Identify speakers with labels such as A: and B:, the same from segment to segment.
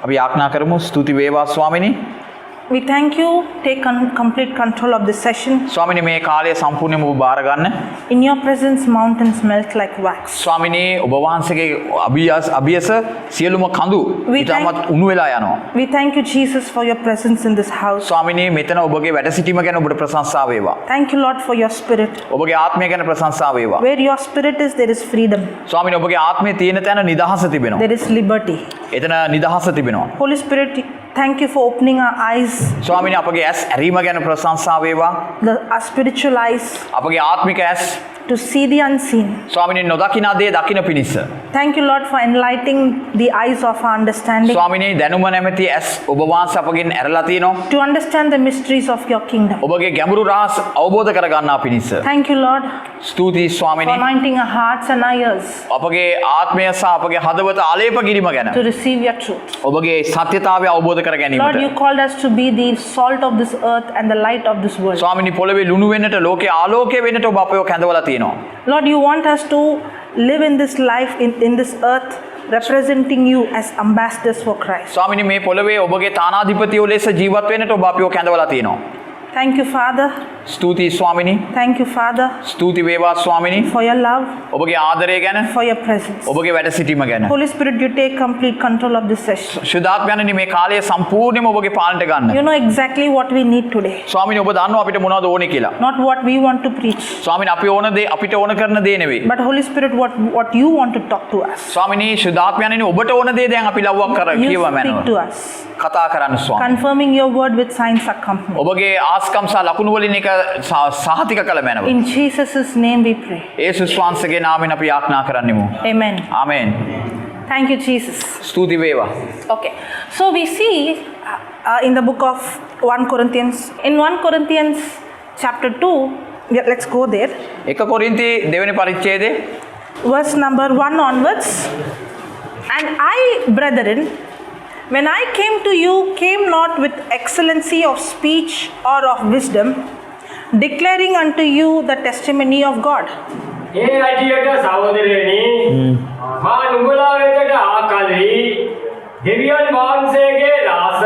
A: අපි යාඥා කරමු ස්තුති වේවා ස්වාමිනී.
B: We thank you. Take complete control of this session.
A: ස්වාමිනී මේ කාලය සම්පූර්ණයෙන්ම ඔබ බාර ගන්න.
B: In your presence, mountains melt like wax.
A: ස්වාමිනී ඔබ වහන්සේගේ අභියස සියලුම කඳු ඉතාමත් උණු වෙලා යනවා.
B: We thank you, Jesus, for your presence in this house.
A: ස්වාමිනී මෙතන ඔබගේ වැඩ සිටීම ගැන ඔබට ප්‍රශංසා වේවා.
B: Thank you, Lord, for your spirit.
A: ඔබගේ ආත්මය ගැන ප්‍රශංසා වේවා.
B: Where your spirit is, there is freedom.
A: ස්වාමිනී ඔබගේ ආත්මය තියෙන තැන නිදහස තිබෙනවා.
B: There is liberty.
A: එතන නිදහස තිබෙනවා.
B: Holy Spirit, thank you for opening our eyes.
A: ස්වාමිනී අපගේ ඇස් ඇරීම ගැන ප්‍රශංසා වේවා.
B: Our spiritual eyes.
A: අපගේ ආත්මික ඇස්
B: To see the unseen.
A: ස්වාමිනී නොදකින දේ දකින පිණිස.
B: Thank you, Lord, for enlightening the eyes of our understanding.
A: ස්වාමිනී දැනුම නැමැති ඇස් ඔබ වහන්සේ අපගෙන් ඇරලා තිනවා.
B: To understand the mysteries of your kingdom.
A: ඔබගේ ගැඹුරු රහස් අවබෝධ කර ගන්නා පිණිස.
B: Thank you, Lord,
A: ස්තුතියි
B: for
A: ස්වාමිනී.
B: anointing our hearts and our ears
A: අපගේ ආත්මය සහ අපගේ හදවත ආලේප කිරීම ගැන.
B: to receive your truth.
A: ඔබගේ සත්‍යතාවය අවබෝධ කර
B: Lord,
A: ගැනීමට.
B: you called us to be the salt of this earth and the light of this world.
A: ස්වාමිනී පොළවේ ලුණු වෙන්නට ලෝකේ ආලෝකය වෙන්නට ඔබ අපව කැඳවලා තියෙනවා.
B: Lord, you want us to live in this life, in this earth, representing you as ambassadors for Christ.
A: ස්වාමිනී මේ පොළවේ ඔබගේ තානාධිපතියෝ ලෙස ජීවත් වෙන්නට ඔබ අපව කැඳවලා තියෙනවා.
B: Thank you, Father.
A: ස්තුතියි ස්වාමිනී.
B: Thank you, Father,
A: ස්තුති වේවා ස්වාමිනී.
B: for your love,
A: ඔබගේ ආදරය ගැන,
B: for your presence.
A: ඔබගේ වැඩ සිටීම ගැන.
B: Holy Spirit, you take complete control of this session.
A: ශුද්ධාත්මයන්නි මේ කාලය සම්පූර්ණයෙන්ම ඔබගේ පාලනයට ගන්න.
B: You know exactly what we need today,
A: ස්වාමිනී ඔබ දන්නවා අපිට මොනවද ඕනේ කියලා.
B: not what we want to preach,
A: ස්වාමිනී අපි ඕන දේ අපිට ඕන කරන දේ නෙවෙයි.
B: but Holy Spirit, what you want to talk to us.
A: ස්වාමිනී ශුද්ධාත්මයන්නි ඔබට ඕන දේ දැන් අපි ලව්වක් කර
B: You
A: කියවම
B: speak to
A: යනවා.
B: us,
A: කතා කරන්න ස්වාමී.
B: confirming your word with signs accompanying.
A: ඔබගේ ආස්කම් සහ ලකුණු වලින් එක සහතික කළ මැනව.
B: In Jesus' name we pray.
A: යේසුස් වහන්සේගේ නාමයෙන් අපි යාඥා කරන්නෙමු.
B: Amen.
A: Amen.
B: Thank you, Jesus.
A: ස්තුති වේවා.
B: Okay, so we see in the book of 1 Corinthians, in 1 Corinthians chapter 2, let's go there,
A: 1 කොරින්ති දෙවෙනි පරිච්ඡේදයේ
B: verse number 1 onwards. And I, brethren, when I came to you, came not with excellency of speech or of wisdom, declaring unto you the testimony of God.
C: ඒ ඇටියට සහෝදරයනි මා නුඹලා වෙතට ආකල්හි දෙවියන් වහන්සේගේ රාස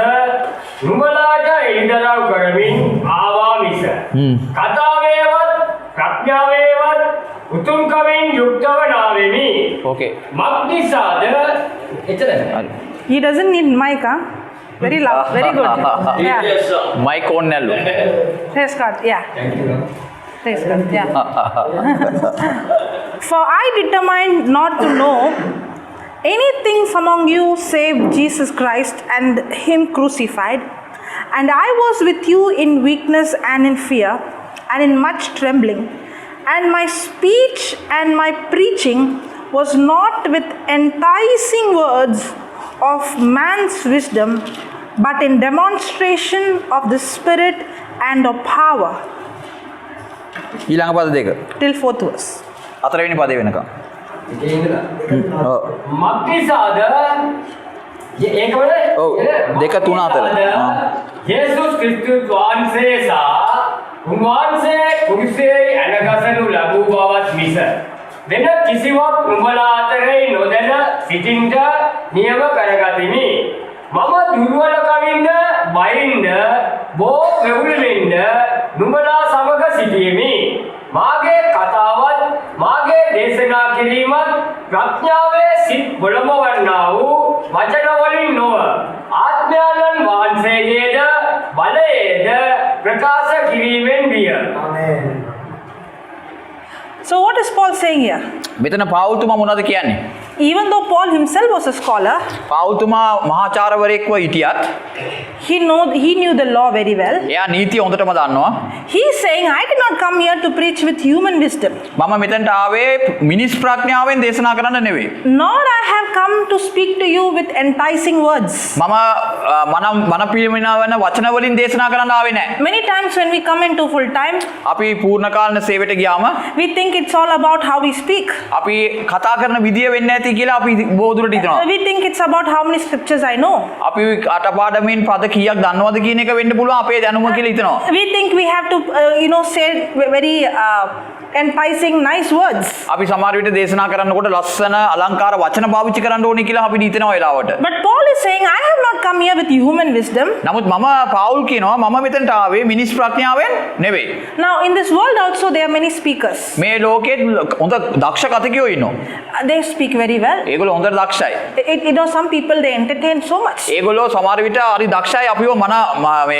C: නුඹලාට එළිදරව් කරමින් ආවා මිස කතාවේවත් ප්‍රඥාවේවත් උතුම්කමින් යුක්තව නාවෙමි.
A: ඕකේ.
C: මක්නිසාද එතන
B: He doesn't need mic, huh? Very loud, very good. Yeah.
A: Mic on නැල්ලු.
B: Praise God, yeah.
C: Thank you.
B: Praise God, yeah. For I determined not to know anything among you save Jesus Christ and Him crucified. And I was with you in weakness and in fear and in much trembling. And my speech and my preaching was not with enticing words of man's wisdom, but in demonstration of the Spirit and of power.
A: ඊළඟ පද දෙක.
B: Till 4th verse.
A: හතරවෙනි පදේ වෙනකම්. ඔව්.
C: මක්නිසාද ඒකවල
A: ඔව් දෙක තුන අතර.
C: යේසුස් ක්‍රිස්තුස් වහන්සේ සහ උන්වහන්සේ කුරුසයේ ඇනගසනු ලැබූ බවත් මිස වෙන කිසිවක් උඹලා අතරේ නොදැන සිටින්ට නියම කරගතිමි. මම දුර්වලකමින්ද බයින්ද බෝ මෙවුලෙමින්ද නුඹලා සමග සිටියෙමි. මාගේ කතාවත් මාගේ දේශනා කිරීමත් ප්‍රඥාවේ සිත් බොළඹවන්නා වූ වචන වලින් නොව ආත්මයන්න් වහන්සේගේද බලයේද ප්‍රකාශ කිරීමෙන් විය. ආමේන්.
B: So what is Paul saying here?
A: මෙතන පාවුල්තුමා මොනවද කියන්නේ?
B: Even though Paul himself was a scholar,
A: පාවුල්තුමා මහාචාර්යවරයෙක්ව හිටියත්
B: he knew the law very well.
A: එයා නීතිය හොඳටම දන්නවා.
B: He is saying, I did not come here to preach with human wisdom,
A: මම මෙතනට ආවේ මිනිස් ප්‍රඥාවෙන් දේශනා කරන්න නෙවෙයි.
B: nor I have come to speak to you with enticing words.
A: මම මන පිළිමිනවන වචන වලින් දේශනා කරන්න ආවේ නැහැ.
B: Many times when we come into full time,
A: අපි පූර්ණ කාලන සේවයට ගියාම
B: we think it's all about how we speak.
A: අපි කතා කරන විදිය වෙන්නේ නැති කියලා අපි බොහෝදුරට හිතනවා.
B: We think it's about how many scriptures I know.
A: අපි අටපාඩමින් පද කීයක් දන්නවද කියන එක වෙන්න පුළුවන් අපේ දැනුම කියලා හිතනවා.
B: We think we have to, say very enticing, nice words.
A: අපි සමහර විට දේශනා කරනකොට ලස්සන අලංකාර වචන පාවිච්චි කරන්න ඕනේ කියලා අපි හිතනවා වෙලාවට.
B: But Paul is saying, I have not here with human wisdom.
A: නමුත් මම පාවුල් කියනවා මම මෙතනට ආවේ මිනිස් ප්‍රඥාවෙන් නෙවෙයි.
B: Now, in this world also, there are many speakers.
A: මේ ලෝකේ හොඳ දක්ෂ කතිකයෝ ඉන්නවා.
B: They speak very well.
A: ඒගොල්ලෝ හොඳට දක්ෂයි.
B: Some people, they entertain so much.
A: ඒගොල්ලෝ සමහර විට හරි දක්ෂයි අපිව මේ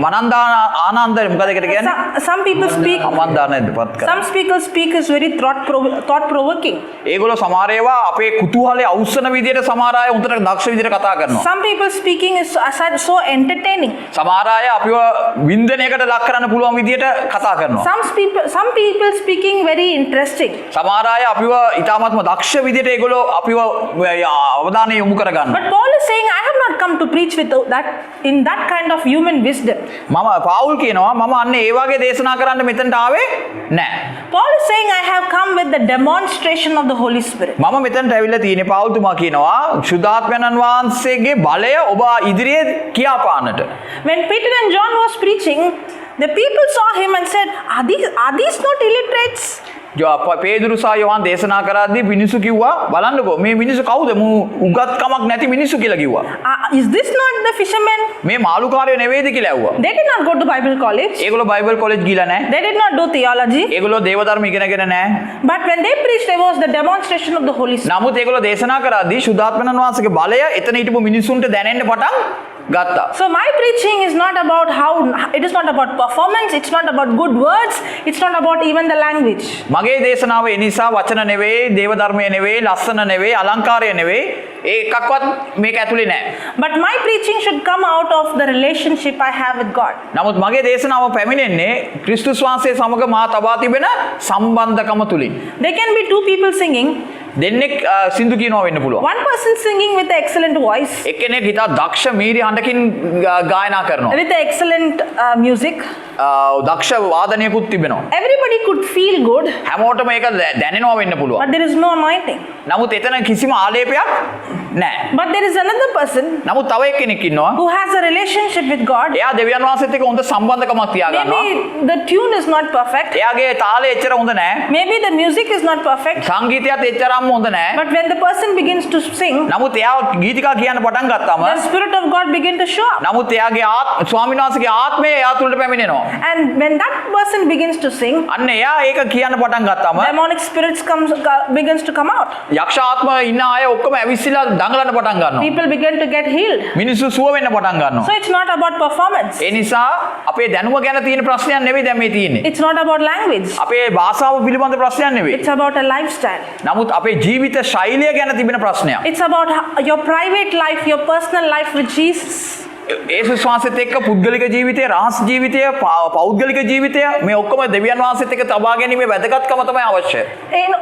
A: මනන්දා ආනන්ද මොකද ඒකට කියන්නේ?
B: Some people speak.
A: අමන්දානයටපත් කරනවා.
B: Some speakers speak is very thought provoking.
A: ඒගොල්ලෝ සමහර ඒවා අපේ කුතුහලයේ අවුස්සන විදියට සමහර අය හොඳට දක්ෂ විදියට කතා කරනවා.
B: Some people speaking is so entertaining.
A: සමහර අය අපිව වින්දනයකට ලක් කරන්න පුළුවන් විදියට කතා කරනවා.
B: Some people speaking very interesting.
A: සමහර අය අපිව ඊටාත්ම දක්ෂ විදියට ඒගොල්ලෝ අපිව අවධානය යොමු කරගන්නවා.
B: But Paul is saying, I have not come to preach with that in that kind of human wisdom.
A: මම පාවුල් කියනවා මම අන්න ඒ වගේ දේශනා කරන්න මෙතනට ආවේ නැහැ.
B: Paul is saying, I have come with the demonstration of the Holy Spirit.
A: මම මෙතනට ඇවිල්ලා තියෙන්නේ පාවුල් තුමා කියනවා ශුද්ධාත්මයන් වහන්සේගේ බලය ඔබ ඉදිරියේ කියාපාන්නට.
B: When Peter and John was preaching, the people saw him and said, are these not illiterates?
A: පේදුරු සහ යෝහන් දේශනා කරද්දී මිනිස්සු කිව්වා බලන්නකෝ මේ මිනිස්සු කවුද උගත්කමක් නැති මිනිස්සු කියලා කිව්වා.
B: Is this not the fishermen?
A: මේ මාළුකාරයෝ නෙවෙයිද කියලා ඇහුවා.
B: They did not go to Bible college.
A: ඒගොල්ලෝ බයිබල් කොලෙජ් ගිහලා නැහැ.
B: They did not do theology.
A: ඒගොල්ලෝ දේව ධර්ම ඉගෙනගෙන නැහැ.
B: But when they preached, there was the demonstration of the Holy Spirit.
A: නමුත් ඒගොල්ලෝ දේශනා කරද්දී ශුද්ධාත්මයන් වහන්සේගේ බලය එතන හිටපු මිනිස්සුන්ට දැනෙන්න පටන් ගත්තා.
B: So my preaching is not about it is not about performance, it's not about good words, it's not about even the language.
A: මගේ දේශනාව ඒ නිසා වචන නෙවෙයි, දේව ධර්මය නෙවෙයි, ලස්සන නෙවෙයි, අලංකාරය නෙවෙයි. ඒ එකක්වත් මේක ඇතුලේ නැහැ.
B: But my preaching should come out of the relationship I have with God.
A: නමුත් මගේ දේශනාව පැමිණෙන්නේ ක්‍රිස්තුස් වහන්සේ සමග මා තබා තිබෙන සම්බන්ධකම තුලින්.
B: There can be two people singing.
A: දෙන්නෙක් සින්දු කියනවා වෙන්න පුළුවන්.
B: One person singing with an excellent voice.
A: එක්කෙනෙක් හිතා දක්ෂ මීරි හඬකින් ගායනා කරනවා.
B: With excellent music.
A: දක්ෂ වාදනයකුත් තිබෙනවා.
B: Everybody could feel good.
A: හැමෝටම ඒක දැනෙනවා වෙන්න පුළුවන්.
B: But there is no anointing.
A: නමුත් එතන කිසිම ආලේපයක් නැහැ.
B: But there is another person
A: නමුත් තව එක්කෙනෙක් ඉන්නවා.
B: who has a relationship with God.
A: එයා දෙවියන් වහන්සේත් එක්ක හොඳ සම්බන්ධකමක් තියාගන්නවා.
B: Maybe the tune is not perfect.
A: එයාගේ තාලය එච්චර හොඳ නැහැ.
B: Maybe the music is not perfect.
A: සංගීතයත් එච්චරම හොඳ නැහැ.
B: But when the person begins to sing,
A: නමුත් එයා ගීතිකා කියන්න පටන් ගත්තාම
B: the Spirit of God begin to show up.
A: නමුත් එයාගේ ස්වාමීන් වහන්සේගේ ආත්මය එයා තුළට පැමිණෙනවා.
B: And when that person begins to sing,
A: අන්න එයා ඒක කියන්න පටන් ගත්තාම
B: demonic spirits begins to come out.
A: යක්ෂ ආත්ම ඉන්න අය ඔක්කොම ඇවිස්සලා දඟලන්න පටන් ගන්නවා.
B: People begin to get healed.
A: මිනිස්සු සුව වෙන්න පටන් ගන්නවා.
B: So it's not about performance.
A: ඒ නිසා අපේ දැනුම ගැන තියෙන ප්‍රශ්නයක් නෙවෙයි දැන් මේ තියෙන්නේ.
B: It's not about language.
A: අපේ භාෂාව පිළිබඳ ප්‍රශ්නයක් නෙවෙයි.
B: It's about a lifestyle.
A: නමුත් අපේ ජීවිත ශෛලිය ගැන තිබෙන ප්‍රශ්නයක්.
B: It's about your private life, your personal life with Jesus.
A: ඒසුස් වහන්සේත් එක්ක පුද්ගලික ජීවිතය, රහස් ජීවිතය, පෞද්ගලික ජීවිතය මේ ඔක්කොම දෙවියන් වහන්සේත් එක්ක තබා ගැනීමේ වැදගත්කම තමයි අවශ්‍ය.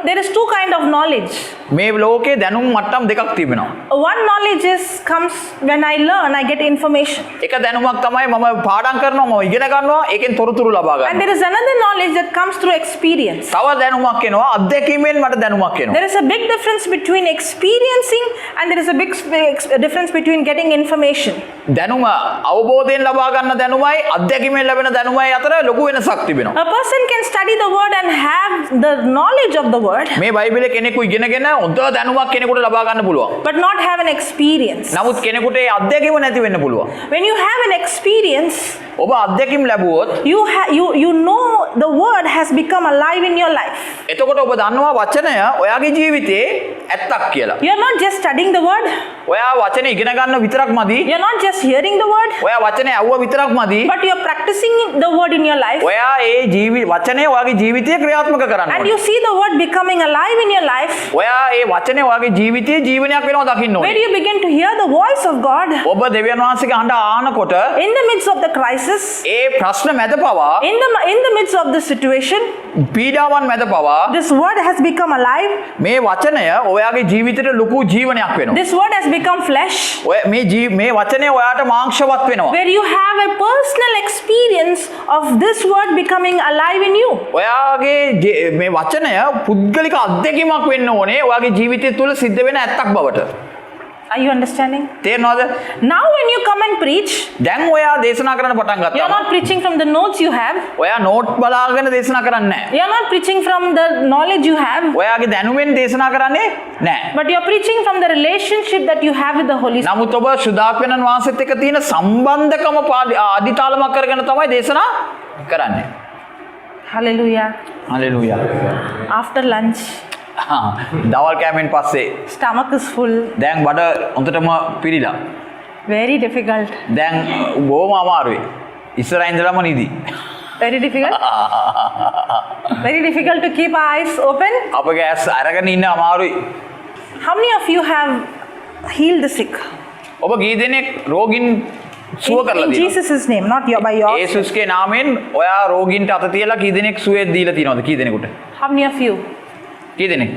B: There is two kind of knowledge.
A: මේ ලෝකේ දැනුම් මට්ටම් දෙකක් තිබෙනවා.
B: One knowledge comes when I learn, I get information.
A: එක දැනුමක් තමයි මම පාඩම් කරනවා, මම ඉගෙන ගන්නවා, ඒකෙන් තොරතුරු ලබා
B: And
A: ගන්නවා.
B: there is another knowledge that comes through experience.
A: තව දැනුමක් එනවා, අත්දැකීමෙන් මට දැනුමක් එනවා.
B: There is a big difference between experiencing and there is a big difference between getting information.
A: දැනුම අවබෝධයෙන් ලබා ගන්න දැනුමයි අත්දැකීමෙන් ලැබෙන දැනුමයි අතර ලොකු වෙනසක් තිබෙනවා.
B: A person can study the word and have the knowledge of the word,
A: මේ බයිබලයේ කෙනෙකු ඉගෙනගෙන හොඳ දැනුමක් කෙනෙකුට ලබා ගන්න පුළුවන්.
B: but not have an experience.
A: නමුත් කෙනෙකුට ඒ අත්දැකීම නැති වෙන්න පුළුවන්.
B: When you have an experience,
A: ඔබ අත්දැකීම් ලැබුවොත්
B: you know the word has become alive in your life.
A: එතකොට ඔබ දන්නවා වචනය ඔයාගේ ජීවිතේ ඇත්තක් කියලා.
B: You are not just studying the word.
A: ඔයා වචනේ ඉගෙන ගන්න විතරක් මදි.
B: You are not just hearing the word,
A: ඔයා වචනේ අහුව විතරක් මදි.
B: but you are practicing the word in your life.
A: ඔයා ඒ වචනේ ඔයාගේ ජීවිතේ ක්‍රියාත්මක කරන්න
B: And
A: ඕනේ.
B: you see the word becoming alive in your life.
A: ඔයා ඒ වචනේ ඔයාගේ ජීවිතේ ජීවනයක් වෙනවා දකින්න
B: Where
A: ඕනේ.
B: you begin to hear the voice of God
A: ඔබ දෙවියන් වහන්සේගේ හඬ ආනකොට
B: in the midst of the crisis,
A: ඒ ප්‍රශ්න මැද පවා
B: in the midst of the situation,
A: පීඩාවන් මැද පවා
B: this word has become alive.
A: මේ වචනය ඔයාගේ ජීවිතේට ලොකු ජීවනයක් වෙනවා.
B: This word has become flesh.
A: ඔය මේ වචනය ඔයාට මාංශවත් වෙනවා.
B: Where you have a personal experience of this word becoming alive in you.
A: ඔයාගේ මේ වචනය පුද්ගලික අත්දැකීමක් වෙන්න ඕනේ ඔයාගේ ජීවිතය තුළ සිද්ධ වෙන ඇත්තක් බවට.
B: Are you understanding?
A: තේරෙනවද?
B: Now when you come and preach,
A: දැන් ඔයා දේශනා කරන්න පටන්
B: you are
A: ගත්තාම
B: not preaching from the notes you have.
A: ඔයා නෝට් බලාගෙන දේශනා කරන්නේ නැහැ.
B: You are not preaching from the knowledge you have.
A: ඔයාගේ දැනුමෙන් දේශනා කරන්නේ නැහැ.
B: But you are preaching from the relationship that you have with the Holy Spirit.
A: නමුත් ඔබ ශුද්ධාත්මයන් වහන්සේත් එක්ක තියෙන සම්බන්ධකම අදිතාලමක් කරගෙන තමයි දේශනා කරන්නේ.
B: Hallelujah.
A: හලෙලූයා.
B: After lunch,
A: දවල් කෑමෙන් පස්සේ
B: stomach is full.
A: දැන් බඩ හොඳටම පිරීලා.
B: Very difficult.
A: දැන් බොහොම අමාරුයි. ඉස්සරහින් ඉඳලම නිදි.
B: Very difficult. Very difficult to keep our eyes open.
A: අපගේ ඇස් අරගෙන ඉන්න අමාරුයි.
B: How many of you have healed the sick?
A: ඔබ කී දෙනෙක් රෝගීන් සුව කරලා
B: In
A: තියෙනවද?
B: Jesus' name, not your, by yours.
A: යේසුස්ගේ නාමයෙන් ඔයා රෝගීන්ට අත තියලා කී දෙනෙක් සුවය දීලා තියෙනවද කී දෙනෙකුට?
B: How many of you?
A: කී දෙනෙක්?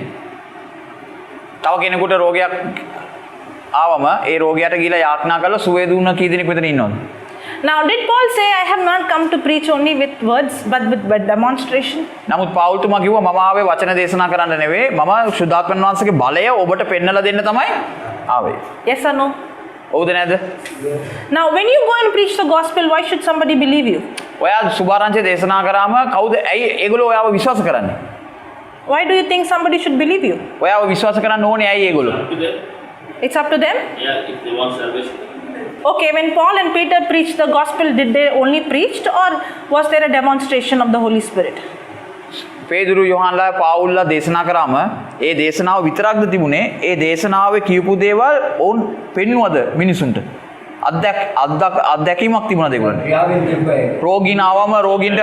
A: තව කෙනෙකුට රෝගයක් ආවම ඒ රෝගියාට ගිහලා යාඥා කරලා සුවය දුන්න කී දෙනෙක් විතර ඉන්නවද?
B: Now, did Paul say, I have not come to preach only with words, but with demonstration?
A: නමුත් පෞල්තුමා කිව්වා මම ආවේ වචන දේශනා කරන්න නෙවෙයි මම ශුද්ධාත්මයන් වහන්සේගේ බලය ඔබට පෙන්වලා දෙන්න තමයි ආවේ.
B: Yes or no?
A: ඔව්ද නැද්ද?
B: Now, when you go and preach the gospel, why should somebody believe you?
A: ඔයා සුභාරංචි දේශනා කරාම කවුද ඇයි ඒගොල්ලෝ ඔයාව විශ්වාස කරන්නේ?
B: Why do you think somebody should believe you?
A: ඔයාව විශ්වාස කරන්න ඕනේ ඇයි ඒගොල්ලෝ?
B: It's up to them?
D: Yeah, if they want salvation.
B: Okay, when Paul and Peter preached the gospel, did they only preached or was there a demonstration of the Holy Spirit?
A: පේදුරු යෝහන්ලා පාවුල්ලා දේශනා කරාම ඒ දේශනාව විතරක්ද තිබුණේ? ඒ දේශනාවේ කියපු දේවල් ඔවුන් පෙන්වුවද මිනිසුන්ට? අත්දැකීමක් තිබුණාද ඒගොල්ලන්ට? රෝගීන් ආවම රෝගීන්ට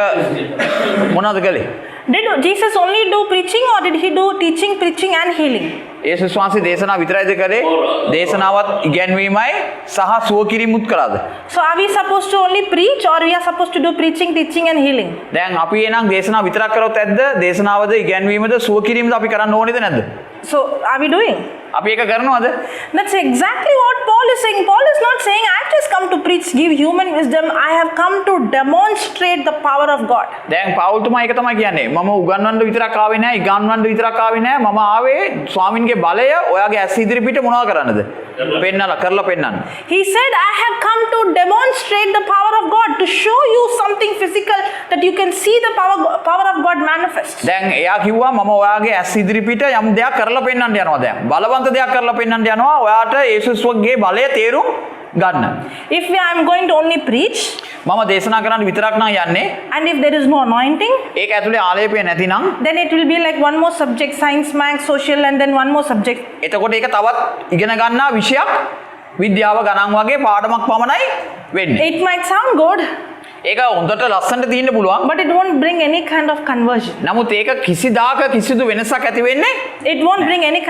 A: මොනවද කළේ?
B: Did Jesus only do preaching or did he do teaching, preaching and healing?
A: යේසුස් වහන්සේ දේශනා විතරයිද කළේ? දේශනාවත් ඉගැන්වීමයි සහ සුව කිරීමුත් කළාද?
B: So are we supposed to only preach or we are supposed to do preaching, teaching and healing?
A: දැන් අපි එනම් දේශනාව විතරක් කරොත් ඇද්ද? දේශනාවද ඉගැන්වීමද සුව කිරීමද අපි කරන්න ඕනේද නැද්ද?
B: So are we doing?
A: අපි ඒක කරනවද?
B: That's exactly what Paul is saying. Paul is not saying, I have just come to preach, give human wisdom. I have come to demonstrate the power of God.
A: දැන් පෞල්තුමා ඒක තමයි කියන්නේ. මම උගන්වන්න විතරක් ආවේ නැහැ, ඉගන්වන්න විතරක් ආවේ නැහැ. මම ආවේ ස්වාමින්ගේ බලය ඔයාගේ ඇස් ඉදිරි පිට මොනවද කරන්නද? පෙන්නලා කරලා පෙන්නන්න.
B: He said, I have come to demonstrate the power of God, to show you something physical that you can see the power of God manifest.
A: දැන් එයා කිව්වා මම ඔයාගේ ඇස් ඉදිරි පිට යම් දෙයක් කරලා පෙන්නන්න යනවා දැන්. බලවන්ත දෙයක් කරලා පෙන්නන්න යනවා ඔයාට යේසුස්ගේ බලය තේරුම් ගන්න.
B: If I am going to only preach,
A: මම දේශනා කරන්න විතරක් නම් යන්නේ.
B: and if there is no anointing,
A: ඒක ඇතුලේ ආලේපය නැතිනම්
B: then it will be like one more subject, science, math, social, and then one more subject.
A: එතකොට ඒක තවත් ඉගෙන ගන්නා විෂයක් විද්‍යාව ගණන් වගේ පාඩමක් පමණයි වෙන්නේ.
B: It might sound good,
A: ඒක හොඳට ලස්සනට තියෙන්න පුළුවන්.
B: but it won't bring any kind of conversion.
A: නමුත් ඒක කිසිදාක කිසිදු වෙනසක් ඇති වෙන්නේ
B: It won't bring any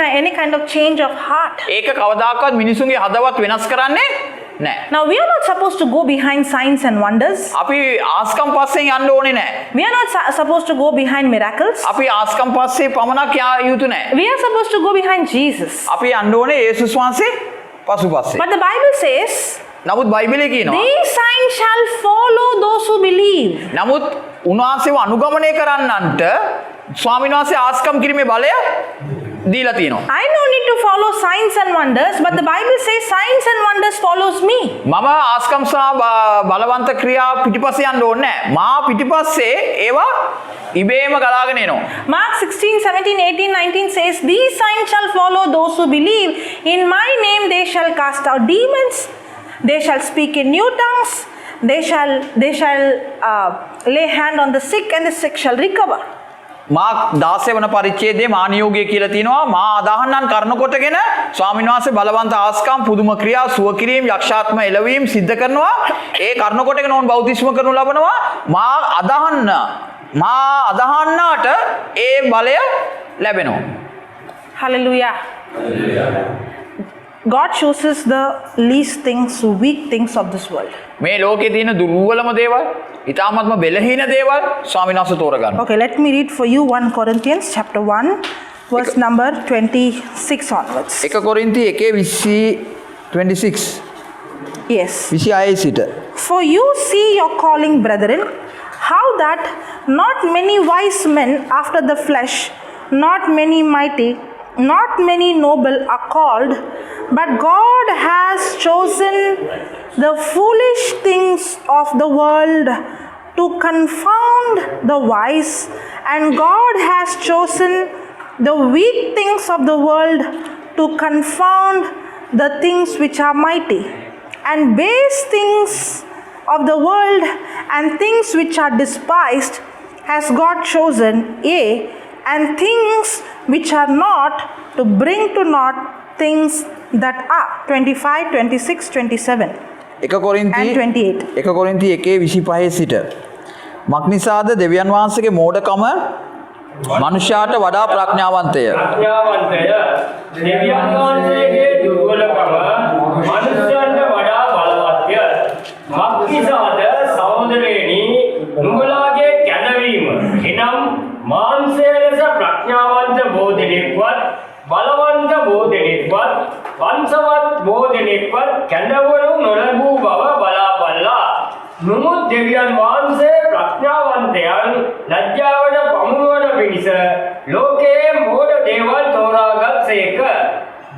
B: kind of change of heart.
A: ඒක කවදාකවත් මිනිසුන්ගේ හදවත් වෙනස් කරන්නේ නැහැ.
B: Now, we are not supposed to go behind signs and wonders.
A: අපි ආස්කම් පස්සේ යන්න ඕනේ නැහැ.
B: We are not supposed to go behind miracles.
A: අපි ආස්කම් පස්සේ පමණක් යා යුතු නැහැ.
B: We are supposed to go behind Jesus.
A: අපි යන්න ඕනේ යේසුස් වහන්සේ පසුපස්සේ.
B: But the Bible says,
A: නමුත් බයිබලයේ කියනවා
B: these signs shall follow those who believe.
A: නමුත් උන්වහන්සේව අනුගමනය කරන්නන්ට ස්වාමීන් වහන්සේ ආස්කම් කිරීමේ බලය දීලා තියෙනවා.
B: I don't need to follow signs and wonders, but the Bible says signs and wonders follows me.
A: මම ආස්කම් සහ බලවන්ත ක්‍රියා පිටිපස්සේ යන්න ඕනේ නැහැ. මා පිටිපස්සේ ඒවා ඉබේම ගලාගෙන එනවා.
B: Mark 16, 17, 18, 19 says, these signs shall follow those who believe. In my name they shall cast out demons. They shall speak in new tongues. They shall lay hand on the sick and the sick shall recover.
A: Mark 16 වන පරිච්ඡේදයේ මානියෝගය කියලා තියෙනවා. මා අදහන්නන් කරන කොටගෙන ස්වාමීන් වහන්සේ බලවන්ත ආස්කම් පුදුම ක්‍රියා සුව කිරීම යක්ෂාත්ම එළවීම සිද්ධ කරනවා. ඒ කරන කොටගෙන ඕන් බෞද්ධිස්ම කරනු ලබනවා. මා අදහන්නාට ඒ බලය ලැබෙනවා.
B: Hallelujah. God chooses the least things, weak things of this world.
A: මේ ලෝකේ තියෙන දුර්වලම දේවල්, ඊටාත්ම බෙලහීන දේවල් ස්වාමීන් වහන්සේ තෝරගන්න.
B: Okay, let me read for you 1 Corinthians chapter 1 verse number 26 onwards.
A: 1 කොරින්ති 1:26.
B: Yes.
A: 26 සිට.
B: For you see your calling, brethren, how that not many wise men after the flesh, not many mighty, not many noble are called, but God has chosen the foolish things of the world to confound the wise, and God has chosen the weak things of the world to confound the things which are mighty, and base things of the world and things which are despised has God chosen, yea, and things which are not, to bring to naught things that are. 25, 26, 27
A: එක කොරින්ති
B: and 28.
A: එක කොරින්ති 1:25 සිට මක්නිසාද දෙවියන් වහන්සේගේ මෝඩකම මනුෂ්‍යයාට වඩා ප්‍රඥාවන්තය.
C: ප්‍රඥාවන්තය දෙවියන් වහන්සේගේ දුර්වලකම මනුෂ්‍යයන්ට වඩා බලවත්ය. මක්නිසාද සහෝදරයනි නුඹලාගේ කැදවීම එනම් මාංශය ලෙස ප්‍රඥාවන්ත බෝධිනෙක්වත් බලවන්ත බෝධිනෙක්වත් වංශවත් බෝධිනෙක්වත් කැඳවනු නොලැබූ බව බලාපල්ලා. නමුත් දෙවියන් වහන්සේ ප්‍රඥාවන්තයන් ලැජ්ජාවට පමුණුවන පිණිස ලෝකයේ මෝඩ දේවල් තෝරාගත්සේක.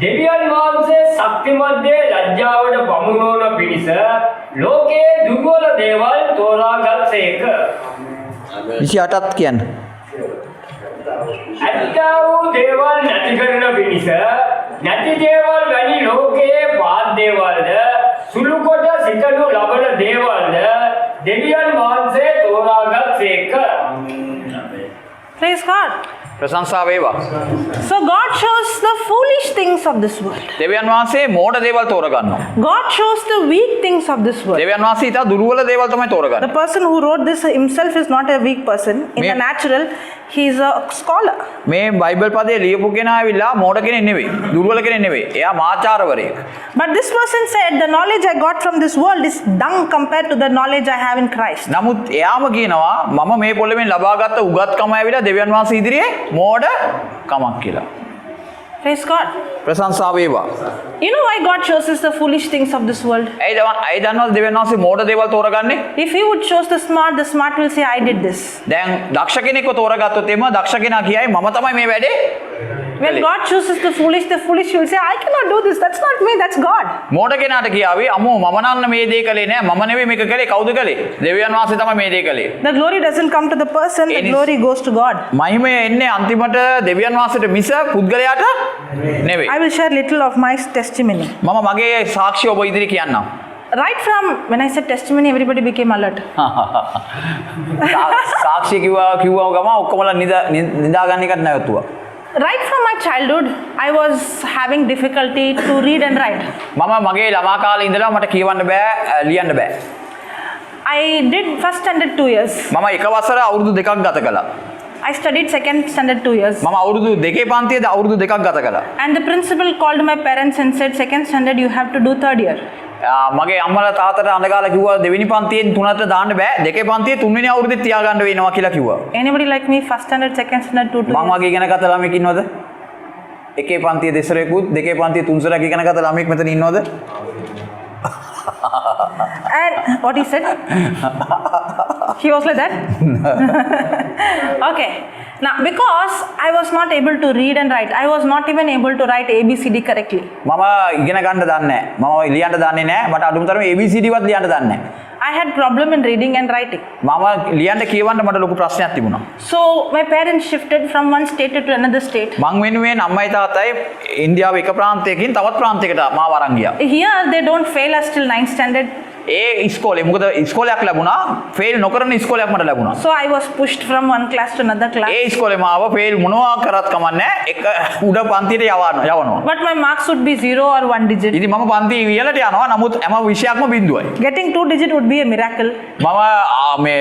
C: දෙවියන් වහන්සේ ශක්තිමත් දේ ලැජ්ජාවට පමුණුවන පිණිස ලෝකයේ දුර්වල දේවල් තෝරාගත්සේක.
A: 28ත් කියන්න.
C: ඇත්තා වූ දේවල් නැති කරන පිණිස නැති දේවල් වැනි ලෝකයේ පාත් දේවල්ද සුළු කොට සිතනු ලබන දේවල්ද දෙවියන් වහන්සේ තෝරාගත්සේක.
B: Praise God.
A: ප්‍රශංසා වේවා.
B: So God chose the foolish things of this world.
A: දෙවියන් වහන්සේ මෝඩ දේවල් තෝරගන්නවා.
B: God chose the weak things of this world.
A: දෙවියන් වහන්සේ ඊට දුර්වල දේවල් තමයි
B: The
A: තෝරගන්නේ.
B: person who wrote this himself is not a weak person. In the natural, he is a scholar.
A: මේ බයිබල් පදයේ ලියපු කෙනා ඇවිල්ලා මෝඩ කෙනෙක් නෙවෙයි. දුර්වල කෙනෙක් නෙවෙයි. එයා මාචාරවරයෙක්.
B: But this person said, the knowledge I got from this world is dung compared to the knowledge I have in Christ.
A: නමුත් එයාම කියනවා මම මේ පොළවෙන් ලබාගත් උගත්කම ඇවිල්ලා දෙවියන් වහන්සේ ඉදිරියේ මෝඩ කමක් කියලා.
B: Praise God.
A: ප්‍රශංසා වේවා.
B: You know why God chooses the foolish things of this world?
A: ඇයි දන්නවද දෙවියන් වහන්සේ මෝඩ දේවල් තෝරගන්නේ?
B: If he would choose the smart will say, I did this.
A: දැන් දක්ෂ කෙනෙක්ව තෝරගත්තොත් එම දක්ෂ කෙනා කියයි මම තමයි මේ වැඩේ.
B: When God chooses the foolish will say, I cannot do this. That's not me, that's God.
A: මෝඩ කෙනාට කියාවි අම්මෝ මම නම් මේ දේ කළේ නෑ මම නෙවෙයි මේක කළේ කවුද කළේ? දෙවියන් වහන්සේ තමයි මේ දේ කළේ.
B: The glory doesn't come to the person, the glory goes to God.
A: මහිමය එන්නේ අන්තිමට දෙවියන් වහන්සේට මිස පුද්ගලයාට නෙවෙයි.
B: I will share little of my testimony.
A: මම මගේ සාක්ෂිය ඔබ ඉදිරි කියන්නම්.
B: Right from when I said testimony, everybody became alert.
A: සාක්ෂිය කිව්වා ගම ඔක්කොමලා නිදා ගන්න එකට නැවතුවා.
B: Right from my childhood, I was having difficulty to read and write.
A: මම මගේ ළමා කාලේ ඉඳලා මට කියවන්න බෑ ලියන්න බෑ.
B: I did first standard 2 years.
A: මම එක වසර අවුරුදු දෙකක් ගත කළා.
B: I studied second standard 2 years.
A: මම අවුරුදු දෙකේ පන්තියේදී අවුරුදු දෙකක් ගත කළා.
B: And the principal called my parents and said, second standard you have to do third year.
A: මගේ අම්මලා තාත්තට අඬගාලා කිව්වා දෙවෙනි පන්තියෙන් තුනට දාන්න බෑ දෙකේ පන්තියේ තුන්වෙනි අවුරුද්දේ තියාගන්න වෙනවා කියලා කිව්වා.
B: Anybody like me, first standard, second standard, 2
A: මම වගේ ඉගෙන ගත්ත ළමෙක් ඉන්නවද? එකේ පන්තියේ දෙසරෙකුත් දෙකේ පන්තියේ තුන්සරක් ඉගෙන ගත්ත ළමෙක් මෙතන ඉන්නවද?
B: And what he said? He was like that? Okay. Now, because I was not able to read and write, I was not even able to write ABCD correctly.
A: මම ඉගෙන ගන්න දන්නේ නැහැ. මම ලියන්න දන්නේ නැහැ. මට අඩුම තරමේ ABCD වත් ලියන්න දන්නේ නැහැ.
B: I had problem in reading and writing.
A: මම ලියන්න කියවන්න මට ලොකු ප්‍රශ්නයක් තිබුණා.
B: So my parents shifted from one state to another state.
A: මං වෙනුවෙන් අම්මයි තාත්තයි ඉන්දියාවේ එක ප්‍රාන්තයකින් තවත් ප්‍රාන්තයකට මාව අරන් ගියා.
B: Here they don't fail us till 9th standard.
A: ඒ ඉස්කෝලේ මොකද ඉස්කෝලයක් ලැබුණා ෆේල් නොකරන ඉස්කෝලයක් මට ලැබුණා.
B: So I was pushed from one class to another class.
A: ඒ ඉස්කෝලේ මාව ෆේල් මොනවා කරත් කමන්නේ එක උඩ පන්තියට යවනවා.
B: But my marks would be 0 or 1 digit.
A: ඉතින් මම පන්ති ඉහළට යනවා නමුත් හැම විෂයක්ම බිඳුවයි.
B: Getting 2 digit would be a miracle.
A: මම මේ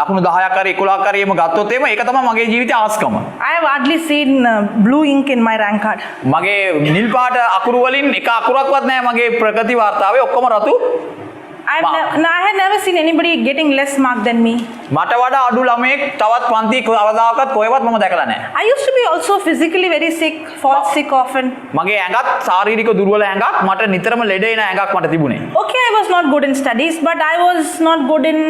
A: ලකුණු 10ක් හරි 11ක් හරි එහෙම ගත්තොත් එහෙම ඒක තමයි මගේ ජීවිතයේ ආස්කම.
B: I have hardly seen blue ink in my rank card.
A: මගේ නිල් පාට අකුරු වලින් එක අකුරක්වත් නැහැ මගේ ප්‍රගති වාර්තාවේ ඔක්කොම රතු.
B: I had never seen anybody getting less mark than me.
A: මට වඩා අඩු ළමෙක් තවත් පන්ති කවදාකවත් කොහෙවත් මම දැකලා නැහැ.
B: I used to be also physically very sick, fall sick often.
A: මගේ ඇඟත් ශාරීරික දුර්වල ඇඟක් මට නිතරම ලෙඩ එන ඇඟක් මට තිබුණේ.
B: Okay, I was not good in studies, but I was not good in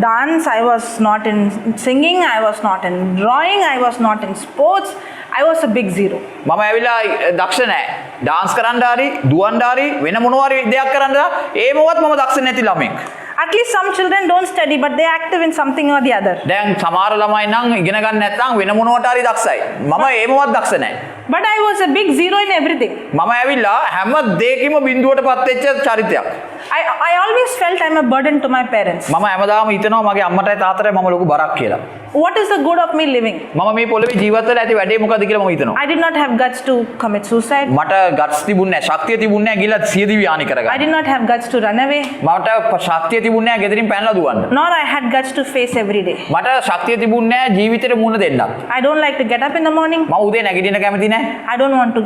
B: dance, I was not in singing, I was not in drawing, I was not in sports, I was a big zero.
A: මම ඇවිල්ලා දක්ෂ නැහැ. Dance කරන්න හරි, දුවන්න හරි, වෙන මොනවා හරි දෙයක් කරන්න ඒමවත් මම දක්ෂ නැති ළමෙක්.
B: At least some children don't study, but they are active in something or the other.
A: දැන් සමහර ළමයි නම් ඉගෙන ගන්න නැත්නම් වෙන මොනවට හරි දක්ෂයි. මම ඒමවත් දක්ෂ නැහැ.
B: But I was a big zero in everything.
A: මම ඇවිල්ලා හැම දෙයකම බිඳුවටපත් වෙච්ච චරිතයක්.
B: I always felt I'm a burden to my parents.
A: මම හැමදාම හිතනවා මගේ අම්මටයි තාත්තටයි මම ලොකු බරක් කියලා.
B: What is the good of me living?
A: මම මේ පොළවේ ජීවත් වෙලා ඇති වැඩේ මොකද්ද කියලා මම හිතනවා.
B: I did not have guts to commit suicide.
A: මට ගට්ස් තිබුණේ නැහැ, ශක්තිය තිබුණේ නැහැ ගිහලා සියදිවි හානි
B: I
A: කරගන්න.
B: did not have guts to run away.
A: මට ශක්තිය තිබුණේ නැහැ ගෙදරින් පැනලා දුවන්න.
B: Nor I had guts to face every day.
A: මට ශක්තිය තිබුණේ නැහැ ජීවිතේට මුහුණ දෙන්නත්.
B: I don't like to get up in the morning.
A: මම උදේ නැගිටින්න කැමති නැහැ.
B: I don't want to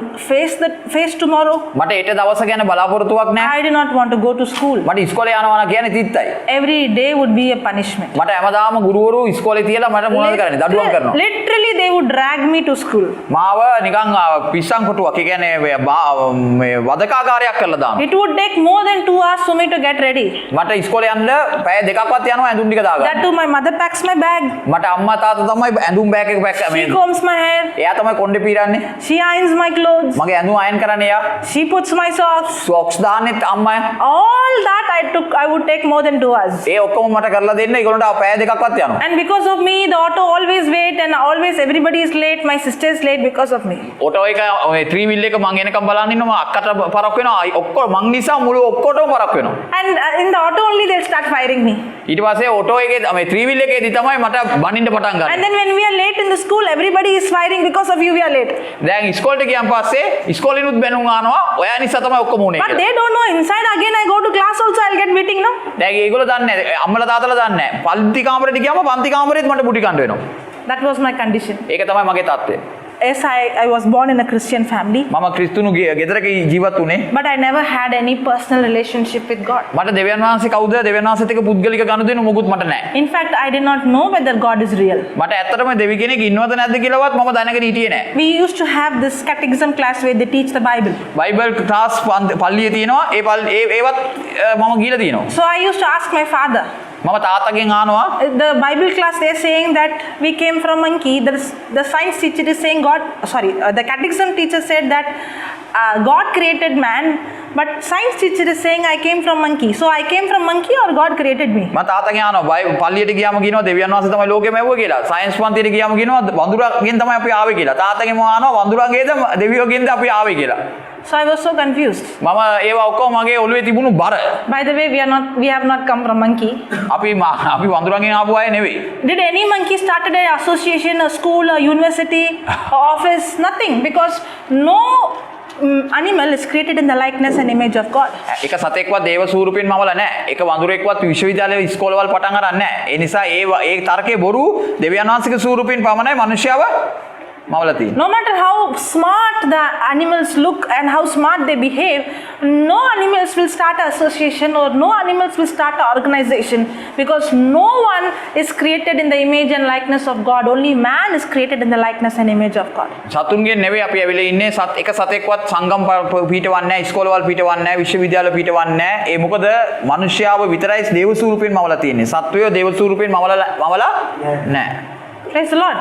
B: face tomorrow.
A: මට ඊට දවස ගැන බලාපොරොත්තුවක් නැහැ.
B: I did not want to go to school.
A: මට ඉස්කෝලේ යනවා කියන්නේ තිත්තයි.
B: Every day would be a punishment.
A: මට හැමදාම ගුරුවරු ඉස්කෝලේ තියලා මට මොනවද කරන්නේ? දඩුවම් කරනවා.
B: Literally they would drag me to school.
A: මාව නිකන් පිස්සන් කොටුවක්. ඒ කියන්නේ මේ වදකාගාරයක් කරලා දානවා.
B: It would take more than 2 hours for me to get ready.
A: මට ඉස්කෝලේ යන්න පැය දෙකක්වත් යනවා ඇඳුම් ටික දාගන්න.
B: That too my mother packs my bag.
A: මට අම්මා තාත්තා තමයි ඇඳුම් බෑග් එක pack
B: She combs my hair.
A: එයා තමයි කොණ්ඩේ පීරන්නේ.
B: She irons my clothes.
A: මගේ ඇඳුම් අයන් කරන්නේ එයා.
B: She puts my socks.
A: Socks දාන්නෙත් අම්මා.
B: All that I would take more than 2 hours.
A: ඒ ඔක්කොම මට කරලා දෙන්න ඒගොල්ලන්ට පැය දෙකක්වත් යනවා.
B: And because of me, the auto always wait and always everybody is late. My sister is late because of me.
A: Auto එක ඔය 3 wheel එක මං එනකම් බලන් ඉන්නවා අක්කට පරක් වෙනවා. ඔක්කොම මං නිසා මුළු ඔක්කොටම පරක් වෙනවා.
B: And in the auto only they'll start firing me.
A: ඊට පස්සේ ඔටෝ එකේ මේ 3 wheel එකේදී තමයි මට බනින්න පටන් ගන්නේ.
B: And then when we are late in the school, everybody is firing because of you. We are late.
A: දැන් ඉස්කෝලේට ගියන් පස්සේ ඉස්කෝලේනුත් බැනුම් ආනවා. ඔයා නිසා තමයි ඔක්කොම උනේ
B: But
A: කියලා.
B: they don't know inside again I go to class also I'll get beating, no?
A: දැන් ඒගොල්ලෝ දන්නේ නැහැ. අම්මලා තාත්තලා දන්නේ නැහැ. පන්ති කාමරේට ගියාම පන්ති කාමරේත් මට බුටි කන්න වෙනවා.
B: That was my condition.
A: ඒක තමයි මගේ තත්ත්වය.
B: Yes, I was born in a Christian family.
A: මම ක්‍රිස්තුණු ගෙදරක ජීවත් වුණේ.
B: But I never had any personal relationship with God.
A: මට දෙවියන් වහන්සේ කවුද? දෙවියන් වහන්සේත් එක්ක පුද්ගලික ගනුදෙනු මොකුත් මට නැහැ.
B: In fact, I did not know whether God is real.
A: මට ඇත්තටම දෙවි කෙනෙක් ඉන්නවද නැද්ද කියලාවත් මම දැනගෙන හිටියේ නැහැ.
B: We used to have this catechism class where they teach the Bible.
A: Bible class පල්ලියේ තියෙනවා. ඒවත් මම ගිහලා තියෙනවා.
B: So I used to ask my father.
A: මම තාත්තගෙන් අහනවා
B: The Bible class they are saying that we came from monkey. The science teacher is saying the catechism teacher said that God created man, but science teacher is saying I came from monkey. So I came from monkey or God created me?
A: මම තාත්තගෙන් අහනවා පල්ලියට ගියාම කියනවා දෙවියන් වහන්සේ තමයි ලෝකෙම ඇව්වේ කියලා. Science පන්තියට ගියාම කියනවා වඳුරගෙන් තමයි අපි ආවේ කියලා. තාත්තගෙන් මම අහනවා වඳුරගෙන්ද දෙවියෝගෙන්ද අපි ආවේ කියලා.
B: So I was so confused.
A: මම ඒවා ඔක්කොම මගේ ඔළුවේ තිබුණු බර.
B: By the way, we have not come from monkey.
A: අපි වඳුරගෙන් ආපු අය නෙවෙයි.
B: Did any monkey started an association, a school, a university, a office? Nothing, because no animal is created in the likeness and image of God.
A: එක සතෙක්වත් දේව ස්වරූපයෙන් මවලා නැහැ. එක වඳුරෙක්වත් විශ්වවිද්‍යාලයේ ඉස්කෝලවල පටන් අරන් නැහැ. ඒ නිසා ඒ තර්කේ බොරු දෙවියන් වහන්සේගේ ස්වරූපයෙන් පමණයි මිනිස්යාව මවලා තියෙන්නේ.
B: No matter how smart the animals look and how smart they behave, no animals will start an association or no animals will start an organization, because no one is created in the image and likeness of God. Only man is created in the likeness and image of God.
A: සතුන්ගේ නෙවෙයි අපි ඇවිල්ලා ඉන්නේ එක සතෙක්වත් සංගම් පිටවන්නේ නැහැ, ඉස්කෝලවල පිටවන්නේ නැහැ, විශ්වවිද්‍යාල පිටවන්නේ නැහැ. ඒ මොකද මිනිස්යාව විතරයි දේව ස්වරූපයෙන් මවලා තියෙන්නේ. සත්වයෝ දේව ස්වරූපයෙන් මවලා නැහැ.
B: Praise the Lord.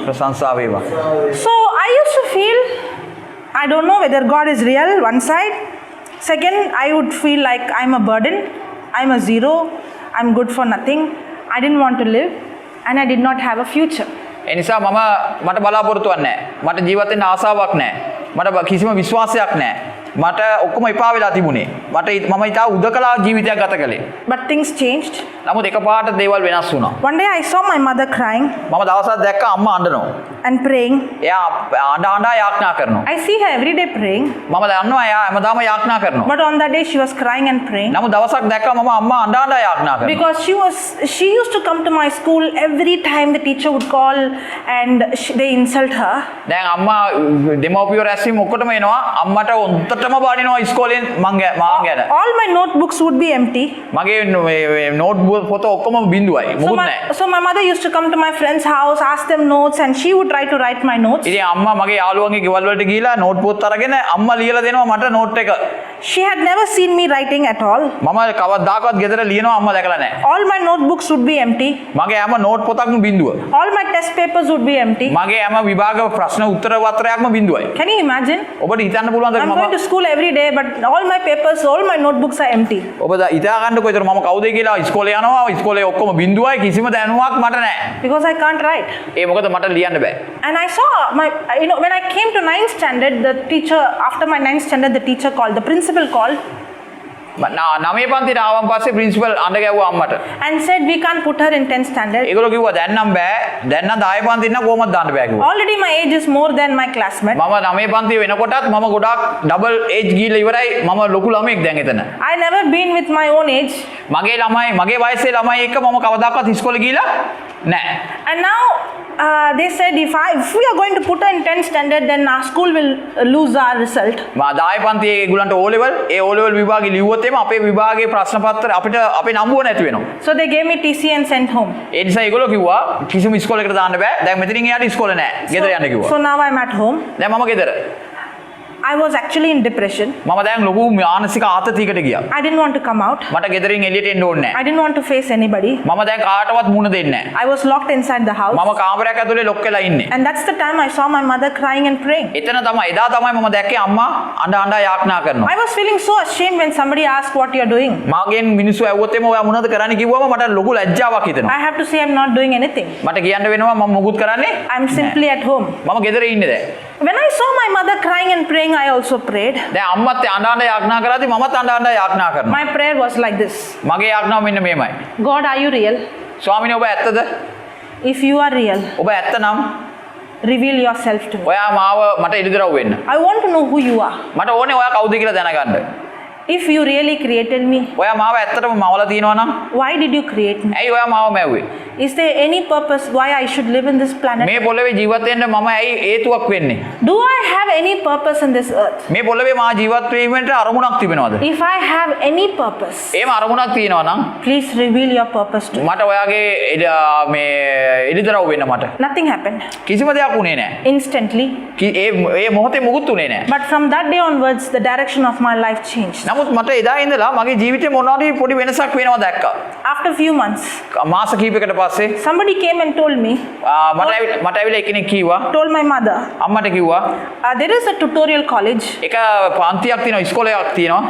A: ප්‍රශංසා වේවා.
B: So I used to feel, I don't know whether God is real, one side. Second, I would feel like I'm a burden, I'm a zero, I'm good for nothing. I didn't want to live and I did not have a future.
A: ඒ නිසා මට බලාපොරොත්තුවක් නැහැ. මට ජීවත් වෙන්න ආසාවක් නැහැ. මට කිසිම විශ්වාසයක් නැහැ. මට ඔක්කොම එපා වෙලා තිබුණේ. මම ඉතා උදකලා ජීවිතයක් ගත කළේ.
B: But things changed.
A: නමුත් එකපාරට දේවල් වෙනස් වුණා.
B: One day I saw my mother crying.
A: මම දවසක් දැක්කා අම්මා අඬනවා.
B: And praying.
A: එයා අඬා යාඥා කරනවා.
B: I see her every day praying.
A: මම දන්නවා එයා හැමදාම යාඥා කරනවා.
B: But on that day she was crying and praying.
A: නමුත් දවසක් දැක්කා මම අම්මා අඬා යාඥා කරනවා.
B: Because she used to come to my school every time the teacher would call and they insult her.
A: දැන් අම්මා දෙමව්පියෝ රැස්වීම ඔක්කොටම එනවා. අම්මට උන්ට හොඳටම බානිනවා ඉස්කෝලෙන් මං ගැන.
B: All my notebooks would be empty.
A: මගේ නෝට්බුක් පොත ඔක්කොම බිඳුවයි. මුකුත් නැහැ.
B: So my mother used to come to my friend's house, ask them notes, and she would try to write my notes.
A: ඉතින් අම්මා මගේ යාළුවන්ගේ ගෙවල් වලට ගිහිලා නෝට් පොත් අරගෙන අම්මා ලියලා දෙනවා මට නෝට් එක.
B: She had never seen me writing at all.
A: මම කවදාකවත් ගෙදර ලියනවා අම්මා දැකලා නැහැ.
B: All my notebooks would be empty.
A: මගේ හැම note පොතක්ම බිඳුව.
B: All my test papers would be empty.
A: මගේ හැම විභාග ප්‍රශ්න උත්තර පත්‍රයක්ම බිඳුවයි.
B: Can you imagine?
A: ඔබට හිතන්න පුළුවන්ද
B: I'm going to school every day, but all my papers, all my notebooks are empty.
A: ඔබ හිතා ගන්නකො ඒතර මම කවුද කියලා ඉස්කෝලේ යනවා ඉස්කෝලේ ඔක්කොම බිඳුවයි කිසිම දැනුමක් මට නැහැ.
B: Because I can't write.
A: ඒ මොකද මට ලියන්න බෑ.
B: And I saw when I came to 9th standard, the teacher, after my 9th standard, the teacher called, the principal called.
A: නවයේ පන්තිට ආවන් පස්සේ ප්‍රින්සිපල් අඬ ගැව්වා අම්මට.
B: And said we can't put her in 10th standard.
A: ඒගොල්ලෝ කිව්වා දැන් නම් බෑ. දැන් නම් 10 පන්තිට නම් කොහොමද දාන්න බෑ කිව්වා.
B: Already my age is more than my classmate.
A: මම 9 පන්තිය වෙනකොටත් මම ගොඩාක් ඩබල් ඒජ් ගිහිල්ලා ඉවරයි. මම ලොකු ළමෙක් දැන් එතන.
B: I never been with my own age.
A: මගේ වයසේ ළමයි එක්ක මම කවදාකවත් ඉස්කෝලේ ගිහිල්ලා නැහැ.
B: And now they said if we are going to put her in 10th standard, then our school will lose our result.
A: මා 10 පන්තියේ ඒගොල්ලන්ට O level විභාගෙ ලිව්වොත් එම අපේ විභාගයේ ප්‍රශ්න පත්‍ර අපිට අපේ නම්බුව නැති වෙනවා.
B: So they gave me TC and sent home.
A: ඒ නිසා ඒගොල්ලෝ කිව්වා කිසිම ඉස්කෝලේකට දාන්න බෑ. දැන් මෙතනින් එහාට ඉස්කෝලේ නැහැ. ගෙදර යන්න කිව්වා.
B: So now I'm at home.
A: දැන් මම ගෙදර.
B: I was actually in depression.
A: මම දැන් ලොකු මානසික ආතතියකට ගියා.
B: I didn't want to come out.
A: මට ගෙදරින් එළියට එන්න ඕනේ නැහැ.
B: I didn't want to face anybody.
A: මම දැන් කාටවත් මුණ දෙන්නේ නැහැ.
B: I was locked inside the house.
A: මම කාමරයක් ඇතුලේ ලොක් වෙලා ඉන්නේ.
B: And that's the time I saw my mother crying and praying.
A: එතන තමයි එදා තමයි මම දැක්කේ අම්මා අඬ යාඥා කරනවා.
B: I was feeling so ashamed when somebody asked what you're doing.
A: මාගෙන් මිනිස්සු ඇහුවොත් එම ඔයා මොනවද කරන්නේ කිව්වම මට ලොකු ලැජ්ජාවක් හිතෙනවා.
B: I have to say I'm not doing anything.
A: මට කියන්න වෙනවා මම මොකුත් කරන්නේ.
B: I'm simply at home.
A: මම ගෙදර ඉන්නේ දැන්.
B: When I saw my mother crying and praying, I also prayed.
A: දැන් අම්මත් අඬ යාඥා කරාදී මමත් අඬ යාඥා කරනවා.
B: My prayer was like this.
A: මගේ යාඥාව මෙන්න මේමයි.
B: God, are you real?
A: ස්වාමීනි ඔබ ඇත්තද?
B: If you are real,
A: ඔබ ඇත්ත නම්
B: reveal yourself to me.
A: ඔයා මාව මට ඉදිරියව වෙන්න.
B: I want to know who you are.
A: මට ඕනේ ඔයා කවුද කියලා දැනගන්න.
B: If you really created me,
A: ඔයා මාව ඇත්තටම මවලා තියෙනවා නම්
B: why did you create me?
A: ඇයි ඔයා මාව මැව්වේ?
B: Is there any purpose why I should live in this planet?
A: මේ පොළවේ ජීවත් වෙන්න මම ඇයි හේතුවක් වෙන්නේ?
B: Do I have any purpose in this earth?
A: මේ පොළවේ මා ජීවත් වීමට අරමුණක් තිබෙනවද?
B: If I have any purpose,
A: එහෙම අරමුණක් තියෙනවා නම්
B: please reveal your purpose to me.
A: මට ඔයාගේ මේ එළිදරව් වෙන්න මට.
B: Nothing happened.
A: කිසිම දෙයක් වුණේ නැහැ.
B: Instantly.
A: ඒ මොහොතේ මුකුත් වුණේ නැහැ.
B: But from that day onwards, the direction of my life changed.
A: නමුත් මට එදා ඉඳලා මගේ ජීවිතේ මොනවාරි පොඩි වෙනසක් වෙනවා දැක්කා.
B: After few months,
A: මාස කිහිපයකට පස්සේ
B: somebody came and told me,
A: මට ඇවිල්ලා එකෙනෙක් කිව්වා
B: told my mother,
A: අම්මට කිව්වා
B: there is a tutorial college.
A: එක පන්තියක් තියෙනවා ඉස්කෝලයක් තියෙනවා.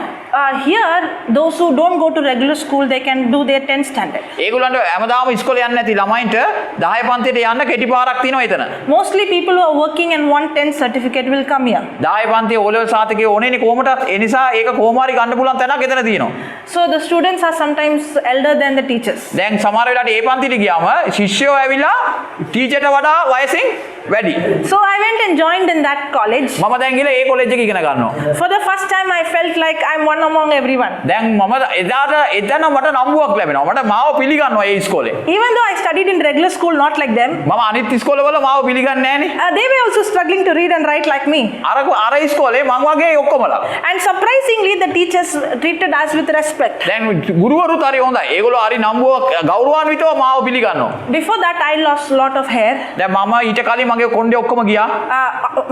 B: Here, those who don't go to regular school, they can do their 10th standard.
A: ඒගොල්ලන්ට හැමදාම ඉස්කෝලේ යන්නේ නැති ළමයින්ට 10 පන්තියට යන්න කෙටි පාරක් තියෙනවා එතන.
B: Mostly people who are working and want 10th certificate will come here.
A: 10 පන්තියේ O level සාතිකේ ඕනේනේ කොහොමද? ඒ නිසා ඒක කොහොම හරි ගන්න පුළුවන් තැනක් එතන තියෙනවා.
B: So the students are sometimes elder than the teachers.
A: දැන් සමහර වෙලාවට ඒ පන්තියට ගියාම ශිෂ්‍යයෝ ඇවිල්ලා ටීචර්ට වඩා වයසින් වැඩි.
B: So I went and joined in that college.
A: මම දැන් ගිහලා ඒ කොලෙජ් එකේ ඉගෙන ගන්නවා.
B: For the first time I felt like I'm one among everyone.
A: දැන් මම එදා මට නම්බුවක් ලැබෙනවා. මට මාව පිළිගන්නවා ඒ ඉස්කෝලේ.
B: Even though I studied in regular school not like them.
A: මම අනිත් ඉස්කෝලවල මාව පිළිගන්නේ නැහනේ.
B: They were also struggling to read and write like me.
A: අර ඉස්කෝලේ මං වගේ ඔක්කොමලා.
B: And surprisingly the teachers treated us with respect.
A: දැන් ගුරුවරුත් හරි හොඳයි. ඒගොල්ලෝ හරි නම්බුවක් ගෞරවාන්විතව මාව පිළිගන්නවා.
B: Before that I lost lot of hair.
A: දැන් මම ඊට කලින් මගේ කොණ්ඩේ ඔක්කොම ගියා.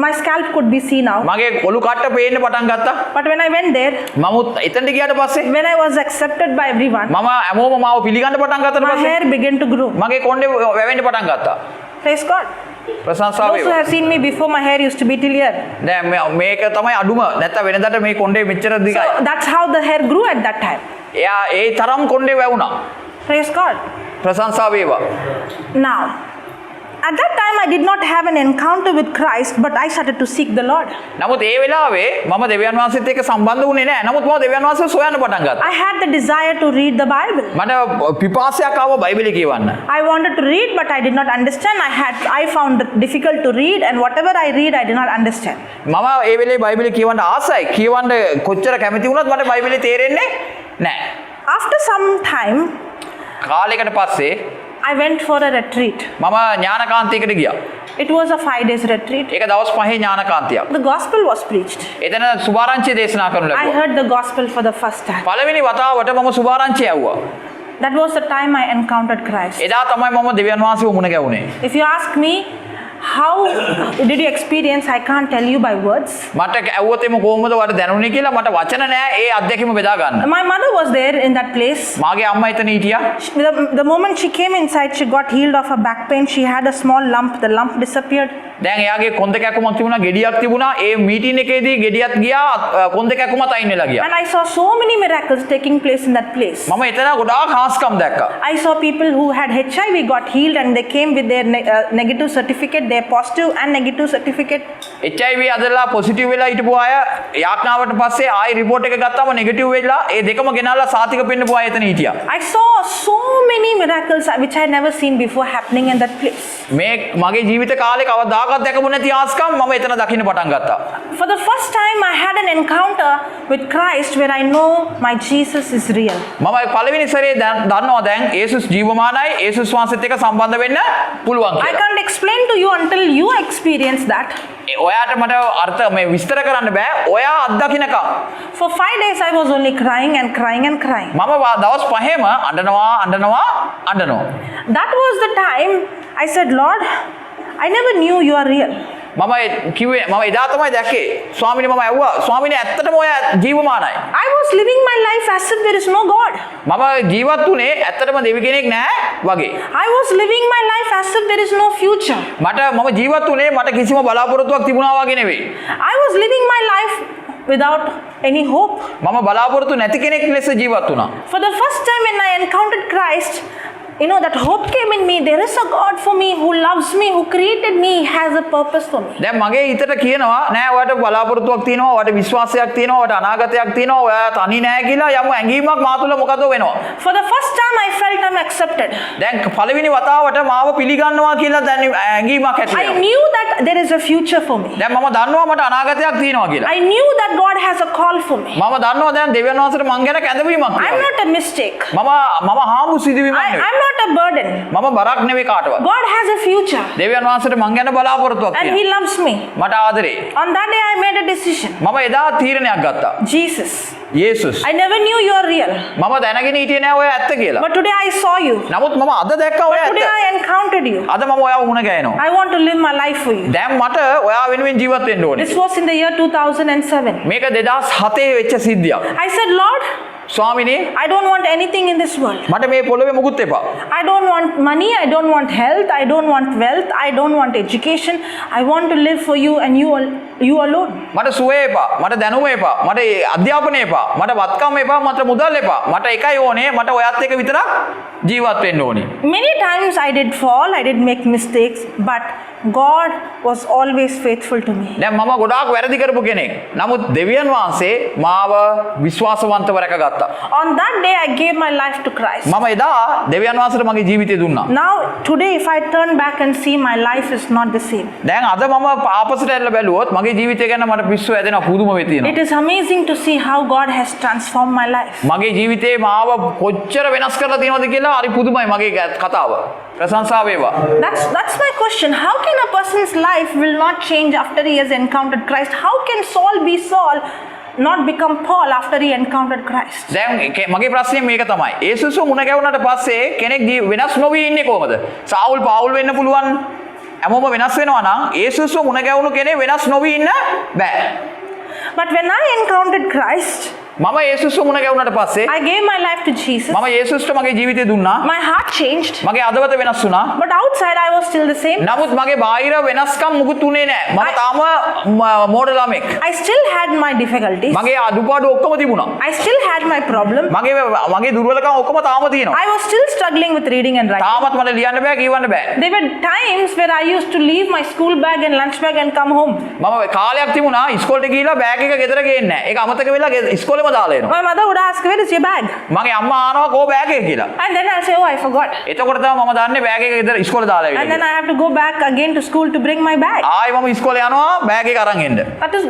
B: My scalp could be seen now.
A: මගේ ඔලු කට්ට පේන්න පටන් ගත්තා.
B: But when I went there,
A: මමුත් එතනට ගියාට පස්සේ
B: when I was accepted by everyone,
A: මම හැමෝම මාව පිළිගන්න පටන් ගත්තට
B: my
A: පස්සේ
B: hair began to grow.
A: මගේ කොණ්ඩේ වැවෙන්න පටන් ගත්තා.
B: Praise God.
A: ප්‍රශංසාව
B: Those who
A: වේවා.
B: have seen me before, my hair used to be till here.
A: දැන් මේක තමයි අඩුම. නැත්නම් වෙනදාට මේ කොණ්ඩේ මෙච්චර දිගයි.
B: So that's how the hair grew at that time.
A: එයා ඒ තරම් කොණ්ඩේ වැවුණා.
B: Praise God.
A: ප්‍රශංසාව වේවා.
B: Now, at that time I did not have an encounter with Christ, but I started to seek the Lord.
A: නමුත් ඒ වෙලාවේ මම දෙවියන් වහන්සේත් එක්ක සම්බන්ධ වුණේ නැහැ. නමුත් මම දෙවියන් වහන්සේව සොයන්න පටන් ගත්තා.
B: I had the desire to read the Bible.
A: මට පිපාසයක් ආව බයිබලෙ කියවන්න.
B: I wanted to read, but I did not understand. I found it difficult to read, and whatever I read, I did not understand.
A: මම ඒ වෙලේ බයිබලෙ කියවන්න ආසයි. කියවන්න කොච්චර කැමති වුණත් මට බයිබලෙ තේරෙන්නේ නැහැ.
B: After some time,
A: කාලයකට පස්සේ
B: I went for a retreat.
A: මම ඥානකාන්තයකට ගියා.
B: It was a 5 days retreat.
A: ඒක දවස් 5 ඥානකාන්තියක්.
B: The gospel was preached.
A: එතන සුභාරංචිය දේශනා කරනු
B: I
A: ලැබුවා.
B: heard the gospel for the first time.
A: පළවෙනි වතාවට මම සුභාරංචිය ඇහුවා.
B: That was the time I encountered Christ.
A: එදා තමයි මම දෙවියන් වහන්සේව මුණ ගැහුනේ.
B: If you ask me, how did you experience? I can't tell you by words.
A: මට ඇහුවොත් එම කොහොමද වට දැනුනේ කියලා මට වචන නෑ ඒ අත්දැකීම බෙදා ගන්න.
B: My mother was there in that place.
A: මාගේ අම්මා එතන හිටියා.
B: The moment she came inside, she got healed of her back pain. She had a small lump. The lump disappeared.
A: දැන් එයාගේ කොන්ද කැකුමක් තිබුණා, ගෙඩියක් තිබුණා. ඒ මීටින් එකේදී ගෙඩියක් ගියා, කොන්ද කැකුමත් අයින් වෙලා ගියා.
B: And I saw so many miracles taking place in that place.
A: මම එතන ගොඩාක් හාස්කම් දැක්කා.
B: I saw people who had HIV got healed and they came with their negative certificate, their positive and negative certificate.
A: HIV අදලා positive වෙලා හිටපු අය යාඥාවට පස්සේ ආයි රිපෝට් එක ගත්තාම නෙගටිව් වෙලා ඒ දෙකම ගෙනල්ලා සාතික පෙන්නපු අය එතන හිටියා.
B: I saw so many miracles which I had never seen before happening in that place.
A: මේ මගේ ජීවිත කාලේ කවදාකවත් දැකපු නැති ආස්කම් මම එතන දකින්න පටන් ගත්තා.
B: For the first time I had an encounter with Christ where I know my Jesus is real.
A: මම පළවෙනි සැරේ දන්නවා දැන් යේසුස් ජීවමානයි, යේසුස් වහන්සේත් එක්ක සම්බන්ධ වෙන්න පුළුවන්
B: I
A: කියලා.
B: can't explain to you until you experience that.
A: ඔයාට මට අර්ථ මේ විස්තර කරන්න බෑ. ඔයා අත්දකින්නකම්.
B: For 5 days I was only crying and crying and crying.
A: මම දවස් 5ම අඬනවා.
B: That was the time I said, Lord, I never knew you are real.
A: මම කිව්වේ මම එදා තමයි දැක්කේ. ස්වාමීනි මම ඇහුවා ස්වාමීනි ඇත්තටම ඔයා ජීවමානයි.
B: I was living my life as if there is no God.
A: මම ජීවත් වුණේ ඇත්තටම දෙවි කෙනෙක් නැහැ වගේ.
B: I was living my life as if there is no future.
A: මම ජීවත් වුණේ මට කිසිම බලාපොරොත්තුවක් තිබුණා වගේ නෙවෙයි.
B: I was living my life without any hope.
A: මම බලාපොරොත්තු නැති කෙනෙක් ලෙස ජීවත් වුණා.
B: For the first time when I encountered Christ, you know, that hope came in me. There is a God for me who loves me, who created me, has a purpose for me.
A: දැන් මගේ හිතට කියනවා නෑ ඔයාට බලාපොරොත්තුවක් තියෙනවා, ඔයාට විශ්වාසයක් තියෙනවා, ඔයාට අනාගතයක් තියෙනවා, ඔයා තනි නෑ කියලා යමු ඇඟීමක් මා තුළ මොකද වෙනවා.
B: For the first time I felt I'm accepted.
A: දැන් පළවෙනි වතාවට මාව පිළිගන්නවා කියලා දැන් ඇඟීමක් ඇති
B: I
A: වෙනවා.
B: knew that there is a future for me.
A: දැන් මම දන්නවා මට අනාගතයක් තියෙනවා කියලා.
B: I knew that God has a call for me.
A: මම දන්නවා දැන් දෙවියන් වහන්සේට මං ගැන කැඳවීමක්
B: I'm
A: තියෙනවා.
B: not a mistake.
A: මම හාමු සිදුවීමක් නෙවෙයි.
B: I'm not a burden.
A: මම බරක් නෙවෙයි කාටවත්.
B: God has a future.
A: දෙවියන් වහන්සේට මං ගැන බලාපොරොත්තුවක්
B: And He
A: තියෙනවා.
B: loves me.
A: මට ආදරේ.
B: On that day I made a decision.
A: මම එදා තීරණයක් ගත්තා.
B: Jesus,
A: යේසුස්.
B: I never knew you are real.
A: මම දැනගෙන හිටියේ නෑ ඔයා ඇත්ත කියලා.
B: But today I saw you.
A: නමුත් මම අද දැක්කා ඔයා
B: Today
A: ඇත්ත.
B: I encountered you.
A: අද මම ඔයාව මුණ ගැහෙනවා.
B: I want to live my life for you.
A: දැන් මට ඔයා වෙනුවෙන් ජීවත් වෙන්න ඕනේ.
B: This was in the year 2007.
A: මේක 2007 වෙච්ච සිද්ධියක්.
B: I said, Lord,
A: ස්වාමිනේ
B: I don't want anything in this world.
A: මට මේ පොළොවේ මුකුත් එපා.
B: I don't want money. I don't want health. I don't want wealth. I don't want education. I want to live for you and you alone.
A: මට සුවය එපා. මට දැනුම එපා. මට අධ්‍යාපනය එපා. මට වත්කම් එපා. මට මුදල් එපා. මට එකයි ඕනේ. මට ඔයත් එක්ක විතරක් ජීවත් වෙන්න ඕනේ.
B: Many times I did fall. I did make mistakes. But God was always faithful to me.
A: දැන් මම ගොඩාක් වැරදි කරපු කෙනෙක්. නමුත් දෙවියන් වහන්සේ මාව විශ්වාසවන්තව රැකගත්තා.
B: On that day I gave my life to Christ.
A: මම එදා දෙවියන් වහන්සේට මගේ ජීවිතය දුන්නා.
B: Now today if I turn back and see, my life is not the same.
A: දැන් අද මම ආපස්සට ඇරලා බැලුවොත් මගේ ජීවිතය ගැන මට පිස්සු හැදෙනවා පුදුම වෙ තියෙනවා.
B: It is amazing to see how God has transformed my life.
A: මගේ ජීවිතේ මාව කොච්චර වෙනස් කරලා තියෙනවද කියලා හරි පුදුමයි මගේ කතාව. ප්‍රශංසා වේවා.
B: That's my question. How can a person's life will not change after he has encountered Christ? How can Saul be Saul, not become Paul after he encountered Christ?
A: දැන් මගේ ප්‍රශ්නේ මේක තමයි. යේසුස්ව මුණ ගැහුණාට පස්සේ කෙනෙක් වෙනස් නොවී ඉන්නේ කොහමද? සාවුල් පාවුල් වෙන්න පුළුවන්. හැමෝම වෙනස් වෙනවා නම් යේසුස්ව මුණ ගැහුණු කෙනෙක් වෙනස් නොවී ඉන්න බෑ.
B: But when I encountered Christ,
A: මම යේසුස්ව මුණ ගැහුණාට පස්සේ
B: I gave my life to Jesus.
A: මම යේසුස්ට මගේ ජීවිතය දුන්නා.
B: My heart changed.
A: මගේ අදවත වෙනස් වුණා.
B: But outside I was still the same.
A: නමුත් මගේ බාහිර වෙනස්කම් මුකුත් උනේ නැහැ. මම තාම මෝඩ ළමෙක්.
B: I still had my difficulties.
A: මගේ අඩුපාඩු ඔක්කොම තිබුණා.
B: I still had my problem.
A: මගේ දුර්වලකම් ඔක්කොම තාම තියෙනවා.
B: I was still struggling with reading and writing.
A: තාමත් මට ලියන්න බෑ, කියවන්න බෑ.
B: There were times where I used to leave my school bag and lunch bag and come home.
A: මම කාලයක් තිබුණා ඉස්කෝලේට ගිහිල්ලා බෑග් එක ගෙදර ගේන්නේ නැහැ. ඒක අමතක වෙලා ඉස්කෝලේම ඔක්කොම දාලා එනවා.
B: My mother would ask, where is your bag?
A: මගේ අම්මා ආනවා කෝ බෑග් එක කියලා.
B: And then I'll say, oh, I forgot.
A: එතකොට තමයි මම දන්නේ බෑග් එක ඉදලා ඉස්කෝලේ දාලා
B: And
A: ඇවිල්ලා.
B: then I have to go back again to school to bring my bag.
A: ආයි මම ඉස්කෝලේ යනවා බෑග් එක අරන් එන්න.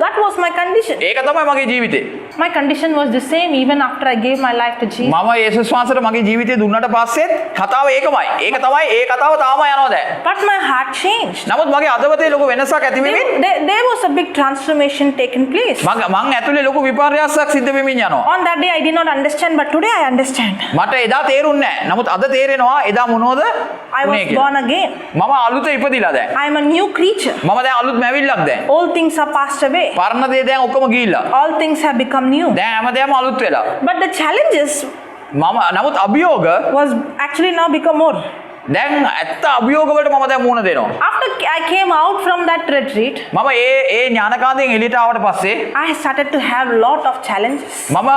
B: That was my condition.
A: ඒක තමයි මගේ ජීවිතේ.
B: My condition was the same even after I gave my life to Jesus.
A: මම යේසුස් වහන්සේට මගේ ජීවිතේ දුන්නට පස්සෙත් කතාව ඒකමයි. ඒක තමයි ඒ කතාව තාම යනවා දැන්.
B: But my heart changed.
A: නමුත් මගේ අදවතේ ලොකු වෙනසක් ඇති වෙමින්
B: There was a big transformation taking place.
A: මං ඇතුලේ ලොකු විපර්යාසයක් සිද්ධ වෙමින් යනවා.
B: On that day I did not understand, but today I understand.
A: මට එදා තේරුන්නේ නැහැ. නමුත් අද තේරෙනවා එදා මොනවද
B: I was born again.
A: මම අලුත ඉපදිලා දැන්.
B: I am a new creature.
A: මම දැන් අලුත් මැවිල්ලක් දැන්.
B: All things are passed away.
A: පරණ දේ දැන් ඔක්කොම ගිහිල්ලා.
B: All things have become new.
A: දැන් හැමදේම අලුත් වෙලා.
B: But the challenges
A: නමුත් අභියෝග
B: was actually now become more.
A: දැන් ඇත්ත අභියෝග වලට මම දැන් මුහුණ දෙනවා.
B: After I came out from that retreat,
A: මම ඒ ඥානකාන්තයෙන් එළියට ආවට පස්සේ
B: I started to have lot of challenges.
A: මම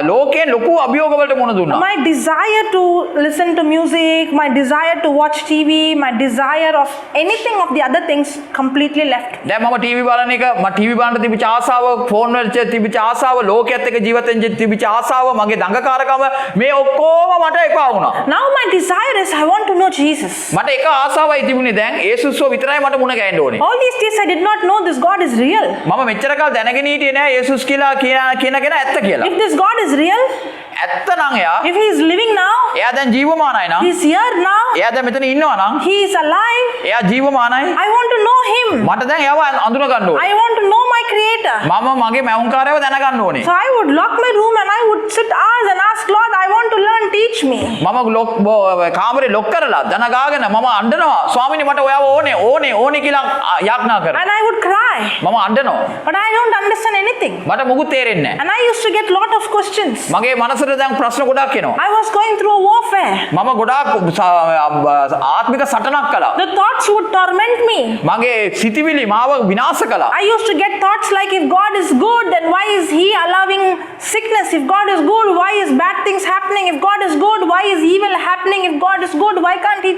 A: ලෝකයෙන් ලොකු අභියෝග වලට මුහුණ දුන්නා.
B: My desire to listen to music, my desire to watch TV, my desire of anything of the other things completely left.
A: දැන් මම ටීවී බලන එක මම ටීවී බලන්න තිබිච්ච ආසාව, ෆෝන් වල තිබිච්ච ආසාව, ලෝකයේත් එක්ක ජීවත් වෙන්න තිබිච්ච ආසාව, මගේ දඟකාරකම මේ ඔක්කොම මට එපා වුණා.
B: Now my desire is I want to know Jesus.
A: මට එක ආසාවයි තිබුණේ දැන් යේසුස්ව විතරයි මට මුණ ගැහෙන්න ඕනේ.
B: All these days I did not know this God is real.
A: මම මෙච්චර කාල දැනගෙන හිටියේ නෑ යේසුස් කියලා කියන ඇත්ත කියලා.
B: If this God is real,
A: ඇත්ත නම් එයා
B: if he is living now,
A: එයා දැන් ජීවමානයි නම්
B: he is here now,
A: එයා දැන් මෙතන ඉන්නවා නම්
B: he is alive,
A: එයා ජීවමානයි
B: I want to know him.
A: මට දැන් එයාව අඳුන ගන්න ඕනේ.
B: I want to know my creator.
A: මම මගේ මැවුම්කාරයව දැනගන්න ඕනේ.
B: So I would lock my room and I would sit hours and ask Lord, I want to learn, teach me.
A: මම කාමරේ ලොක් කරලා දනගාගෙන මම අඬනවා ස්වාමීනි මට ඔයාව ඕනේ කියලා යාඥා කරා.
B: And I would cry.
A: මම අඬනවා.
B: But I don't understand anything.
A: මට මොකුත් තේරෙන්නේ නැහැ.
B: And I used to get lot of questions.
A: මගේ මනසට දැන් ප්‍රශ්න ගොඩක් එනවා.
B: I was going through a warfare.
A: මම ගොඩාක් ආත්මික සටනක් කළා.
B: The thoughts would torment me.
A: මගේ සිතිවිලි මාව විනාශ කළා.
B: I used to get thoughts like, if God is good, then why is he allowing sickness? If God is good, why is bad things happening? If God is good, why is evil happening? If God is good, why can't he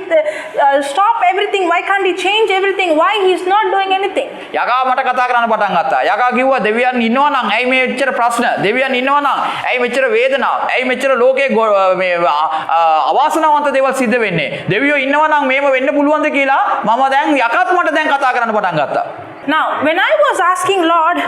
B: stop everything? Why can't he change everything? Why he is not doing anything?
A: යකා මට කතා කරන්න පටන් ගත්තා. යකා කිව්වා දෙවියන් ඉන්නවා නම් ඇයි මේ මෙච්චර ප්‍රශ්න? දෙවියන් ඉන්නවා නම් ඇයි මෙච්චර වේදනා? ඇයි මෙච්චර ලෝකේ මේ අවාසනාවන්ත දේවල් සිද්ධ වෙන්නේ? දෙවියෝ ඉන්නවා නම් මේව වෙන්න පුළුවන්ද කියලා මම දැන් යකත් මට දැන් කතා කරන්න පටන් ගත්තා.
B: Now, when I was asking Lord,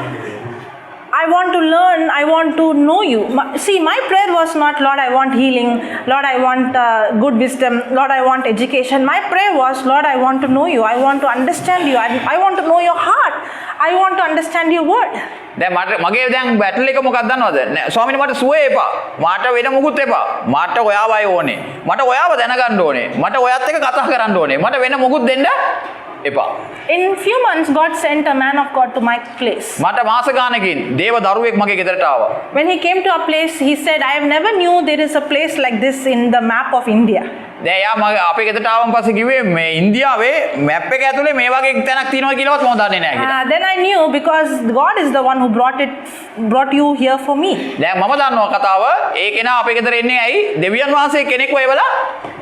B: I want to learn, I want to know you. See, my prayer was not, Lord, I want healing. Lord, I want good wisdom. Lord, I want education. My prayer was, Lord, I want to know you. I want to understand you. I want to know your heart. I want to understand your word.
A: දැන් මගේ දැන් battle එක මොකක්ද දන්නවද? ස්වාමීනි මට සුවේ එපා. මට වෙන මොකුත් එපා. මට ඔයාවයි ඕනේ. මට ඔයාව දැනගන්න ඕනේ. මට ඔයත් එක්ක කතා කරන්න ඕනේ. මට වෙන මොකුත් දෙන්න එපා.
B: In few months, God sent a man of God to my place.
A: මට මාස ගානකින් දේව දරුවෙක් මගේ ගෙදරට ආවා.
B: When he came to a place, he said, I have never knew there is a place like this in the map of India.
A: දැන් එයා මගේ අපේ ගෙදරට ආවන් පස්සේ කිව්වේ මේ ඉන්දියාවේ මැප් එක ඇතුලේ මේ වගේ තැනක් තියෙනවා කියලාවත් මම දන්නේ නැහැ කියලා.
B: Then I knew, because God is the one who brought you here for me.
A: දැන් මම දන්නවා කතාව. ඒ කෙනා අපේ ගෙදර එන්නේ ඇයි? දෙවියන් වහන්සේ කෙනෙක්ව එවලා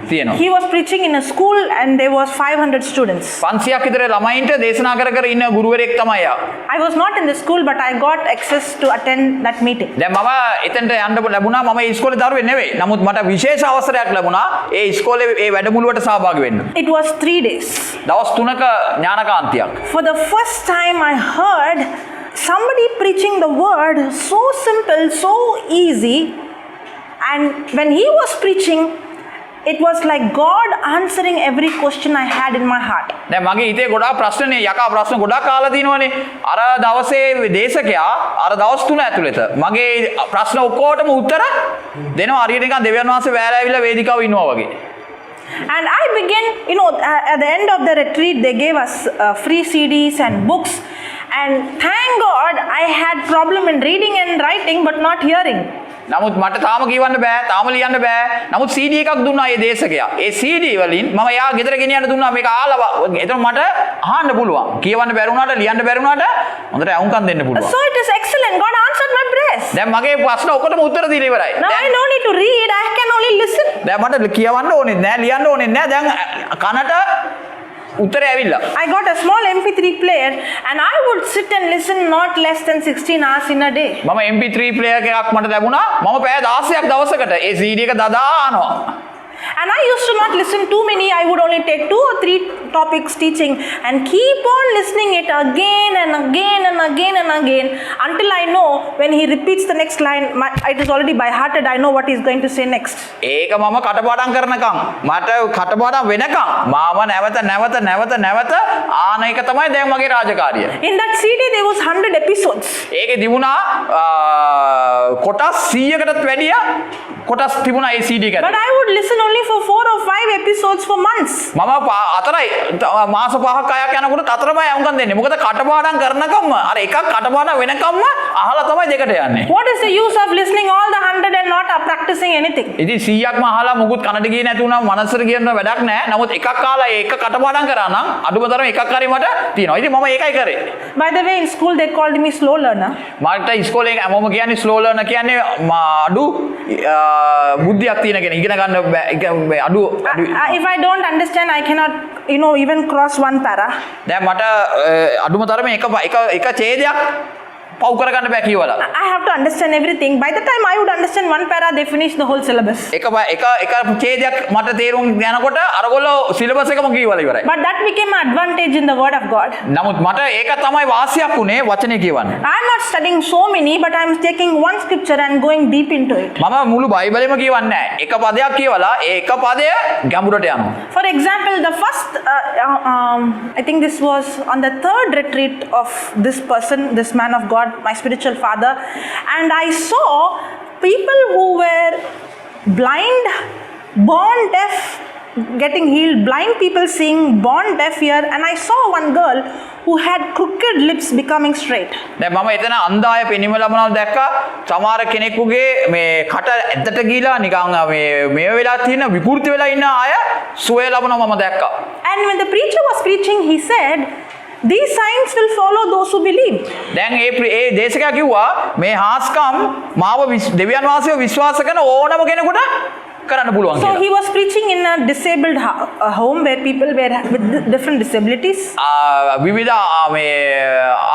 A: තියෙනවා.
B: He was preaching in a school and there was 500 students.
A: 500ක් විතර ළමයින්ට දේශනා කර ඉන්න ගුරුවරයෙක් තමයි එයා.
B: I was not in the school, but I got access to attend that meeting.
A: දැන් මම එතනට යන්න ලැබුණා. මම ඒ ඉස්කෝලේ දරුවෙක් නෙවෙයි. නමුත් මට විශේෂ අවසරයක් ලැබුණා ඒ ඉස්කෝලේ ඒ වැඩමුළුවට සහභාගී වෙන්න.
B: It was 3 days.
A: දවස් 3ක ඥානකාන්තියක්.
B: For the first time I heard somebody preaching the word so simple, so easy, and when he was preaching, it was like God answering every question I had in my heart.
A: දැන් මගේ හිතේ ගොඩාක් ප්‍රශ්නනේ යකා ප්‍රශ්න ගොඩාක් අහලා තිනවනේ. අර දවසේ දේශකයා අර දවස් 3 ඇතුළත මගේ ප්‍රශ්න ඔක්කොටම උත්තර දෙනවා. හරියට නිකන් දෙවියන් වහන්සේ වැෑලා ඇවිල්ලා වේදිකාව ඉන්නවා වගේ.
B: And I began, at the end of the retreat, they gave us free CDs and books. And thank God I had problem in reading and writing, but not hearing.
A: නමුත් මට තාම කියවන්න බෑ, තාම ලියන්න බෑ. නමුත් CD එකක් දුන්නා ඒ දේශකයා. ඒ CD වලින් මම එයා ගෙදර ගෙනියන්න දුන්නා මේක ආලා. එතකොට මට අහන්න පුළුවන්. කියවන්න බැරි වුණාට, ලියන්න බැරි වුණාට හොඳට අහුම්කම් දෙන්න පුළුවන්.
B: So it is excellent. God answered my prayers.
A: දැන් මගේ ප්‍රශ්න ඔක්කොටම උත්තර දීලා ඉවරයි.
B: Now I don't need to read, I can only listen.
A: දැන් මට කියවන්න ඕනේ නෑ, ලියන්න ඕනේ නෑ. දැන් කනට උත්තරය ඇවිල්ලා.
B: I got a small MP3 player and I would sit and listen not less than 16 hours in a day.
A: මම MP3 player එකක් මට ලැබුණා. මම පැය 16ක් දවසකට ඒ CD එක දදානවා.
B: And I used to not listen too many. I would only take 2 or 3 topics teaching and keep on listening it again and again and again and again until I know when he repeats the next line, it is already by hearted. I know what he's going to say next.
A: ඒක මම කටපාඩම් කරනකම් මට කටපාඩම් වෙනකම් මාව නැවත ආන එක තමයි දැන් මගේ රාජකාරිය.
B: In that CD there was 100 episodes.
A: ඒකේ තිබුණා කොටස් 100කටත් වැඩිය කොටස් තිබුණා ඒ CD එකට.
B: But I would listen only for 4 or 5 episodes for months.
A: මම අතරයි මාස 5ක් 6ක් යනකොට අතරමයි යමුකම් දෙන්නේ. මොකද කටපාඩම් කරනකම් අර එකක් කටපාඩම් වෙනකම්ම අහලා තමයි දෙකට යන්නේ.
B: What is the use of listening all the 100 and not practicing anything?
A: ඉතින් 100ක්ම අහලා මුකුත් කනට ගියේ නැති වුණා මනසට කියන වැඩක් නැහැ. නමුත් එකක් අහලා ඒක කටපාඩම් කරා නම් අඩුම තරම එකක් හරි මට තියෙනවා. ඉතින් මම ඒකයි කරේ.
B: By the way, in school they called me slow learner.
A: මට ඉස්කෝලේ මම කියන්නේ ස්ලෝ ලර්නර් කියන්නේ අඩු බුද්ධියක් තියෙන කෙනෙක්. ඉගෙන ගන්න අඩු
B: If I don't understand, I cannot, even cross one para.
A: දැන් මට අඩුම තරමේ එක ඡේදයක් පව් කරගන්න බෑ කියවලා.
B: I have to understand everything. By the time I would understand one para, they finish the whole syllabus.
A: එක ඡේදයක් මට තේරුම් යනකොට අරගොල්ලෝ සිලබස් එකම කියවලා ඉවරයි.
B: But that became an advantage in the word of God.
A: නමුත් මට ඒක තමයි වාසියක් උනේ වචනේ කියවන්න.
B: I am not studying so many, but I am taking one scripture and going deep into it.
A: මම මුළු බයිබලෙම කියවන්නේ නැහැ. එක පදයක් කියවලා ඒ එක පදය ගැඹුරට යනවා.
B: For example, the first, I think this was on the 3rd retreat of this person, this man of God, my spiritual father, and I saw people who were blind, born deaf, getting healed, blind people seeing, born deaf here, and I saw one girl who had crooked lips becoming straight.
A: දැන් මම එතන අන්ධාය පෙනීම ලබනවා දැක්කා. සමහර කෙනෙකුගේ මේ කට ඇද්දට ගිහිලා නිකන් මේ වෙලා තියෙන විකෘති වෙලා ඉන්න අය සුවය ලබනවා මම දැක්කා.
B: And when the preacher was preaching, he said, these signs will follow those who believe.
A: දැන් ඒ දේශකයා කිව්වා මේ හාස්කම් මාව දෙවියන් වහන්සේව විශ්වාස කරන ඕනම කෙනෙකුට කරන්න පුළුවන්
B: So
A: කියලා.
B: he was preaching in a disabled home where people were with different disabilities.
A: විවිධ මේ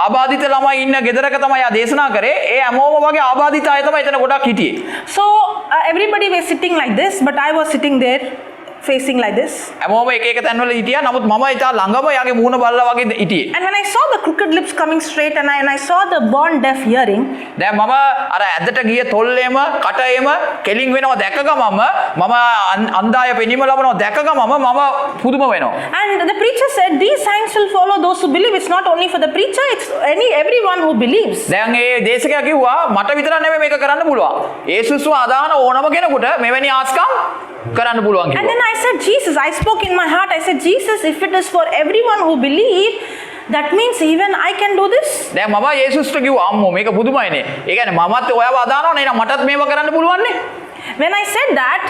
A: ආබාධිත ළමයි ඉන්න ගෙදරක තමයි ආ දේශනා කරේ. ඒ හැමෝම වගේ ආබාධිත අය තමයි එතන ගොඩක් හිටියේ.
B: So everybody was sitting like this, but I was sitting there facing like this.
A: හැමෝම එක තැන්වල හිටියා. නමුත් මම ඊට ළඟම යාගේ මූණ බලලා වගේ හිටියේ.
B: And when I saw the crooked lips coming straight and I saw the born deaf hearing,
A: දැන් මම අර ඇද්දට ගිය තොල්ලේම කටේම කෙලින් වෙනවා දැක ගමම මම අන්ධාය පෙනීම ලබනවා දැක ගමම මම පුදුම වෙනවා.
B: and the preacher said these signs will follow those who believe. It's not only for the preacher, it's everyone who believes.
A: දැන් ඒ දේශකයා කිව්වා මට විතර නෙමෙයි මේක කරන්න පුළුවන්. යේසුස්ව අදහන ඕනම කෙනෙකුට මෙවැනි ආස්කම් කරන්න පුළුවන්
B: And
A: කිව්වා.
B: then I said, Jesus, I spoke in my heart. I said, Jesus, if it is for everyone who believe, that means even I can do this.
A: දැන් මම යේසුස්ට කිව්වා අම්මෝ මේක පුදුමයිනේ. ඒ කියන්නේ මමත් ඔයාව අදහනවා නේ මටත් මේව කරන්න පුළුවන් නේ.
B: When I said that,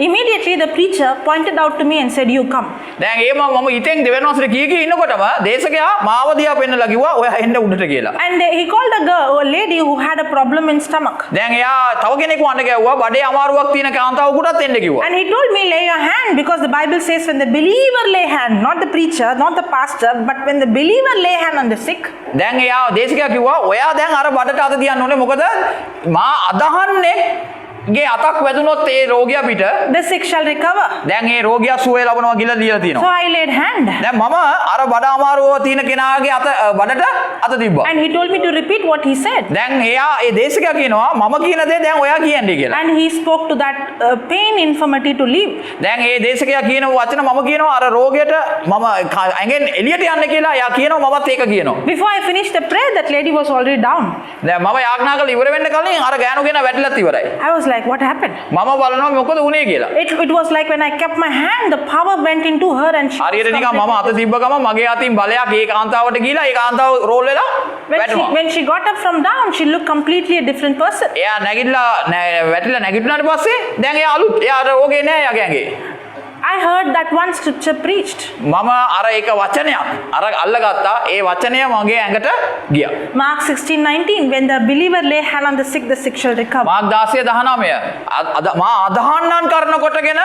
B: immediately the preacher pointed out to me and said, you come.
A: දැන් ඒ මම ඉතින් දෙවියන් වහන්සේට කී ඉන්නකොටම දේශකයා මාව දිහා පෙන්නලා කිව්වා ඔයා එන්න උඩට කියලා.
B: And he called a lady who had a problem in stomach.
A: දැන් එයා තව කෙනෙක්ව අඬ ගැව්වා බඩේ අමාරුවක් තියෙන කාන්තාවකටත් එන්න කිව්වා.
B: And he told me, lay your hand, because the Bible says when the believer lay hand, not the preacher, not the pastor, but when the believer lay hand on the sick.
A: දැන් එයා දේශකයා කිව්වා ඔයා දැන් අර බඩට අත තියන්න ඕනේ මොකද මා අදහන්නේ ගේ අතක් වැදුනොත් ඒ රෝගියා පිට
B: The sick shall recover.
A: දැන් ඒ රෝගියා සුවය ලබනවා කියලා ලියලා
B: So
A: තියෙනවා.
B: I laid hand.
A: දැන් මම අර බඩ අමාරුව තියෙන කෙනාගේ අත බඩට අත තිබ්බා.
B: And he told me to repeat what he said.
A: දැන් එයා ඒ දේශකයා කියනවා මම කියන දේ දැන් ඔයා කියන්නේ කියලා.
B: And he spoke to that pain infirmity to leave.
A: දැන් ඒ දේශකයා කියන වචන මම කියනවා අර රෝගියට මම ඇඟෙන් එළියට යන්න කියලා එයා කියනවා මමත් ඒක කියනවා.
B: Before I finished the prayer, that lady was already down.
A: දැන් මම යාඥා කරලා ඉවර වෙන්න කලින් අර ගෑනු කෙනා වැටිලත් ඉවරයි.
B: I was like, what happened?
A: මම බලනවා මොකද වුනේ කියලා.
B: It was like when I kept my hand, the power went into her and she
A: හරියට නිකන් මම අත තිබ්බ ගමන් මගේ අතින් බලයක් ඒ කාන්තාවට ගිහිලා ඒ කාන්තාව රෝල් වෙලා වැටුණා.
B: when she got up from down, she looked completely a different person.
A: එයා නැගිටලා වැටිලා නැගිටිනාට පස්සේ දැන් එයා අලුත් එයා රෝගේ නෑ එයාගේ ඇඟේ.
B: I heard that one scripture preached.
A: මම අර එක වචනයක් අර අල්ලගත්තා ඒ වචනය මගේ ඇඟට ගියා.
B: Mark 16:19, when the believer lay hand on the sick shall recover.
A: Mark 16:19 මා අදහන්නන් කරන කොටගෙන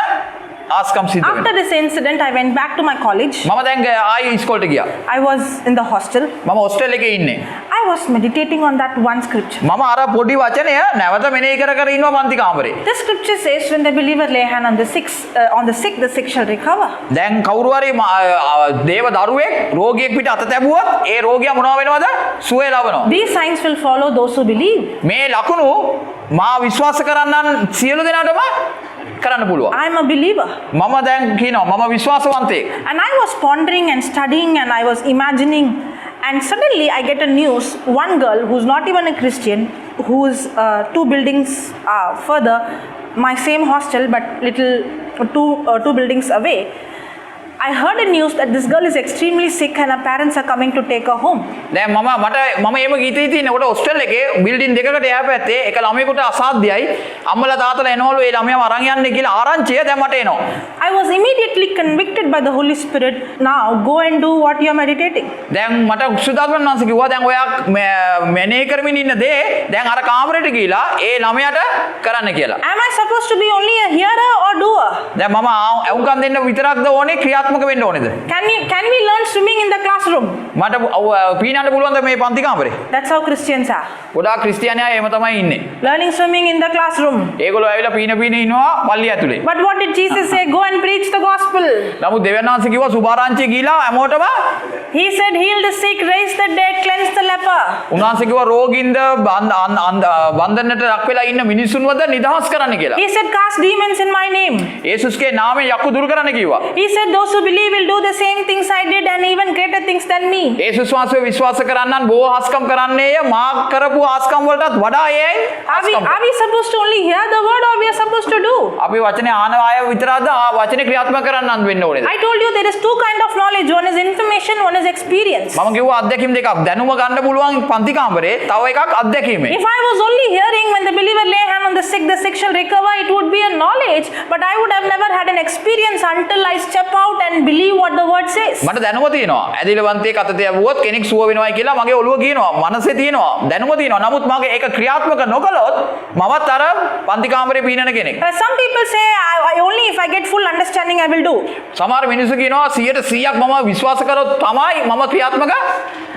A: ආස්කම් සිද්ධ
B: After
A: වෙනවා.
B: this incident, I went back to my college.
A: මම දැන් ආයි ඉස්කෝලේට ගියා.
B: I was in the hostel.
A: මම හොස්ටල් එකේ ඉන්නේ.
B: I was meditating on that one scripture.
A: මම අර පොඩි වචනය නැවත මෙනෙහි කර කර ඉන්නවා පන්ති කාමරේ.
B: The scripture says, when the believer lay hand on the sick, the sick shall recover.
A: දැන් කවුරු හරි දේව දරුවෙක් රෝගියෙක් පිට අත තැබුවොත් ඒ රෝගියා මොනවා වෙනවද? සුවය ලබනවා.
B: These signs will follow those who believe.
A: මේ ලකුණු මා විශ්වාස කරන්නන් සියලු දෙනාටම කරන්න පුළුවන්.
B: I am a believer.
A: මම දැන් කියනවා මම විශ්වාසවන්තයෙක්.
B: And I was pondering and studying and I was imagining, and suddenly I get a news, one girl who's not even a Christian, who's two buildings further, my same hostel but two buildings away. I heard a news that this girl is extremely sick and her parents are coming to take her home.
A: දැන් මම එහෙම ගිහින් ඉතින් උඩ hostel එකේ building දෙකකට එහා පැත්තේ එක ළමයෙකුට අසාධ්‍යයි අම්මලා තාත්තලා එනවලු ඒ ළමයාව අරන් යන්නේ කියලා ආරංචිය දැන් මට එනවා.
B: I was immediately convicted by the Holy Spirit. Now go and do what you are meditating.
A: දැන් මට සුදාගන්න වංශ කිව්වා දැන් ඔයා මෙනේ කරමින් ඉන්න දේ දැන් අර කාමරේට ගිහිලා ඒ ළමයාට කරන්න කියලා.
B: Am I supposed to be only a hearer or doer?
A: දැන් මම අවුකම් දෙන්න විතරක්ද ඕනේ ක්‍රියාත්මක වෙන්න ඕනේද?
B: Can we learn swimming in the classroom?
A: මට පීනන්න පුළුවන්ද මේ පන්ති කාමරේ?
B: That's how Christians are.
A: ගොඩාක් ක්‍රිස්තියානියා එහෙම තමයි ඉන්නේ.
B: Learning swimming in the classroom.
A: ඒගොල්ලෝ ඇවිල්ලා පීන ඉන්නවා පල්ලිය ඇතුලේ.
B: But what did Jesus say? Go and preach the gospel.
A: නමුත් දෙවියන් වහන්සේ කිව්වා සුභාරංචිය ගිහිලා හැමෝටම
B: He said, heal the sick, raise the dead, cleanse the leper.
A: උන්වහන්සේ කිව්වා රෝගින්ද බන්ධනට ලක් වෙලා ඉන්න මිනිසුන්වද නිදහස් කරන්න කියලා.
B: He said, cast demons in my name.
A: යේසුස්ගේ නාමයෙන් යක්කු දුරු කරන්න කිව්වා.
B: He said, those who believe will do the same things I did and even greater things than me.
A: යේසුස් වහන්සේ විශ්වාස කරන්නන් බොහෝ හස්කම් කරන්නේය මා කරපු හස්කම් වලටත් වඩා එයයි.
B: Are we supposed to only hear the word or we are supposed to do?
A: අපි වචනේ ආන අය විතරද වචනේ ක්‍රියාත්මක කරන්නන් වෙන්න ඕනේද?
B: I told you there is two kind of knowledge. One is information, one is experience.
A: මම කිව්වා අත්දැකීම් දෙකක්. දැනුම ගන්න පුළුවන් පන්ති කාමරේ තව එකක් අත්දැකීමේ.
B: If I was only hearing when the believer lay hand on the sick shall recover, it would be a knowledge, but I would have never had an experience until I step out and believe what the word says.
A: මට දැනුම තියෙනවා. ඇදිලවන්තයෙක් අත තියවුවොත් කෙනෙක් සුව වෙනවයි කියලා මගේ ඔළුව කියනවා. මනසේ තියෙනවා. දැනුම තියෙනවා. නමුත් මගේ ඒක ක්‍රියාත්මක නොකළොත් මමත් අර පන්ති කාමරේ පීනන කෙනෙක්.
B: Some people say, I only if I get full understanding I will do.
A: සමහර මිනිස්සු කියනවා 100%ක් මම විශ්වාස කරොත් තමයි මම ක්‍රියාත්මක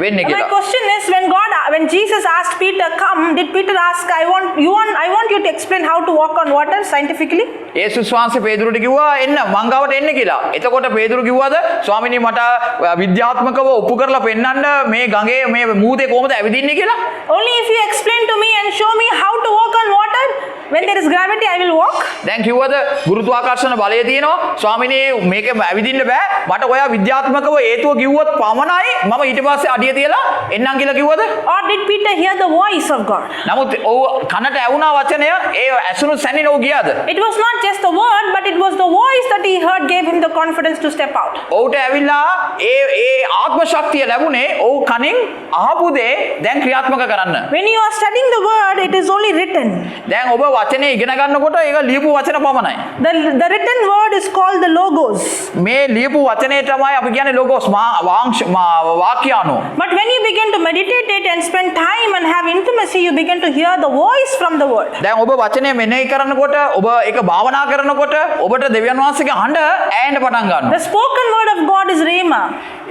A: වෙන්නේ
B: My
A: කියලා.
B: question is, when Jesus asked Peter, come, did Peter ask, I want you to explain how to walk on water scientifically?
A: යේසුස් වහන්සේ පේදුරුට කිව්වා එන්න මං ගාවට එන්න කියලා. එතකොට පේදුරු කිව්වද ස්වාමීනි මට විද්‍යාත්මකව ඔප්පු කරලා පෙන්නන්න මේ ගඟේ මේ මූදේ කොහොමද ඇවිදින්නේ කියලා?
B: Only if you explain to me and show me how to walk on water, when there is gravity I will walk.
A: දැන් කිව්වද ගුරුත්වාකර්ෂණ බලය තියෙනවා ස්වාමීනි මේක ඇවිදින්න බෑ මට ඔයා විද්‍යාත්මකව හේතුව කිව්වොත් පමණයි මම ඊට පස්සේ අඩිය තියලා එන්නම් කියලා කිව්වද?
B: Or did Peter hear the voice of God?
A: නමුත් ඔව් කනට ඇවුනා වචනය ඒ ඇසුණු සැනින් ඔව් ගියාද?
B: It was not just the word, but it was the voice that he heard gave him the confidence to step out.
A: ඔව්ට ඇවිල්ලා ඒ ආත්ම ශක්තිය ලැබුණේ ඔව් කනින් අහපු දේ දැන් ක්‍රියාත්මක කරන්න.
B: When you are studying the word, it is only written.
A: දැන් ඔබ වචනේ ඉගෙන ගන්නකොට ඒක ලියපු වචන පමණයි.
B: The written word is called the logos.
A: මේ ලියපු වචනේ තමයි අපි කියන්නේ logos වාක්‍යානෝ.
B: But when you begin to meditate it and spend time and have intimacy, you begin to hear the voice from the word.
A: දැන් ඔබ වචනේ මෙනෙහි කරනකොට ඔබ ඒක භාවනා කරනකොට ඔබට දෙවියන් වහන්සේගේ හඬ ඇහෙන්න පටන් ගන්නවා.
B: The spoken word of God is rhema.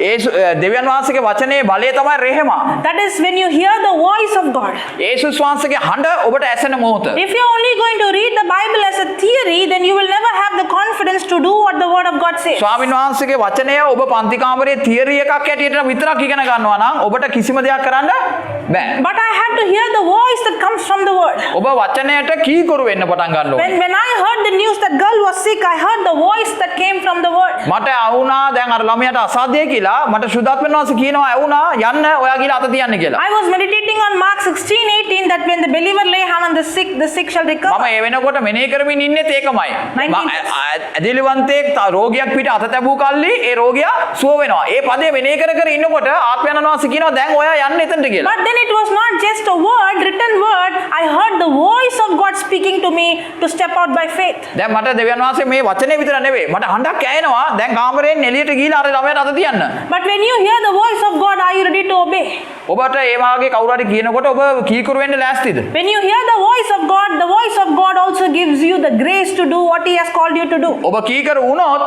A: ඒ දෙවියන් වහන්සේගේ වචනේ බලය තමයි රෙහෙමා.
B: That is when you hear the voice of God.
A: යේසුස් වහන්සේගේ හඬ ඔබට ඇසෙන මොහොත.
B: If you are only going to read the Bible as a theory, then you will never have the confidence to do what the word of God says.
A: ස්වාමීන් වහන්සේගේ වචනය ඔබ පන්ති කාමරේ තියරි එකක් ඇටියට විතරක් ඉගෙන ගන්නවා නම් ඔබට කිසිම දෙයක් කරන්න බෑ.
B: But I have to hear the voice that comes from the word.
A: ඔබ වචනයට කීකරු වෙන්න පටන් ගන්න ඕනේ.
B: When I heard the news that girl was sick, I heard the voice that came from the word.
A: මට අහුණා දැන් අර ළමයාට අසාධ්‍යයි කියලා මට සුදාත්මන් වහන්සේ කියනවා අහුණා යන්න ඔයා ගිහලා අත තියන්න කියලා.
B: I was meditating on Mark 16:18 that when the believer lay hand on the sick shall recover.
A: මම ඒ වෙනකොට මෙනෙහි කරමින් ඉන්නෙත් ඒකමයි.
B: 19.
A: ඇදිලිවන්තයෙක් රෝගියෙක් පිට අත තැබූ කල්ලි ඒ රෝගියා සුව වෙනවා. ඒ පදේ මෙනෙහි කර ඉන්නකොට ආත්මයන් වහන්සේ කියනවා දැන් ඔයා යන්න එතනට කියලා.
B: But then it was not just a word, written word. I heard the voice of God speaking to me to step out by faith.
A: දැන් මට දෙවියන් වහන්සේ වහන්සේ මේ වචනේ විතර නෙවෙයි. මට හඬක් ඇහෙනවා. දැන් කාමරයෙන් එළියට ගිහිලා අර ළමයාට අත තියන්න.
B: But when you hear the voice of God, are you ready to obey?
A: ඔබට ඒ වාගේ කවුරු හරි කියනකොට ඔබ කීකරු වෙන්න ලෑස්තිද?
B: When you hear the voice of God also gives you the grace to do what He has called you to do.
A: ඔබ කීකරු වුණොත්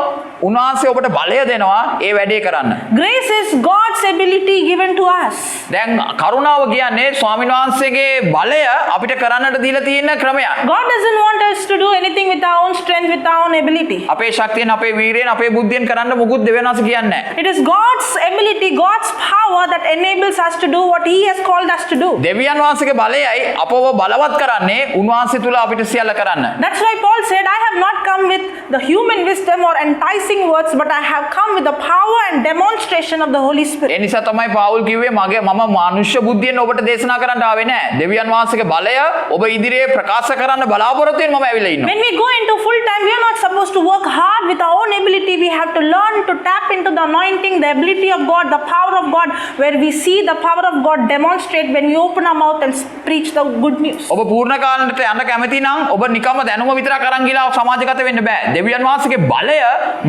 A: උන්වහන්සේ ඔබට බලය දෙනවා ඒ වැඩේ කරන්න.
B: Grace is God's ability given to us.
A: දැන් කරුණාව කියන්නේ ස්වාමීන් වහන්සේගේ බලය අපිට කරන්නට දීලා තියෙන ක්‍රමයක්.
B: God doesn't want us to do anything with our own strength, with our own ability.
A: අපේ ශක්තියෙන් අපේ වීරියෙන් අපේ බුද්ධියෙන් කරන්න මොකුත් දෙවියන් වහන්සේ කියන්නේ නැහැ.
B: It is God's ability, God's power that enables us to do what He has called us to do.
A: දෙවියන් වහන්සේගේ බලයයි අපව බලවත් කරන්නේ උන්වහන්සේ තුල අපිට සියල්ල කරන්න.
B: That's why Paul said, I have not come with the human wisdom or enticing words, but I have come with the power and demonstration of the Holy Spirit.
A: ඒ නිසා තමයි පාවුල් කිව්වේ මම මානුෂ්‍ය බුද්ධියෙන් ඔබට දේශනා කරන්න ආවේ නැහැ. දෙවියන් වහන්සේගේ බලය ඔබ ඉදිරියේ ප්‍රකාශ කරන්න බලාපොරොත්තු වෙන මම ඇවිල්ලා ඉන්නවා.
B: When we go into full time, we are not supposed to work hard with our own ability. We have to learn to tap into the anointing, the ability of God, the power of God, where we see the power of God demonstrate when we open our mouth and preach the good news.
A: ඔබ පූර්ණ කාලයට යන්න කැමති නම් ඔබ නිකම්ම දැනුම විතරක් අරන් ගිහලා සමාජගත වෙන්න බෑ. දෙවියන් වහන්සේගේ බලය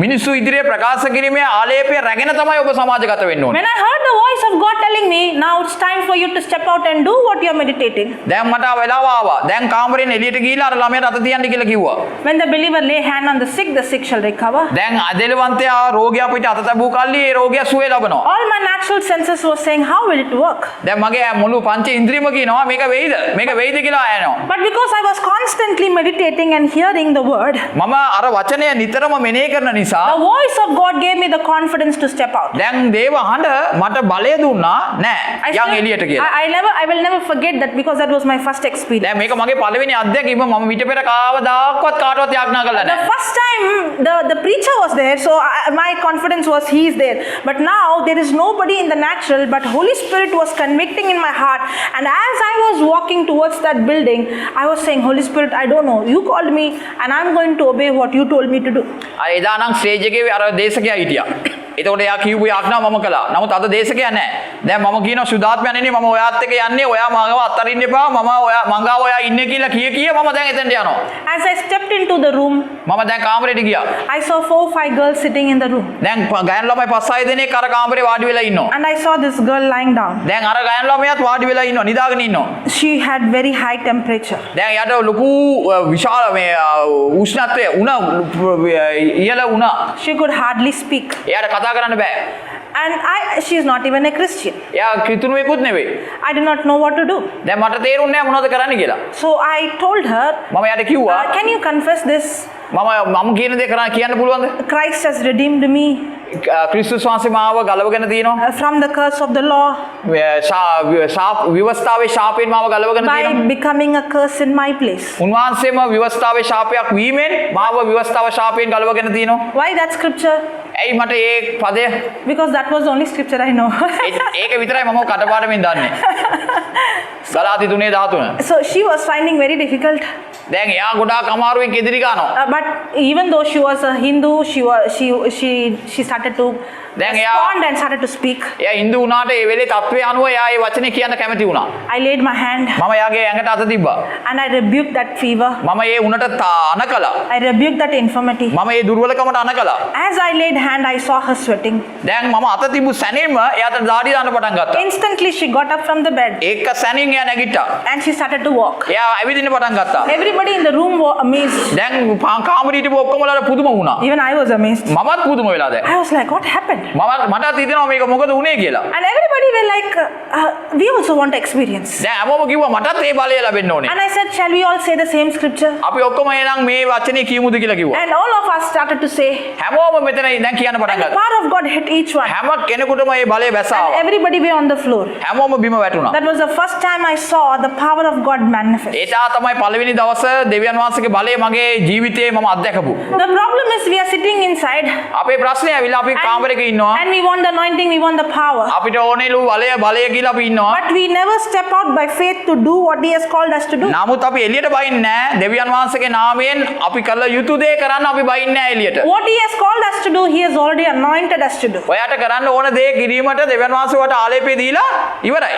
A: මිනිස්සු ඉදිරියේ ප්‍රකාශ කිරීමේ ආලේපය රැගෙන තමයි ඔබ සමාජගත වෙන්න ඕනේ.
B: When I heard the voice of God telling me, now it's time for you to step out and do what you are meditating.
A: දැන් මට වෙලාව ආවා. දැන් කාමරයෙන් එළියට ගිහලා අර ළමයාට අත තියන්න කියලා කිව්වා.
B: When the believer lay hand on the sick shall recover.
A: දැන් අදෙලවන්තයා රෝගියා පිට අත තබූ කල්ලි ඒ රෝගියා සුවය ලබනවා.
B: All my natural senses were saying, how will it work?
A: දැන් මගේ මුළු පංච ඉන්ද්‍රියම කියනවා මේක වෙයිද? මේක වෙයිද කියලා අයනවා.
B: But because I was constantly meditating and hearing the word,
A: මම අර වචනය නිතරම මෙනෙහි කරන නිසා
B: the voice of God gave me the confidence to step out.
A: දැන් දේව හඬ මට බලය දුන්නා නෑ යන් එළියට කියලා.
B: I will never forget that because that was my first experience.
A: දැන් මේක මගේ පළවෙනි අත්දැකීම. මම විට පෙර කවදාවත් කාටවත් යාඥා කළා
B: The
A: නෑ.
B: first time the preacher was there, so my confidence was he is there. But now there is nobody in the natural, but Holy Spirit was convicting in my heart. And as I was walking towards that building, I was saying, Holy Spirit, I don't know. You called me, and I'm going to obey what you told me to do.
A: අර එදා නම් stage එකේ අර දේශකයා හිටියා. එතකොට එයා කිව්වේ යාඥා මම කළා. නමුත් අද දේශකයා නැහැ. දැන් මම කියනවා සුදාත්මයන්නේ මම ඔයාත් එක්ක යන්නේ. ඔයා මාව අත්තරින්න එපා. මම ඔයා ඉන්නේ කියලා කිය මම දැන් එතනට යනවා.
B: As I stepped into the room,
A: මම දැන් කාමරේට ගියා.
B: I saw 4-5 girls sitting in the room.
A: දැන් ගෑනු ළමයි 5-6 දෙනෙක් අර කාමරේ වාඩි වෙලා ඉන්නවා.
B: And I saw this girl lying down.
A: දැන් අර ගෑනු ළමයාත් වාඩි වෙලා ඉන්නවා. නිදාගෙන ඉන්නවා.
B: She had very high temperature.
A: දැන් යට ලොකු විශාල මේ උෂ්ණත්වය ඉහළ වුණා.
B: She could hardly speak.
A: එයාට කතා කරන්න බෑ.
B: And she is not even a Christian.
A: එයා කිතුණුවෙකුත් නෙවෙයි.
B: I did not know what to do.
A: දැන් මට තේරුන්නේ නැහැ මොනවද කරන්න කියලා.
B: So I told her,
A: මම එයාට කිව්වා
B: can you confess this?
A: මම කියන දේ කියන්න පුළුවන්ද?
B: Christ has redeemed me
A: ක්‍රිස්තුස් වහන්සේ මාව ගලවගෙන තියෙනවා.
B: from the curse of the law
A: විවස්ථාවේ ශාපයෙන් මාව ගලවගෙන
B: by
A: තියෙනවා.
B: becoming a curse in my place.
A: උන්වහන්සේම විවස්ථාවේ ශාපයක් වීමෙන් මාව විවස්ථාව ශාපයෙන් ගලවගෙන තියෙනවා.
B: Why that scripture?
A: ඇයි මට ඒ පදය?
B: Because that was the only scripture I know.
A: ඒක විතරයි මම කටපාඩමින් දන්නේ. ගලාති 3:13.
B: So she was finding very difficult.
A: දැන් එයා ගොඩාක් අමාරුවෙන් කෙදිරි ගන්නවා.
B: But even though she was a Hindu, she started to respond and started to speak.
A: එයා හින්දු වුණාට ඒ වෙලේ තත්ත්වය අනුව එයා ඒ වචනේ කියන්න කැමති වුණා.
B: I laid my hand.
A: මම එයාගේ ඇඟට අත තිබ්බා.
B: And I rebuked that fever.
A: මම ඒ උණට අන කළා.
B: I rebuked that infirmity.
A: මම ඒ දුර්වලකමට අන කළා.
B: As I laid hand, I saw her sweating.
A: දැන් මම අත තිබු සැනින්ම එයාට දාඩි දාන්න පටන් ගත්තා.
B: Instantly she got up from the bed.
A: ඒක සැනින් එයා නැගිට්ටා.
B: And she started to walk.
A: එයා ඇවිදින්න පටන් ගත්තා.
B: Everybody in the room were amazed.
A: දැන් කාමරේ හිටපු ඔක්කොමලා පුදුම වුණා.
B: Even I was amazed.
A: මමත් පුදුම වෙලා දැන්.
B: I was like, what happened?
A: මට හිතෙනවා මේක මොකද වුනේ කියලා.
B: And everybody were like, we also want to experience.
A: දැන් හැමෝම කිව්වා මටත් ඒ බලය ලැබෙන්න ඕනේ.
B: And I said, shall we all say the same scripture?
A: අපි ඔක්කොම එනං මේ වචනේ කියමුද කියලා කිව්වා.
B: And all of us started to say.
A: හැමෝම මෙතන දැන් කියන්න පටන්
B: And the
A: ගත්තා.
B: power of God hit each one.
A: හැම කෙනෙකුටම මේ බලය
B: And
A: වැසාවා.
B: everybody were on the floor.
A: හැමෝම බිම වැටුණා.
B: That was the first time I saw the power of God manifest.
A: ඒටා තමයි පළවෙනි දවස දෙවියන් වහන්සේගේ බලය මගේ ජීවිතේ මම අත්දැකපු.
B: The problem is we are sitting inside.
A: අපේ ප්‍රශ්නේ ඇවිල්ලා අපි කාමරේක ඉන්නවා.
B: And we want the anointing, we want the power.
A: අපිට ඕනෙලු බලය කියලා අපි ඉන්නවා.
B: But we never step out by faith to do what He has called us to do.
A: නමුත් අපි එළියට බයින්නේ නැහැ. දෙවියන් වහන්සේගේ නාමයෙන් අපි කළ යුතු දේ කරන්න අපි බයින්නේ නැහැ එළියට.
B: What He has called us to do, He has already anointed us to do.
A: ඔයාට කරන්න ඕන දේ කිරීමට දෙවියන් වහන්සේ ඔයාට ආලේපය දීලා ඉවරයි.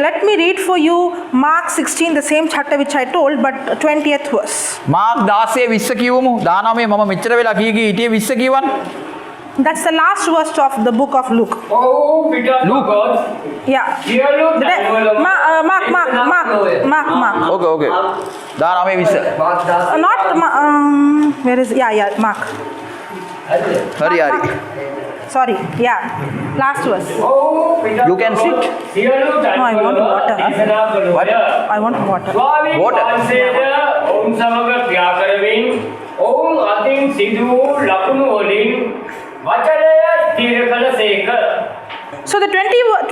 B: Let me read for you Mark 16, the same chapter which I told, but 20th verse.
A: Mark 16:20 කියවමු. 19 මම මෙච්චර වෙලා කී හිටියේ 20 කියවන්න.
B: That's the last verse of the book of Luke.
C: Oh, because
A: Luke.
C: of God.
B: Yeah.
C: Dear Luke,
B: Mark.
A: Okay. 19:20.
B: Not where is Mark.
A: හරි.
B: Sorry, yeah. Last verse.
C: Oh, because
A: You can
C: of God.
A: sit.
C: Dear Luke,
B: No, I want water.
A: What?
B: I want water.
C: ස්වාමීන්
A: Water.
C: වහන්සේද ඔවුන් සමග ක්‍රියා කරමින් ඔවුන් අතින් සිදු වූ ලකුණු වලින් වචනය ස්ථිර කළසේක.
B: So the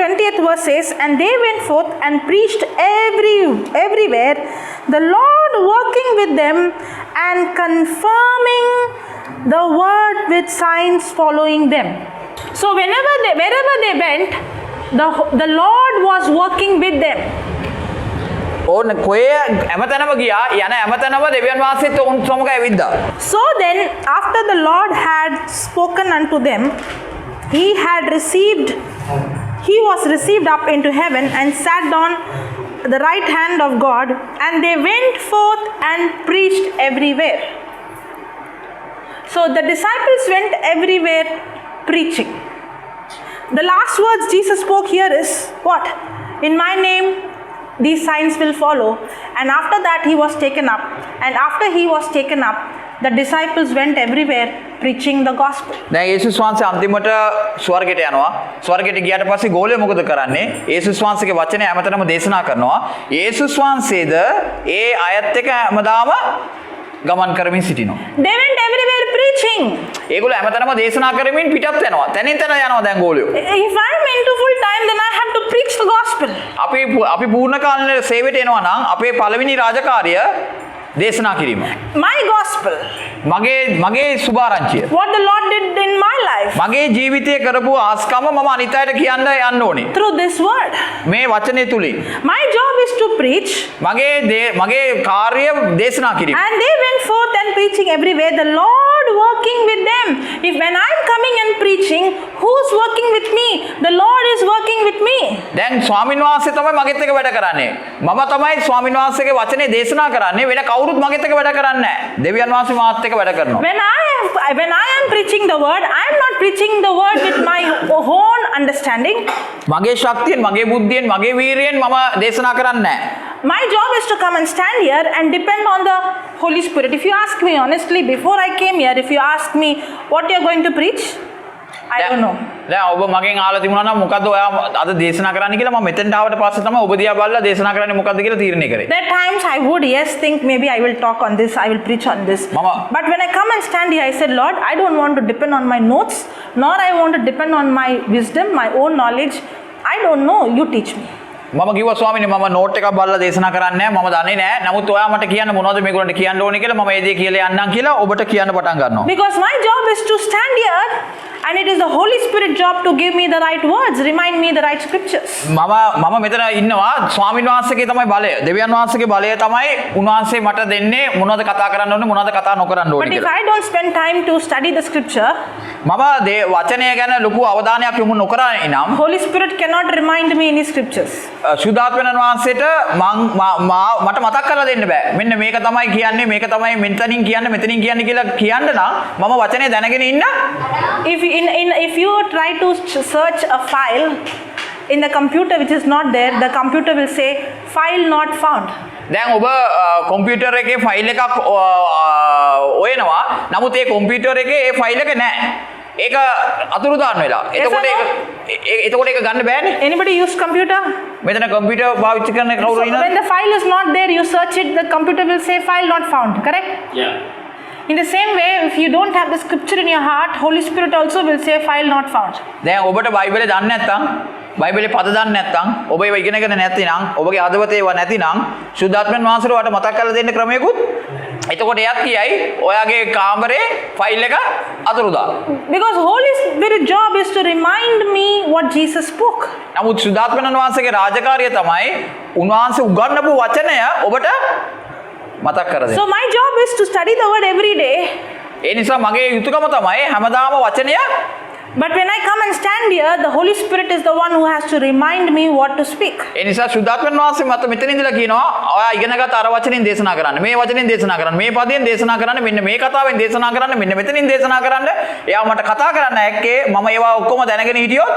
B: 20th verse says, and they went forth and preached everywhere, the Lord working with them and confirming the word with signs following them. So wherever they went, the Lord was working with them.
A: ඕන කොහේ හැමතැනම ගියා යන හැමතැනම දෙවියන් වහන්සේත් උන් සමග ඇවිද්දා.
B: So then, after the Lord had spoken unto them, he was received up into heaven and sat on the right hand of God, and they went forth and preached everywhere. So the disciples went everywhere preaching. The last words Jesus spoke here is what? In my name these signs will follow. And after that he was taken up. And after he was taken up, the disciples went everywhere preaching the gospel.
A: දැන් යේසුස් වහන්සේ අන්තිමට ස්වර්ගයට යනවා. ස්වර්ගයට ගියාට පස්සේ ගෝලය මොකද කරන්නේ? යේසුස් වහන්සේගේ වචනේ හැමතැනම දේශනා කරනවා. යේසුස් වහන්සේද ඒ අයත් එක්ක හැමදාම ගමන් කරමින් සිටිනවා.
B: They went everywhere preaching.
A: ඒගොල්ලෝ හැමතැනම දේශනා කරමින් පිටත් වෙනවා. තැනින් තැන යනවා දැන් ගෝලියෝ.
B: If I'm into full time, then I have to preach the gospel.
A: අපි පූර්ණ කාලීන සේවයට එනවා නම් අපේ පළවෙනි රාජකාරිය දේශනා කිරීම.
B: My gospel.
A: මගේ සුභාරංචිය.
B: What the Lord did in my life.
A: මගේ ජීවිතයේ කරපු ආස්කම මම අනිත් අයට කියන්න යන්න ඕනේ.
B: Through this word.
A: මේ වචනේ තුලින්.
B: My job is to preach.
A: මගේ කාර්යය දේශනා කිරීම.
B: And they went forth and preaching everywhere, the Lord working with them. If when I'm coming and preaching, who's working with me? The Lord is working with me.
A: දැන් ස්වාමීන් වහන්සේ තමයි මගෙත් එක්ක වැඩ කරන්නේ. මම තමයි ස්වාමීන් වහන්සේගේ වචනේ දේශනා කරන්නේ. වෙන කවුරුත් මගෙත් එක්ක වැඩ කරන්නේ නැහැ. දෙවියන් වහන්සේ මාත් එක්ක වැඩ කරනවා.
B: When I am preaching the word, I am not preaching the word with my own understanding.
A: මගේ ශක්තියෙන්, මගේ බුද්ධියෙන්, මගේ වීරියෙන් මම දේශනා කරන්නේ නැහැ.
B: My job is to come and stand here and depend on the Holy Spirit. If you ask me honestly, before I came here, if you ask me what you are going to preach, I don't know.
A: දැන් ඔබ මගෙන් අහලා තිබුණා නම් මොකද්ද ඔයා අද දේශනා කරන්න කියලා මම මෙතෙන්ට ආවට පස්සේ තමයි ඔබ දිහා බලලා දේශනා කරන්නේ මොකද්ද කියලා තීරණය කරේ.
B: There are times I would think maybe I will talk on this, I will preach on this.
A: Mama.
B: But when I come and stand here, I said, Lord, I don't want to depend on my notes, nor I want to depend on my wisdom, my own knowledge. I don't know, you teach me.
A: මම කිව්වා ස්වාමීනි මම note එකක් බලලා දේශනා කරන්නේ නැහැ මම දන්නේ නැහැ. නමුත් ඔයා මට කියන්න මොනවද මේගොල්ලන්ට කියන්න ඕනේ කියලා මම ඒ දේ කියලා යන්නම් කියලා ඔබට කියන්න පටන් ගන්නවා.
B: Because my job is to stand here, and it is the Holy Spirit job to give me the right words, remind me the right scriptures.
A: මම මෙතන ඉන්නවා ස්වාමීන් වහන්සේගේ තමයි බලය. දෙවියන් වහන්සේගේ බලය තමයි උන්වහන්සේ මට දෙන්නේ මොනවද කතා කරන්න ඕනේ මොනවද කතා නොකරන්න ඕනේ
B: But if
A: කියලා.
B: I don't spend time to study the scripture,
A: මම වචනය ගැන ලොකු අවධානයක් යොමු නොකරා නම්
B: Holy Spirit cannot remind me any scriptures.
A: සුදාත්මයන් වහන්සේට මට මතක් කරලා දෙන්න බෑ. මෙන්න මේක තමයි කියන්නේ මේක තමයි මෙතනින් කියන්නේ මෙතනින් කියන්නේ කියලා කියන්න නම් මම වචනේ දැනගෙන ඉන්න.
B: If you try to search a file in the computer which is not there, the computer will say file not found.
A: දැන් ඔබ කම්පියුටර් එකේ ෆයිල් එකක් හොයනවා. නමුත් ඒ කම්පියුටර් එකේ ඒ ෆයිල් එක නැහැ. ඒක අතුරුදාන් වෙලා. එතකොට ඒක ගන්න බෑනේ.
B: Anybody use computer?
A: මෙතන කම්පියුටර් පාවිච්චි කරන කවුරු ඉන්නවද?
B: When the file is not there, you search it, the computer will say file not found, correct?
C: Yeah.
B: In the same way, if you don't have the scripture in your heart, Holy Spirit also will say file not found.
A: දැන් ඔබට බයිබලේ දන්නේ නැත්නම් බයිබලේ පද දන්නේ නැත්නම් ඔබ ඒව ඉගෙනගෙන නැතිනම් ඔබගේ හදවතේ ඒවා නැතිනම් සුද්ධාත්මයන් වහන්සේට ඔයාලට මතක් කරලා දෙන්න ක්‍රමයකුත් එතකොට එයත් කියයි ඔයාගේ කාමරේ ෆයිල් එක අතුරුදා.
B: Because Holy Spirit job is to remind me what Jesus spoke.
A: නමුත් සුද්ධාත්මයන් වහන්සේගේ රාජකාරිය තමයි උන්වහන්සේ උගන්වපු වචනය ඔබට මතක් කර දෙන්න.
B: So my job is to study the word every day
A: ඒ නිසා මගේ යුතුයකම තමයි හැමදාම වචනය.
B: But when I come and stand here, the Holy Spirit is the one who has to remind me what to speak.
A: ඒ නිසා සුද්ධාත්මයන් වහන්සේ මට මෙතන ඉඳලා කියනවා ඔයා ඉගෙනගත් අර වචنين දේශනා කරන්න. මේ වචنين දේශනා කරන්න. මේ පදයෙන් දේශනා කරන්න. මෙන්න මේ කතාවෙන් දේශනා කරන්න. මෙන්න මෙතනින් දේශනා කරන්න. එයා මට කතා කරන්න ඇක්කේ මම ඒවා ඔක්කොම දැනගෙන හිටියොත්.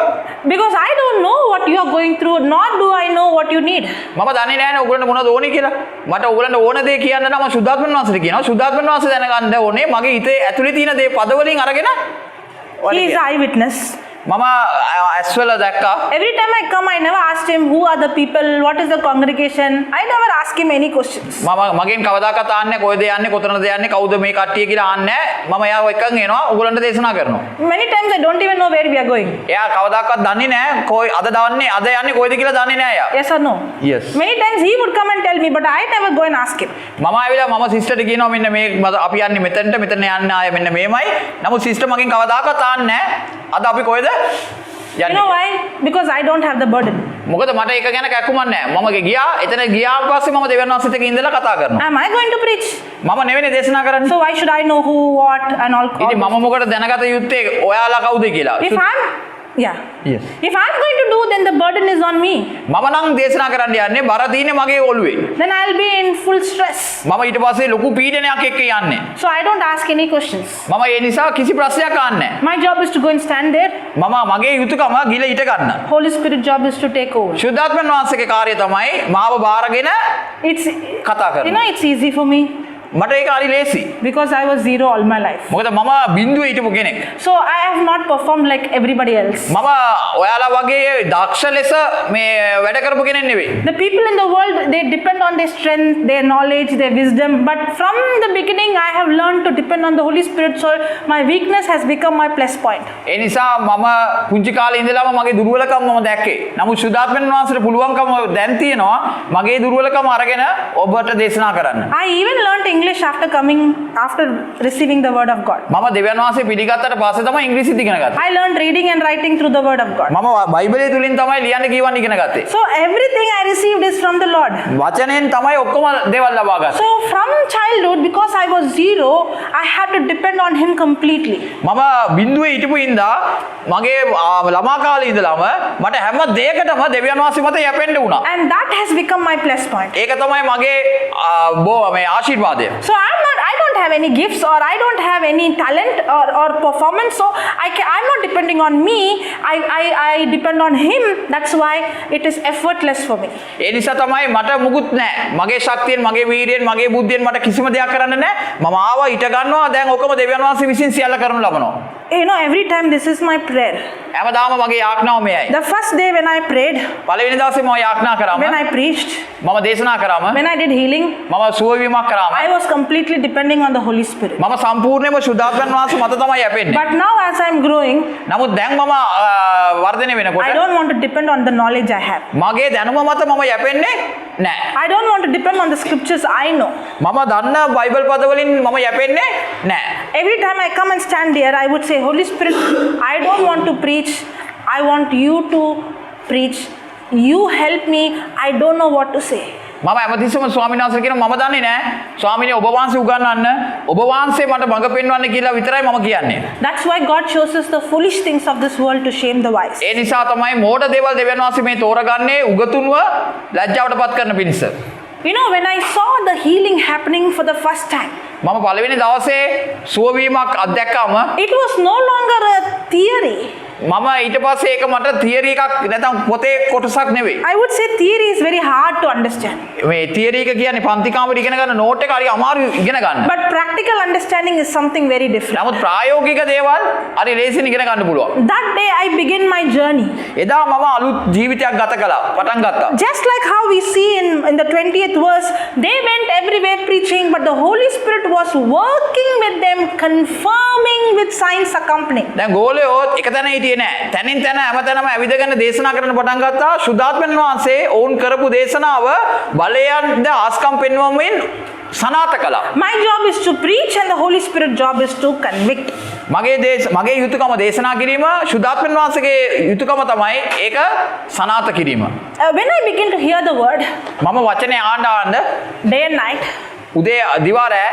B: Because I don't know what you are going through, nor do I know what you need.
A: මම දන්නේ නැහැ නේ ඔයගොල්ලන්ට මොනවද ඕනේ කියලා. මට ඔයගොල්ලන්ට ඕන දේ කියන්න නම් සුද්ධාත්මයන් වහන්සේට කියනවා. සුද්ධාත්මයන් වහන්සේ දැනගන්න ඕනේ මගේ හිතේ ඇතුලේ තියෙන දේ පදවලින් අරගෙන.
B: He is eyewitness.
A: මම ඇස්වල දැක්කා.
B: Every time I come, I never asked him who are the people, what is the congregation. I never ask him any questions.
A: මම මගෙන් කවදාකවත් ආන්නේ කොහෙද යන්නේ කොතනද යන්නේ කවුද මේ කට්ටිය කියලා ආන්නේ නැහැ. මම එයාව එකන් එනවා උගලන්ට දේශනා කරනවා.
B: Many times I don't even know where we are going.
A: එයා කවදාකවත් දන්නේ නැහැ කොයි අද යන්නේ කොහෙද කියලා දන්නේ නැහැ එයා.
B: Yes or no?
A: Yes.
B: Many times he would come and tell me, but I never go and ask him.
A: මම ආවිලා මම සිස්ටර්ට කියනවා මෙන්න මේ අපි යන්නේ මෙතන යන්න ආයේ මෙන්න මේමයි. නමුත් සිස්ටර් මගෙන් කවදාකවත් ආන්නේ නැහැ. අද අපි කොහෙද?
B: You know why? Because I don't have the burden.
A: මොකද මට ඒක ගැන කැක්කුමක් නැහැ. මම ගියා එතන ගියාට පස්සේ මම දෙවියන් වහන්සේත් එක්ක ඉඳලා කතා කරනවා.
B: Am I going to preach?
A: මම නෙවෙයි දේශනා කරන්නේ.
B: So why should I know who, what and all?
A: ඉතින් මම මොකටද දැනගත යුත්තේ ඔයාලා කවුද කියලා?
B: If I'm Yeah.
A: Yes.
B: If I'm going to do, then the burden is on me.
A: මම නම් දේශනා කරන්න යන්නේ බර තියෙන්නේ මගේ ඔළුවේ.
B: Then I'll be in full stress.
A: මම ඊට පස්සේ ලොකු පීඩනයක් එක්ක යන්නේ.
B: So I don't ask any questions.
A: මම ඒ නිසා කිසි ප්‍රශ්නයක් අහන්නේ නැහැ.
B: My job is to go and stand there.
A: මම මගේ යුතුයකම ගිල ඊට ගන්න.
B: Holy Spirit job is to take over.
A: ශුද්ධාත්මයන් වහන්සේගේ කාර්යය තමයි මාව බාරගෙන
B: It's
A: කතා කරන.
B: You know, it's easy for me
A: මට ඒක හරි ලේසි.
B: because I was zero all my life.
A: මොකද මම බිඳුවේ හිටපු කෙනෙක්.
B: So I have not performed like everybody else.
A: මම ඔයාලා වගේ දක්ෂ ලෙස මේ වැඩ කරපු කෙනෙක් නෙවෙයි.
B: The people in the world, they depend on their strength, their knowledge, their wisdom. But from the beginning, I have learned to depend on the Holy Spirit. So my weakness has become my plus point.
A: ඒ නිසා මම පුංචි කාලේ ඉඳලාම මගේ දුර්වලකම් මම දැක්කේ. නමුත් ශුද්ධාත්මයන් වහන්සේට පුළුවන්කම දැන් තියෙනවා මගේ දුර්වලකම අරගෙන ඔබට දේශනා කරන්න.
B: I even learned English after receiving the word of God.
A: මම දෙවියන් වහන්සේ පිළිගත්තට පස්සේ තමයි ඉංග්‍රීසි ඉගෙන ගත්තේ.
B: I learned reading and writing through the word of God.
A: මම බයිබලයේ තුලින් තමයි ලියන්න කියවන්න ඉගෙන ගත්තේ.
B: So everything I received is from the Lord.
A: වචනෙන් තමයි ඔක්කොම දේවල් ලබා ගත්තේ.
B: So from childhood, because I was zero, I had to depend on Him completely.
A: මම බිඳුවේ හිටපු ඉඳා මගේ ළමා කාලේ ඉඳලාම මට හැම දෙයකටම දෙවියන් වහන්සේ මත යැපෙන්න වුණා.
B: And that has become my plus point.
A: ඒක තමයි මගේ මේ ආශිර්වාදය.
B: So I don't have any gifts, or I don't have any talent or performance. So I'm not depending on me. I depend on Him. That's why it is effortless for me.
A: ඒ නිසා තමයි මට මුකුත් නැහැ. මගේ ශක්තියෙන්, මගේ වීරියෙන්, මගේ බුද්ධියෙන් මට කිසිම දෙයක් කරන්න නැහැ. මම ආවා ඊට ගන්නවා. දැන් ඔකම දෙවියන් වහන්සේ විසින් සියල්ල කරනු ලබනවා.
B: You know, every time this is my prayer.
A: හැමදාම මගේ යාඥාව මෙයයි.
B: The first day when I prayed,
A: පළවෙනි දවසේ මම යාඥා කරාම,
B: when I preached,
A: මම දේශනා කරාම,
B: when I did healing,
A: මම සුව වීමක් කරාම,
B: I was completely depending on the Holy Spirit.
A: මම සම්පූර්ණයෙන්ම ශුද්ධාත්මයන් වහන්සේ මත තමයි යැපෙන්නේ.
B: But now as I'm growing,
A: නමුත් දැන් මම වර්ධනය වෙනකොට
B: I don't want to depend on the knowledge I have.
A: මගේ දැනුම මත මම යැපෙන්නේ නැහැ.
B: I don't want to depend on the scriptures I know.
A: මම දන්න බයිබල් පද වලින් මම යැපෙන්නේ නැහැ.
B: Every time I come and stand here, I would say, Holy Spirit, I don't want to preach. I want you to preach. You help me. I don't know what to say.
A: මම හැමතිස්සෙම ස්වාමීන් වහන්සේ කියනවා මම දන්නේ නැහැ. ස්වාමීනි ඔබ වහන්සේ උගන්වන්න. ඔබ වහන්සේ මට මඟ පෙන්වන්න කියලා විතරයි මම කියන්නේ.
B: That's why God shows us the foolish things of this world to shame the wise.
A: ඒ නිසා තමයි මෝඩ දේවල් දෙවියන් වහන්සේ මේ තෝරගන්නේ උගතුන්ව ලැජ්ජාවටපත් කරන පිණිස.
B: You know, when I saw the healing happening for the first time,
A: මම පළවෙනි දවසේ සුවවීමක් අත්දැක්කම
B: it was no longer a theory.
A: මම ඊට පස්සේ ඒක මට තියරි එකක් නැත්නම් පොතේ කොටසක් නෙවෙයි.
B: I would say theory is very hard to understand.
A: මේ තියරි එක කියන්නේ පන්ති කාමරේ ඉගෙන ගන්න නෝට් එක හරි අමාරු ඉගෙන ගන්න.
B: But practical understanding is something very different.
A: නමුත් ප්‍රායෝගික දේවල් හරි ලේසියෙන් ඉගෙන ගන්න පුළුවන්.
B: That day I began my journey.
A: එදා මම අලුත් ජීවිතයක් ගත කළා. පටන් ගත්තා.
B: Just like how we see in the 20th verse, they went everywhere preaching, but the Holy Spirit was working with them, confirming with signs accompanying.
A: දැන් ගෝලයෝ එක තැන හිටියේ නැහැ. තැනින් තැන හැමතැනම ඇවිදගෙන දේශනා කරන්න පටන් ගත්තා. ශුද්ධාත්මයන් වහන්සේ ඔවුන් කරපු දේශනාව බලයන්ද ආස්කම් පෙන්වමින් සනාථ කළා.
B: My job is to preach and the Holy Spirit job is to convict.
A: මගේ යුතුයකම දේශනා කිරීම, ශුද්ධාත්මයන් වහන්සේගේ යුතුයකම තමයි ඒක සනාථ කිරීම.
B: When I begin to hear the word,
A: මම වචනේ ආන්න
B: day and night,
A: උදේ දිවා රැ,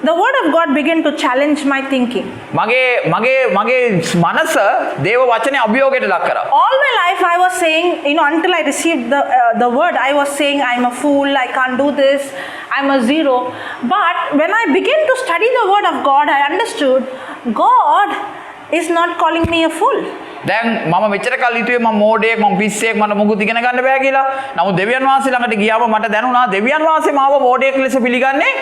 B: the word of God began to challenge my thinking.
A: මගේ මනස දේව වචනේ අභියෝගයට ලක් කරා.
B: All my life I was saying, until I received the word, I was saying I'm a fool, I can't do this, I'm a zero. But when I began to study the word of God, I understood God is not calling me a fool.
A: දැන් මම මෙච්චර කල් හිතුවේ මම මෝඩයෙක් මම පිස්සෙක් මට මොකුත් ඉගෙන ගන්න බෑ කියලා. නමුත් දෙවියන් වහන්සේ ළඟට ගියාම මට දැනුණා දෙවියන් වහන්සේ මාව මෝඩයෙක් ලෙස පිළිගන්නේ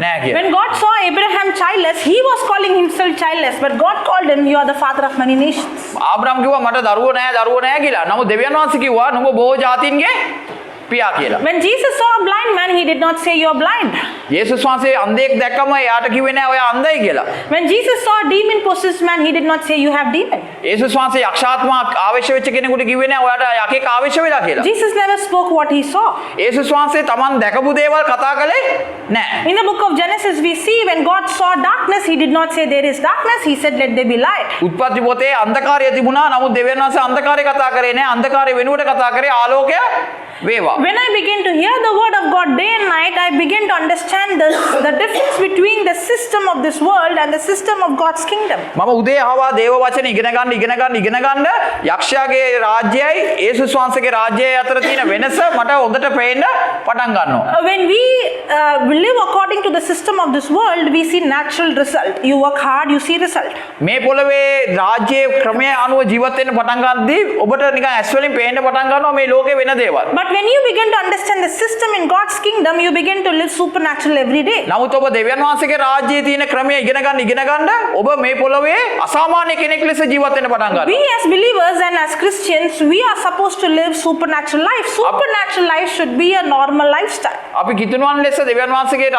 A: නෑ කියලා.
B: When God saw Abraham childless, he was calling himself childless, but God called him, you are the father of many nations.
A: ආබ්‍රහම් කිව්වා මට දරුවෝ නෑ කියලා. නමුත් දෙවියන් වහන්සේ කිව්වා නුඹ බොහෝ ජාතීන්ගේ පියා කියලා.
B: When Jesus saw a blind man, he did not say you're blind.
A: යේසුස් වහන්සේ අන්ධයෙක් දැක්කම එයාට කිව්වේ නෑ ඔයා අන්ධයි කියලා.
B: When Jesus saw a demon possessed man, he did not say you have demon.
A: යේසුස් වහන්සේ යක්ෂාත්මා ආවේශ වෙච්ච කෙනෙකුට කිව්වේ නෑ ඔයාට යකෙක් ආවේශ වෙලා කියලා.
B: Jesus never spoke what he saw.
A: යේසුස් වහන්සේ තමන් දැකපු දේවල් කතා කළේ නෑ.
B: In the book of Genesis, we see when God saw darkness, he did not say there is darkness, he said let there be light.
A: උත්පත්ති පොතේ අන්ධකාරය තිබුණා. නමුත් දෙවියන් වහන්සේ අන්ධකාරය කතා කරේ නෑ. අන්ධකාරය වෙනුවට කතා කරේ ආලෝකය වේවා.
B: When I began to hear the word of God day and night, I began to understand the difference between the system of this world and the system of God's kingdom.
A: මම උදේ ආවා දේව වචන ඉගෙන ගන්න යක්ෂයාගේ රාජ්‍යයයි යේසුස් වහන්සේගේ රාජ්‍යයයි අතර තියෙන වෙනස මට හොඳට පේන්න පටන් ගන්නවා.
B: When we live according to the system of this world, we see natural result. You work hard, you see result.
A: මේ පොළවේ රාජ්‍යයේ ක්‍රමයේ අනුව ජීවත් වෙන්න පටන් ගන්නදී ඔබට නිකන් ඇස් වලින් පේන්න පටන් ගන්නවා මේ ලෝකේ වෙන දේවල්.
B: But when you begin to understand the system in God's kingdom, you begin to live supernatural every day.
A: නමුත් ඔබ දෙවියන් වහන්සේගේ රාජ්‍යයේ තියෙන ක්‍රමය ඉගෙන ගන්න ඔබ මේ පොළවේ අසාමාන්‍ය කෙනෙක් ලෙස ජීවත් වෙන්න පටන් ගන්නවා.
B: We as believers and as Christians, we are supposed to live supernatural life. Supernatural life should be a normal lifestyle.
A: අපි කිතුණුවන් ලෙස දෙවියන් වහන්සේගේ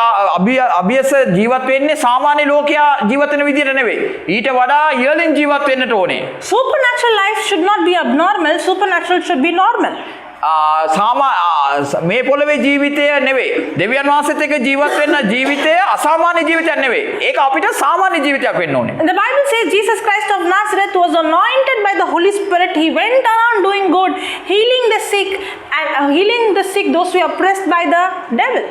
A: අභියස ජීවත් වෙන්නේ සාමාන්‍ය ලෝකයා ජීවත් වෙන විදිහට නෙවෙයි. ඊට වඩා ඉහළින් ජීවත් වෙන්නට ඕනේ.
B: Supernatural life should not be abnormal. Supernatural should be normal.
A: මේ පොළවේ ජීවිතය නෙවෙයි. දෙවියන් වහන්සේත් එක්ක ජීවත් වෙන්න ජීවිතය අසාමාන්‍ය ජීවිතයක් නෙවෙයි. ඒක අපිට සාමාන්‍ය ජීවිතයක් වෙන්න ඕනේ.
B: The Bible says Jesus Christ of Nazareth was anointed by the Holy Spirit. He went around doing good, healing the sick, those who are oppressed by the devil.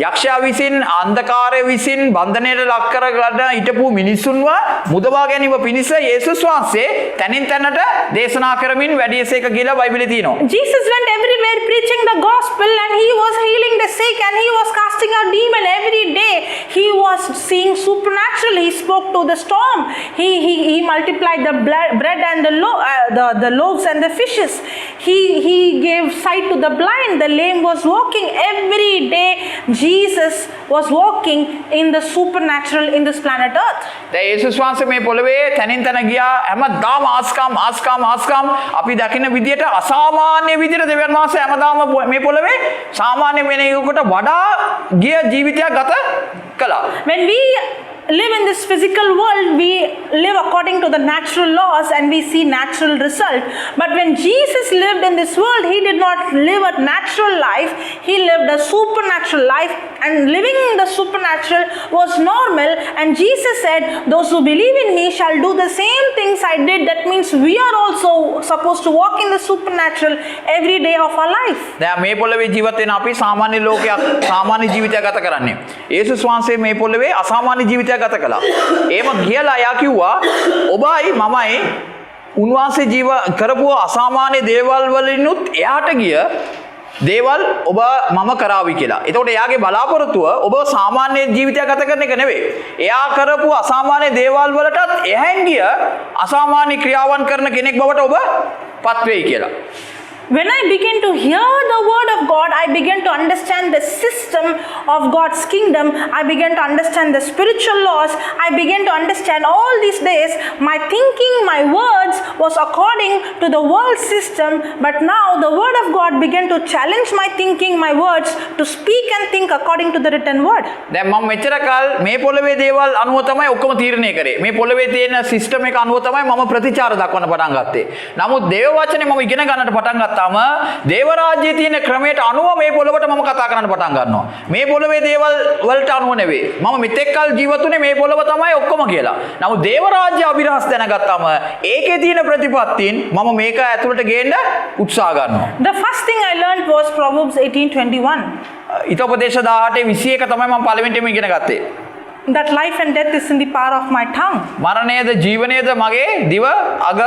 A: යක්ෂයා විසින් අන්ධකාරය විසින් බන්ධනයට ලක් කරගන්න හිටපු මිනිසුන්ව මුදවා ගැනීම පිණිස යේසුස් වහන්සේ තනින් තැනට දේශනා කරමින් වැඩියසේක කියලා බයිබලයේ තියෙනවා.
B: Jesus went everywhere preaching the gospel, and he was healing the sick, and he was casting out demon every day. He was seeing supernatural. He spoke to the storm. He multiplied the bread and the loaves and the fishes. He gave sight to the blind. The lame was walking every day. Jesus was walking in the supernatural in this planet Earth.
A: දැන් යේසුස් වහන්සේ මේ පොළවේ තනින් තන ගියා. හැමදාම ආස්කම් අපි දකින විදියට අසාමාන්‍ය විදියට දෙවියන් වහන්සේ හැමදාම මේ පොළවේ සාමාන්‍ය වෙනෙකුට වඩා ගිය ජීවිතයක් ගත කළා.
B: When we live in this physical world, we live according to the natural laws and we see natural result. But when Jesus lived in this world, he did not live a natural life. He lived a supernatural life, and living in the supernatural was normal. And Jesus said, those who believe in me shall do the same things I did. That means we are also supposed to walk in the supernatural every day of our life.
A: දැන් මේ පොළවේ ජීවත් වෙන අපි සාමාන්‍ය ලෝකයක් සාමාන්‍ය ජීවිතයක් ගත කරන්නේ. යේසුස් වහන්සේ මේ පොළවේ අසාමාන්‍ය ජීවිතයක් ගත කළා. එහෙම කියලා එයා කිව්වා ඔබයි මමයි උන්වහන්සේ ජීව කරපු අසාමාන්‍ය දේවල් වලිනුත් එයාට ගිය දේවල් ඔබ මම කරાવી කියලා. එතකොට එයාගේ බලාපොරොත්තුව ඔබ සාමාන්‍ය ජීවිතයක් ගත කරන එක නෙවෙයි. එයා කරපු අසාමාන්‍ය දේවල් වලටත් එහැන් ගිය අසාමාන්‍ය ක්‍රියාවන් කරන කෙනෙක් බවට ඔබ පත් වෙයි කියලා.
B: When I began to hear the word of God, I began to understand the system of God's kingdom. I began to understand the spiritual laws. I began to understand all these days. My thinking, my words was according to the world system. But now the word of God began to challenge my thinking, my words, to speak and think according to the written word.
A: දැන් මම මෙච්චර කාල මේ පොළවේ දේවල් අනුව තමයි ඔක්කොම තීරණය කරේ. මේ පොළවේ තියෙන සිස්ටම් එක අනුව තමයි මම ප්‍රතිචාර දක්වන්න පටන් ගත්තේ. නමුත් දේව වචනේ මම ඉගෙන ගන්නට පටන් ගත්තාම දේව රාජ්‍යයේ තියෙන ක්‍රමයට අනුව මේ පොළවට මම කතා කරන්න පටන් ගන්නවා. මේ පොළවේ දේවල් වලට අනුව නෙවෙයි. මම මෙතෙක් කල් ජීවත් වුණේ මේ පොළව තමයි ඔක්කොම කියලා. නමුත් දේව රාජ්‍ය අභිරහස් දැනගත්තාම ඒකේ තියෙන ප්‍රතිපත්තීන් මම මේක ඇතුළට ගේන්න උත්සාහ ගන්නවා.
B: The first thing I learned was Proverbs 18:21.
A: ඊතෝපදේශ 18:21 තමයි මම පළවෙනිටම ඉගෙන ගත්තේ.
B: that life and death is in the power of my tongue.
A: මරණයද ජීවනයද මගේ දිව අග.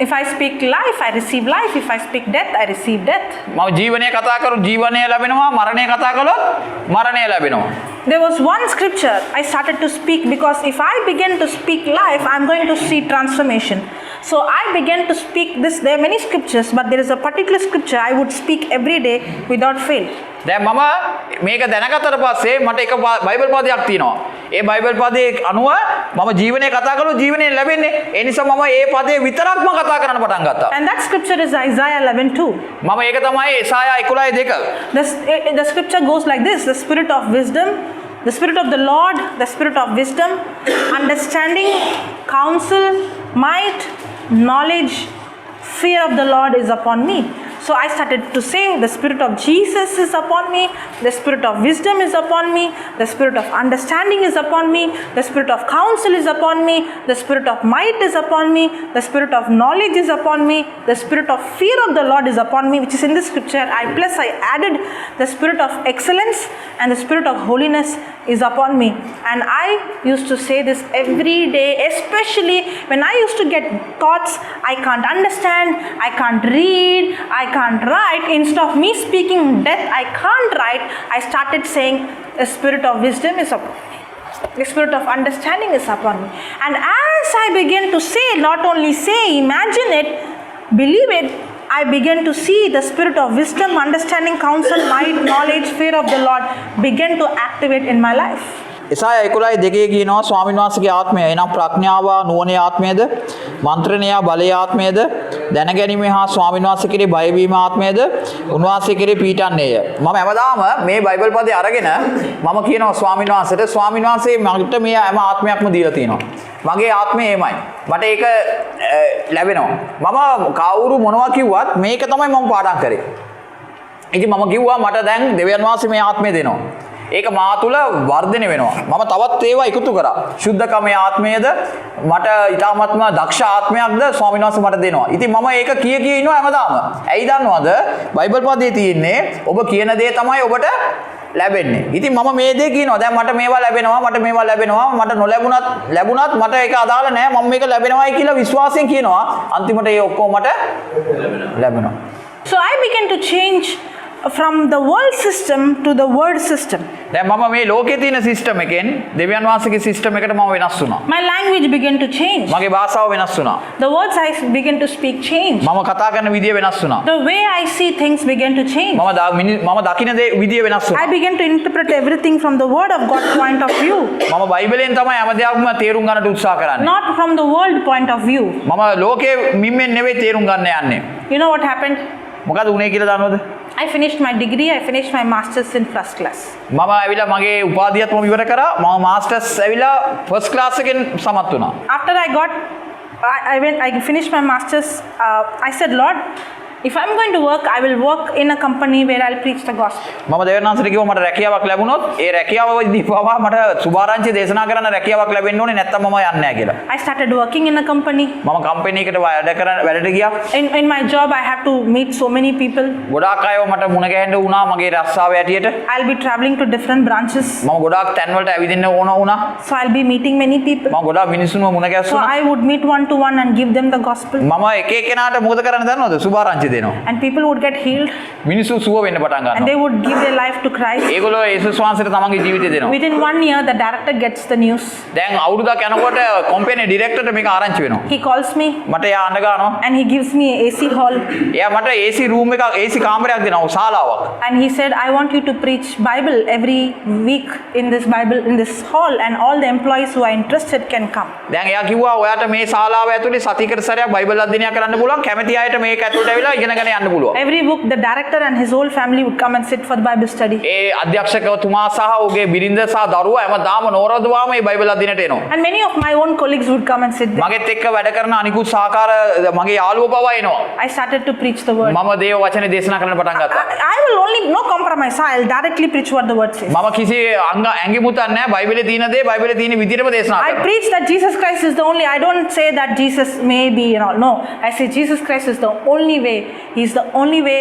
B: If I speak life, I receive life. If I speak death, I receive death.
A: මම ජීවනය කතා කරු ජීවනය ලැබෙනවා, මරණය කතා කළොත් මරණය ලැබෙනවා.
B: There was one scripture I started to speak because if I begin to speak life, I'm going to see transformation. So I began to speak this. There are many scriptures, but there is a particular scripture I would speak every day without fail.
A: දැන් මම මේක දැනගත්තට පස්සේ මට එක Bible පදයක් තියෙනවා. ඒ Bible පදයේ අනුව මම ජීවනය කතා කළොත් ජීවනය ලැබෙන්නේ. ඒ නිසා මම ඒ පදේ විතරක්ම කතා කරන්න පටන් ගත්තා.
B: And that scripture is Isaiah 11:2.
A: මම ඒක තමයි එසායා 11:2.
B: The scripture goes like this: the spirit of wisdom, the spirit of the Lord, the spirit of wisdom, understanding, counsel, might, knowledge, fear of the Lord is upon me. So I started to say, the spirit of Jesus is upon me, the spirit of wisdom is upon me, the spirit of understanding is upon me, the spirit of counsel is upon me, the spirit of might is upon me, the spirit of knowledge is upon me, the spirit of fear of the Lord is upon me, which is in the scripture. I added the spirit of excellence and the spirit of holiness is upon me. And I used to say this every day, especially when I used to get thoughts I can't understand, I can't read, I can't write. Instead of me speaking death, I can't write, I started saying the spirit of wisdom is upon me, the spirit of understanding is upon me. And as I began to say, not only say, imagine it, believe it, I began to see the spirit of wisdom, understanding, counsel, might, knowledge, fear of the Lord begin to activate in my life.
A: එසායා 11:2 කියනවා ස්වාමීන් වහන්සේගේ ආත්මය එනම් ප්‍රඥාව නුවණේ ආත්මයද මන්ත්‍රණය බලයේ ආත්මයද දැනගැනීමේ හා ස්වාමීන් වහන්සේ කෙරේ බයවීම ආත්මයද උන්වහන්සේ කෙරේ පීඩන්නේය. මම හැමදාම මේ බයිබල් පදේ අරගෙන මම කියනවා ස්වාමීන් වහන්සේ මට මේ හැම ආත්මයක්ම දීලා තියෙනවා. මගේ ආත්මය එමයයි. මට ඒක ලැබෙනවා. මම කවුරු මොනවා කිව්වත් මේක තමයි මම පාඩම් කරේ. ඉතින් මම කිව්වා මට දැන් දෙවියන් වහන්සේ මේ ආත්මය දෙනවා. ඒක මා තුළ වර්ධනය වෙනවා. මම තවත් ඒවා එකතු කරා. ශුද්ධකමේ ආත්මයද මට ඊටාත්ම දක්ෂ ආත්මයක්ද ස්වාමීන් වහන්සේ මට දෙනවා. ඉතින් මම ඒක කිය ඉන්නවා හැමදාම. ඇයි දන්නවද? බයිබල් පදයේ තියෙන්නේ ඔබ කියන දේ තමයි ඔබට ලැබෙන්නේ. ඉතින් මම මේ දේ කියනවා. දැන් මට මේවා ලැබෙනවා. මට ලැබුණත් මට ඒක අදාළ නැහැ. මම මේක ලැබෙනවායි කියලා විශ්වාසයෙන් කියනවා. අන්තිමට ඒ ඔක්කොම මට ලැබෙනවා.
B: So I began to change from the world system to the word system.
A: දැන් මම මේ ලෝකේ තියෙන සිස්ටම් එකෙන් දෙවියන් වහන්සේගේ සිස්ටම් එකට මම වෙනස් වුණා.
B: My language began to change.
A: මගේ භාෂාව වෙනස් වුණා.
B: The words I began to speak changed.
A: මම කතා කරන විදිය වෙනස් වුණා.
B: The way I see things began to change.
A: මම දකින දේ විදිය වෙනස් වුණා.
B: I began to interpret everything from the word of God point of view.
A: මම බයිබලෙන් තමයි හැම දෙයක්ම තේරුම් ගන්නට උත්සාහ කරන්නේ.
B: Not from the world point of view.
A: මම ලෝකේ මිම්මෙන් නෙවෙයි තේරුම් ගන්න යන්නේ.
B: You know what happened?
A: මොකද උනේ කියලා දන්නවද?
B: I finished my degree. I finished my masters in first class.
A: මම ඇවිල්ලා මගේ උපාධියත් මම ඉවර කරා. මම මාස්ටර්ස් ඇවිල්ලා ෆස්ට් ක්ලාස් එකෙන් සමත් වුණා.
B: After I finished my masters, I said, Lord, if I'm going to work, I will work in a company where I'll preach the gospel.
A: මම දෙවියන් වහන්සේට කිව්වා මට රැකියාවක් ලැබුණොත් ඒ රැකියාවදී පවා මට සුභාරංචි දේශනා කරන්න රැකියාවක් ලැබෙන්න ඕනේ නැත්නම් මම යන්නේ නැහැ කියලා.
B: I started working in a company.
A: මම කම්පැනි එකට වැඩට ගියා.
B: In my job, I have to meet so many people.
A: ගොඩාක් අයව මට මුණ ගැහෙන්න වුණා මගේ රස්සාව ඇටියට.
B: I'll be traveling to different branches.
A: මම ගොඩාක් තැන් වලට ඇවිදින්න ඕන වුණා.
B: So I'll be meeting many people.
A: මම ගොඩාක් මිනිස්සුන්ව මුණ
B: So
A: ගැස්සුණා.
B: I would meet one to one and give them the gospel.
A: මම එක එකනාට මොකද කරන්න දන්නවද? සුභාරංචි දෙනවා.
B: And people would get healed.
A: මිනිස්සු සුව වෙන්න පටන්
B: And they
A: ගන්නවා.
B: would give their life to Christ.
A: ඒගොල්ලෝ යේසුස් වහන්සේට තමන්ගේ ජීවිතය දෙනවා.
B: Within 1 year, the director gets the news.
A: දැන් අවුරුද්දක් යනකොට කම්පැනි ඩිරෙක්ටර්ට මේක ආරංචි වෙනවා.
B: He calls me
A: මට එයා අඬ ගන්නවා.
B: and he gives me a AC hall.
A: එයා මට AC රූම් එකක් AC කාමරයක් දෙනවා ශාලාවක්.
B: And he said, I want you to preach Bible every week in this hall, and all the employees who are interested can come.
A: දැන් එයා කිව්වා ඔයාට මේ ශාලාව ඇතුලේ සතියකට සැරයක් බයිබල් අධ්‍යයනය කරන්න පුළුවන්. කැමති අයට මේක ඇතුළට ඇවිල්ලා ඉගෙනගෙන යන්න පුළුවන්.
B: Every book, the director and his whole family would come and sit for the Bible study.
A: ඒ අධ්‍යක්ෂකතුමා සහ ඔහුගේ බිරිඳ සහ දරුවා හැමදාම නෝරදවාම මේ බයිබල් අධ්‍යයනයට එනවා.
B: And many of my own colleagues would come and sit there.
A: මගෙත් එක්ක වැඩ කරන අනිකුත් සහකාර මගේ යාළුවෝ පවා එනවා.
B: I started to preach the word.
A: මම දේව වචනේ දේශනා කරන්න පටන් ගත්තා.
B: I will only, no compromise. I'll directly preach what the word says.
A: මම කිසි ඇඟි මුතන්නේ නැහැ. බයිබලේ තියෙන දේ බයිබලේ තියෙන විදිහටම දේශනා
B: I
A: කරනවා.
B: preach that Jesus Christ is the only, I don't say that Jesus may be and all. No, I say Jesus Christ is the only way. He's the only way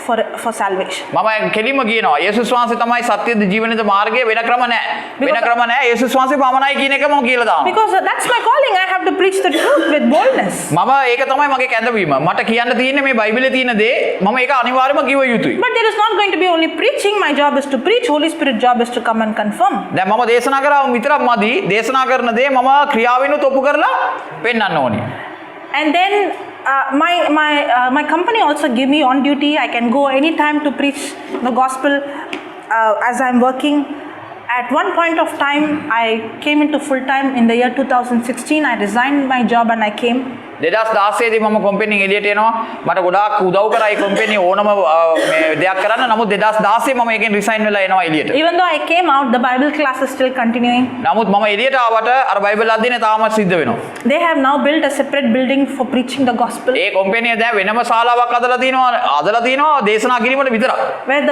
B: for salvation.
A: මම කෙලින්ම කියනවා යේසුස් වහන්සේ තමයි සත්‍යද ජීවනද මාර්ගය වෙන ක්‍රම නැහැ. වෙන ක්‍රම නැහැ. යේසුස් වහන්සේ පමණයි කියන එක මම කියලා දානවා.
B: Because that's my calling. I have to preach the truth with boldness.
A: මම ඒක තමයි මගේ කැඳවීම. මට කියන්න තියෙන්නේ මේ බයිබලයේ තියෙන දේ මම ඒක අනිවාර්යයෙන්ම කිව යුතුයි.
B: But there is not going to be only preaching. My job is to preach. Holy Spirit job is to come and confirm.
A: දැන් මම දේශනා කරාම විතරක් මදි. දේශනා කරන දේ මම ක්‍රියාවෙනුත් ඔප්පු කරලා පෙන්වන්න ඕනේ.
B: And then my company also give me on duty. I can go anytime to preach the gospel as I'm working. At one point of time, I came into full time in the year 2016. I resigned my job and I came.
A: 2016 දී මම company එළියට එනවා. මට ගොඩාක් උදව් කරා ඒ company ඕනම මේ දෙයක් කරන්න. නමුත් 2016 මම ඒකෙන් රිසයින් වෙලා එනවා එළියට.
B: Even though I came out, the Bible class is still continuing.
A: නමුත් මම එළියට ආවට අර බයිබල් අධ්‍යයනය තාමත් සිද්ධ වෙනවා.
B: They have now built a separate building for preaching the gospel.
A: ඒ කම්පැනිය දැන් වෙනම ශාලාවක් අදලා තිනවා දේශනා කිරීමට විතරක්.
B: Where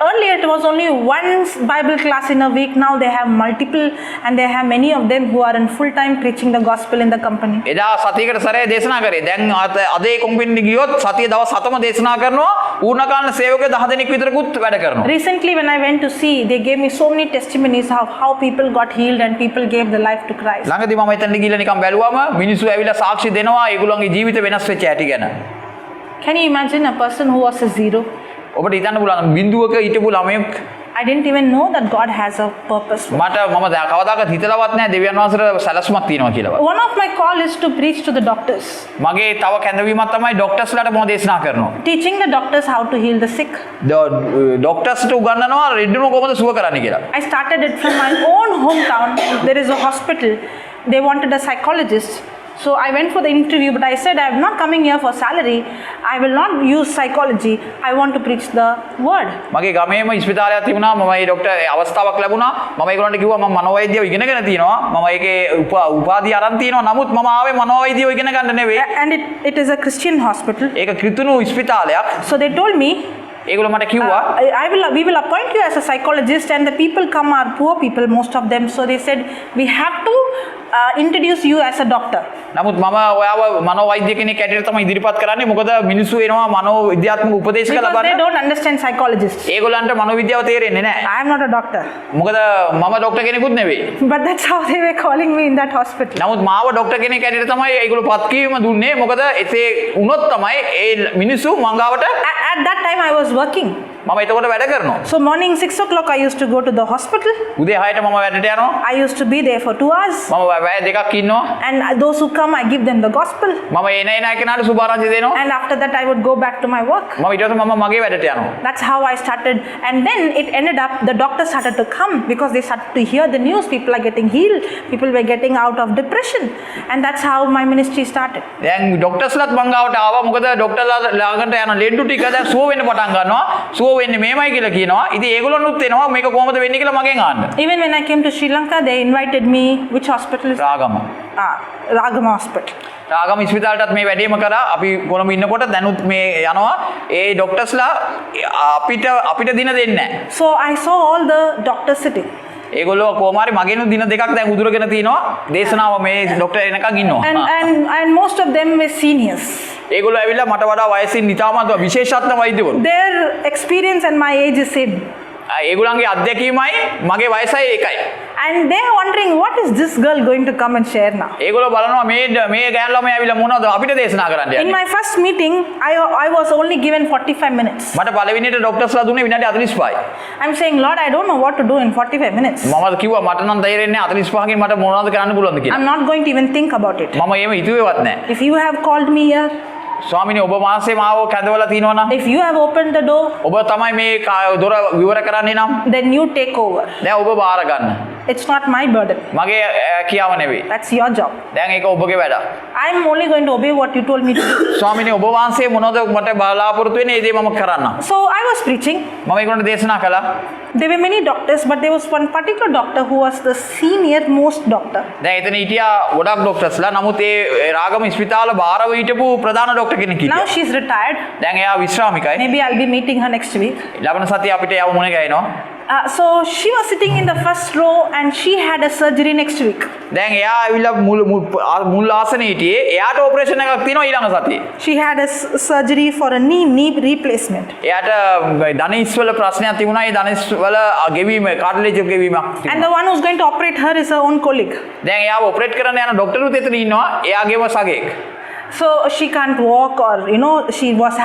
B: earlier it was only one Bible class in a week. Now they have multiple, and they have many of them who are in full time preaching the gospel in the company.
A: එදා සතියකට සැරේ දේශනා කරේ. දැන් අද ඒ company ගියොත් සතිය දවස් 7ම දේශනා කරනවා. පූර්ණකාලීන සේවකයෝ 10 දෙනෙක් විතරකුත් වැඩ කරනවා.
B: Recently when I went to see, they gave me so many testimonies of how people got healed and people gave their life to Christ.
A: ළඟදී මම එතනට ගිහලා නිකන් බැලුවම මිනිස්සු ඇවිල්ලා සාක්ෂි දෙනවා ඒගොල්ලන්ගේ ජීවිත වෙනස් වෙච්ච හැටි ගැන.
B: Can you imagine a person who was a zero?
A: ඔබට හිතන්න පුළුවන් බිඳුවක හිටපු ළමයෙක්
B: I didn't even know that God has a purpose.
A: මට මම කවදාකවත් හිතලවත් නැහැ දෙවියන් වහන්සේට සැලැස්මක් තියෙනවා කියලා.
B: One of my call is to preach to the doctors.
A: මගේ තව කැඳවීමක් තමයි ડોක්ටර්ස්ලාට මම දේශනා කරනවා.
B: Teaching the doctors how to heal the sick.
A: ડોක්ටර්ස්ට උගන්වනවා රෙඩ්ඩුම කොහොමද සුව කරන්නේ කියලා.
B: I started it from my own hometown. There is a hospital. They wanted a psychologist. So I went for the interview, but I said I am not coming here for salary. I will not use psychology. I want to preach the word.
A: මගේ ගමේම ඉස්පිතාලයක් තිබුණා. මම ඒ doctor අවස්ථාවක් ලැබුණා. මම ඒගොල්ලන්ට කිව්වා මම මනෝවෛද්‍යව ඉගෙනගෙන තියෙනවා. මම ඒකේ උපාධිය අරන් තියෙනවා. නමුත් මම ආවේ මනෝවෛද්‍යව ඉගෙන ගන්න නෙවෙයි.
B: And it is a Christian hospital.
A: ඒක ක්‍රිස්තුණු ඉස්පිතාලයක්.
B: So they told me
A: ඒගොල්ලෝ මට කිව්වා
B: we will appoint you as a psychologist, and the people come are poor people, most of them. So they said we have to introduce you as a doctor.
A: නමුත් මම ඔයාව මනෝවෛද්‍ය කෙනෙක් ඇටියට තමයි ඉදිරිපත් කරන්නේ. මොකද මිනිස්සු එනවා මනෝවිද්‍යාත්මක උපදේශක
B: Because
A: ලබන්න.
B: they don't understand psychologists.
A: ඒගොල්ලන්ට මනෝවිද්‍යාව තේරෙන්නේ නැහැ.
B: I am not a doctor.
A: මොකද මම ડોක්ටර් කෙනෙකුත් නෙවෙයි.
B: But that's how they were calling me in that hospital.
A: නමුත් මාව ડોක්ටර් කෙනෙක් ඇටියට තමයි ඒගොල්ලෝ පත්කීම දුන්නේ. මොකද එසේ වුණොත් තමයි ඒ මිනිස්සු මංගාවට
B: At that time I was working.
A: මම එතකොට වැඩ කරනවා.
B: So morning 6 o'clock I used to go to the hospital.
A: උදේ 6ට මම වැඩට යනවා.
B: I used to be there for 2 hours.
A: මම වැය දෙකක් ඉන්නවා.
B: And those who come, I give them the gospel.
A: මම එන කෙනාට සුභාරංචි දෙනවා.
B: And after that I would go back to my work.
A: මම ඊට පස්සේ මම මගේ වැඩට යනවා.
B: That's how I started. And then it ended up, the doctors started to come because they started to hear the news. People are getting healed. People were getting out of depression. And that's how my ministry started.
A: දැන් ડોක්ටර්ස්ලාත් මංගාවට ආවා. මොකද ડોක්ටර්ලා ළඟට යන ලෙඩු ටික දැන් සුව වෙන්න පටන් ගන්නවා. සුව වෙන්නේ මේමයි කියලා කියනවා. ඉතින් ඒගොල්ලොනුත් එනවා මේක කොහොමද වෙන්නේ කියලා මගෙන් අහන්න.
B: Even when I came to Sri Lanka, they invited me. Which hospital?
A: Ragama.
B: Ragama Hospital.
A: Ragama ඉස්පිතාලටත් මේ වැඩේම කරා. අපි කොළඹ ඉන්නකොට දැනුත් මේ යනවා. ඒ ડોක්ටර්ස්ලා අපිට දින දෙන්නේ නැහැ.
B: So I saw all the doctors sitting.
A: ඒගොල්ලෝ කොහොමාරි මගෙනුත් දින දෙකක් දැන් උදුරගෙන තිනවා. දේශනාව මේ ડોක්ටර් එනකන් ඉන්නවා.
B: And most of them were seniors.
A: ඒගොල්ලෝ ඇවිල්ලා මට වඩා වයසින් ඉතාමත් විශේෂඥ වෛද්‍යවරු.
B: Their experience and my age is same.
A: ඒගොල්ලන්ගේ අත්දැකීමයි මගේ වයසයි එකයි.
B: And they are wondering, what is this girl going to come and share now?
A: ඒගොල්ලෝ බලනවා මේ ගෑනු ළමයා ඇවිල්ලා මොනවද අපිට දේශනා කරන්න යන්නේ.
B: In my first meeting, I was only given 45 minutes.
A: මට පළවෙනියට ડોක්ටර්ස්ලා දුන්නේ විනාඩි 45යි.
B: I'm saying, Lord, I don't know what to do in 45 minutes.
A: මම කිව්වා මට නම් තේරෙන්නේ 45කින් මට මොනවද කරන්න පුළුවන්ද කියලා.
B: I'm not going to even think about it.
A: මම එහෙම හිතුවේවත් නැහැ.
B: If you have called me here,
A: ස්වාමිනේ ඔබ මාසේ මාව කැඳවලා තිනවා නම්
B: if you have opened the door,
A: ඔබ තමයි මේ දොර විවර කරන්නේ නම්
B: then you take over.
A: දැන් ඔබ බාර ගන්න.
B: It's not my burden.
A: මගේ කියාව නෙවෙයි.
B: That's your job.
A: දැන් ඒක ඔබගේ වැඩ.
B: I'm only going to obey what you told me to do.
A: ස්වාමිනේ ඔබ වහන්සේ මොනවද මට බලාපොරොත්තු වෙන්නේ ඒ දේ මම කරන්නම්.
B: So I was preaching.
A: මම ඒකට දේශනා කළා.
B: There were many doctors, but there was one particular doctor who was the senior most doctor.
A: දැන් එතන හිටියා ගොඩක් ડોක්ටර්ස්ලා. නමුත් ඒ රාගම ඉස්පිතාල බාරව හිටපු ප්‍රධාන ડોක්ටර් කෙනෙක් හිටියා.
B: Now she's retired.
A: දැන් එයා විශ්‍රාමිකයි.
B: Maybe I'll be meeting her next week.
A: ලබන සතිය අපිට යව මුණ ගැහෙනවා.
B: So she was sitting in the first row and she had a surgery next week.
A: දැන් එයා ඇවිල්ලා මුල් ආසනේ හිටියේ. එයාට ඔපරේෂන් එකක් තියෙනවා ඊළඟ සතියේ.
B: She had a surgery for a knee replacement.
A: එයාට ධනිස් වල ප්‍රශ්නයක් තිබුණා. ඒ ධනිස් වල ගෙවීම කාටලේජ් ගෙවීමක් තිබුණා.
B: And the one who's going to operate her is her own colleague.
A: දැන් එයාව ඔපරේට් කරන්න යන ડોක්ටරුත් එතන ඉන්නවා. එයාගේම සගයෙක්.
B: So she can't walk, or she was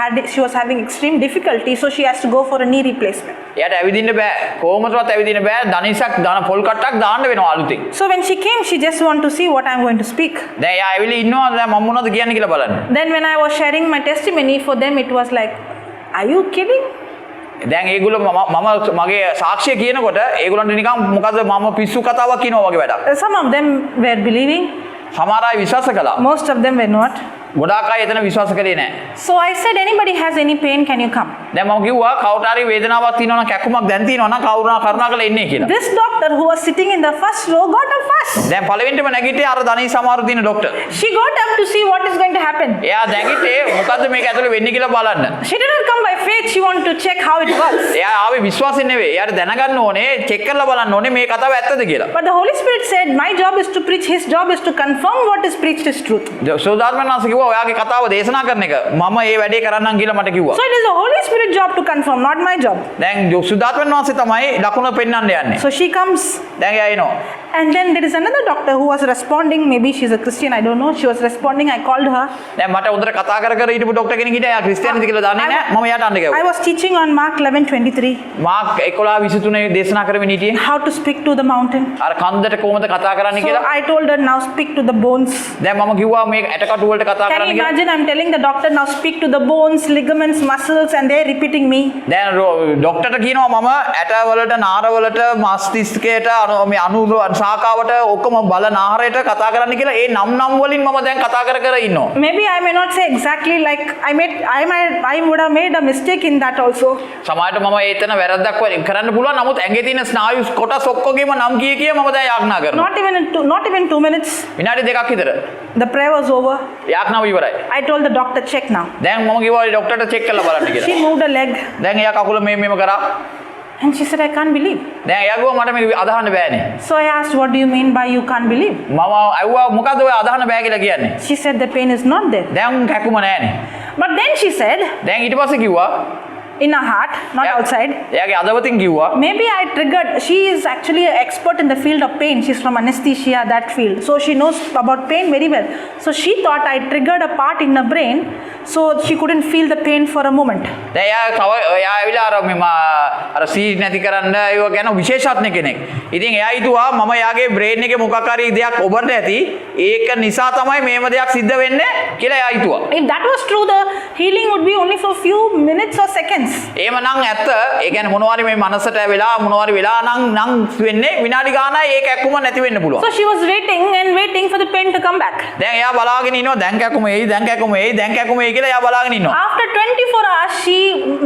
B: having extreme difficulty, so she has to go for a knee replacement.
A: එයාට ඇවිදින්න බෑ. කොහොමදවත් ඇවිදින්න බෑ. ධනිසක් දාන පොල් කට්ටක් දාන්න වෙනවා අලුතින්.
B: So when she came, she just want to see what I'm going to speak.
A: දැන් එයා ඇවිල්ලා ඉන්නවා. දැන් මම මොනවද කියන්නේ කියලා බලන්න.
B: Then when I was sharing my testimony for them, it was like, are you kidding?
A: දැන් ඒගොල්ලෝ මම මගේ සාක්ෂිය කියනකොට ඒගොල්ලන්ට නිකන් මොකද මම පිස්සු කතාවක් කියනවා වගේ වැඩක්.
B: Some of them were believing.
A: සමහර අය විශ්වාස කළා.
B: Most of them were not.
A: ගොඩාක් අය එතන විශ්වාස කළේ නැහැ.
B: So I said, anybody has any pain, can you come?
A: දැන් මම කිව්වා කවුරු හරි වේදනාවක් තියෙනවා නම් කැක්කුමක් දැන් තියෙනවා නම් කරුණාකරලා එන්නේ කියලා.
B: This doctor who was sitting in the first row got up first.
A: දැන් පළවෙනිටම නැගිටේ අර ධනී සමහරු දින doctor.
B: She got up to see what is going to happen.
A: එයා නැගිටේ මොකද්ද මේක ඇතුලේ වෙන්නේ කියලා බලන්න.
B: She didn't come by faith, she wanted to check how it works.
A: එයා ආවේ විශ්වාසයෙන් නෙවෙයි. එයාට දැනගන්න ඕනේ, චෙක් කරලා බලන්න ඕනේ මේ කතාව ඇත්තද කියලා.
B: But the Holy Spirit said, my job is to preach, his job is to confirm what is preached is truth.
A: සෝදාත්මයන් වහන්සේ කිව්වා ඔයාගේ කතාව දේශනා කරන එක. මම ඒ වැඩේ කරන්නම් කියලා මට කිව්වා.
B: So it is the Holy Spirit job to confirm, not my job.
A: දැන් සෝදාත්මයන් වහන්සේ තමයි ලකුණ පෙන්වන්න යන්නේ.
B: So she comes.
A: දැන් එයා එනවා.
B: And then there is another doctor who was responding. Maybe she's a Christian, I don't know. She was responding. I called her.
A: දැන් මට උන්දර කතා කර හිටපු ડોක්ටර් කෙනෙක් හිටියා. එයා ක්‍රිස්තියානිද කියලා දන්නේ නැහැ. මම එයාට අඬ ගැව්වා.
B: I was teaching on Mark 11:23.
A: Mark 11:23 දේශනා කරමින් හිටියේ.
B: How to speak to the mountain.
A: අර කන්දට කොහොමද කතා කරන්න
B: So
A: කියලා.
B: I told her, now speak to the bones.
A: දැන් මම කිව්වා මේ ඇටකටු වලට කතා
B: Can
A: කරන්න
B: you
A: කියලා.
B: imagine, I'm telling the doctor, now speak to the bones, ligaments, muscles, and they're repeating me.
A: දැන් ડોක්ටර්ට කියනවා මම ඇට වලට නාර වලට මස්තිෂ්කයට මේ අණු ශාඛාවට ඔක්කොම බල නාරයට කතා කරන්න කියලා ඒ නම් වලින් මම දැන් කතා කර ඉන්නවා.
B: Maybe I may not say exactly like I would have made a mistake in that also.
A: සමහරට මම ඒතන වැරද්දක් කරන්න පුළුවන්. නමුත් ඇඟේ තියෙන ස්නායු කොටස් ඔක්කොගේම නම් කිය මම දැන් යාඥා කරනවා.
B: Not even 2 minutes.
A: විනාඩි දෙකක් විතර.
B: The prayer was over.
A: යාඥාව ඉවරයි.
B: I told the doctor, check now.
A: දැන් මම කිව්වා ડોක්ටර්ට චෙක් කරලා බලන්න කියලා.
B: She moved a leg.
A: දැන් එයා කකුල මෙහෙම කරා.
B: And she said, I can't believe.
A: දැන් එයා කිව්වා මට මේක අදහන්න බෑනේ.
B: So I asked, what do you mean by you can't believe?
A: මම අහුවා මොකද්ද ඔය අදහන්න බෑ කියලා කියන්නේ.
B: She said the pain is not there.
A: දැන් කැකුම නෑනේ.
B: But then she said,
A: දැන් ඊට පස්සේ කිව්වා
B: in her heart, not outside.
A: එයාගේ අදවතින් කිව්වා
B: Maybe I triggered. She is actually an expert in the field of pain. She's from anesthesia, that field. So she knows about pain very well. So she thought I triggered a part in her brain, so she couldn't feel the pain for a moment.
A: දැන් එයා ඇවිල්ලා අර seat නැති කරන්න ඒව ගැන විශේෂඥ කෙනෙක්. ඉතින් එයා හිතුවා මම එයාගේ බ්‍රේන් එකේ මොකක් හරි දෙයක් ඔබට ඇති. ඒක නිසා තමයි මේම දෙයක් සිද්ධ වෙන්නේ කියලා එයා හිතුවා.
B: If that was true, the healing would be only for a few minutes or seconds.
A: එහෙමනම් ඇත්ත. ඒ කියන්නේ මොනවාරි මේ මනසට වෙලා මොනවාරි වෙලා නම් වෙන්නේ විනාඩි ගානයි ඒක ඇක්කුම නැති වෙන්න පුළුවන්.
B: So she was waiting for the pain to come back.
A: දැන් එයා බලාගෙන ඉන්නවා දැන් කැකුම එයි දැන් කැකුම එයි දැන් කැකුම එයි කියලා එයා බලාගෙන ඉන්නවා.
B: After 24 hours, she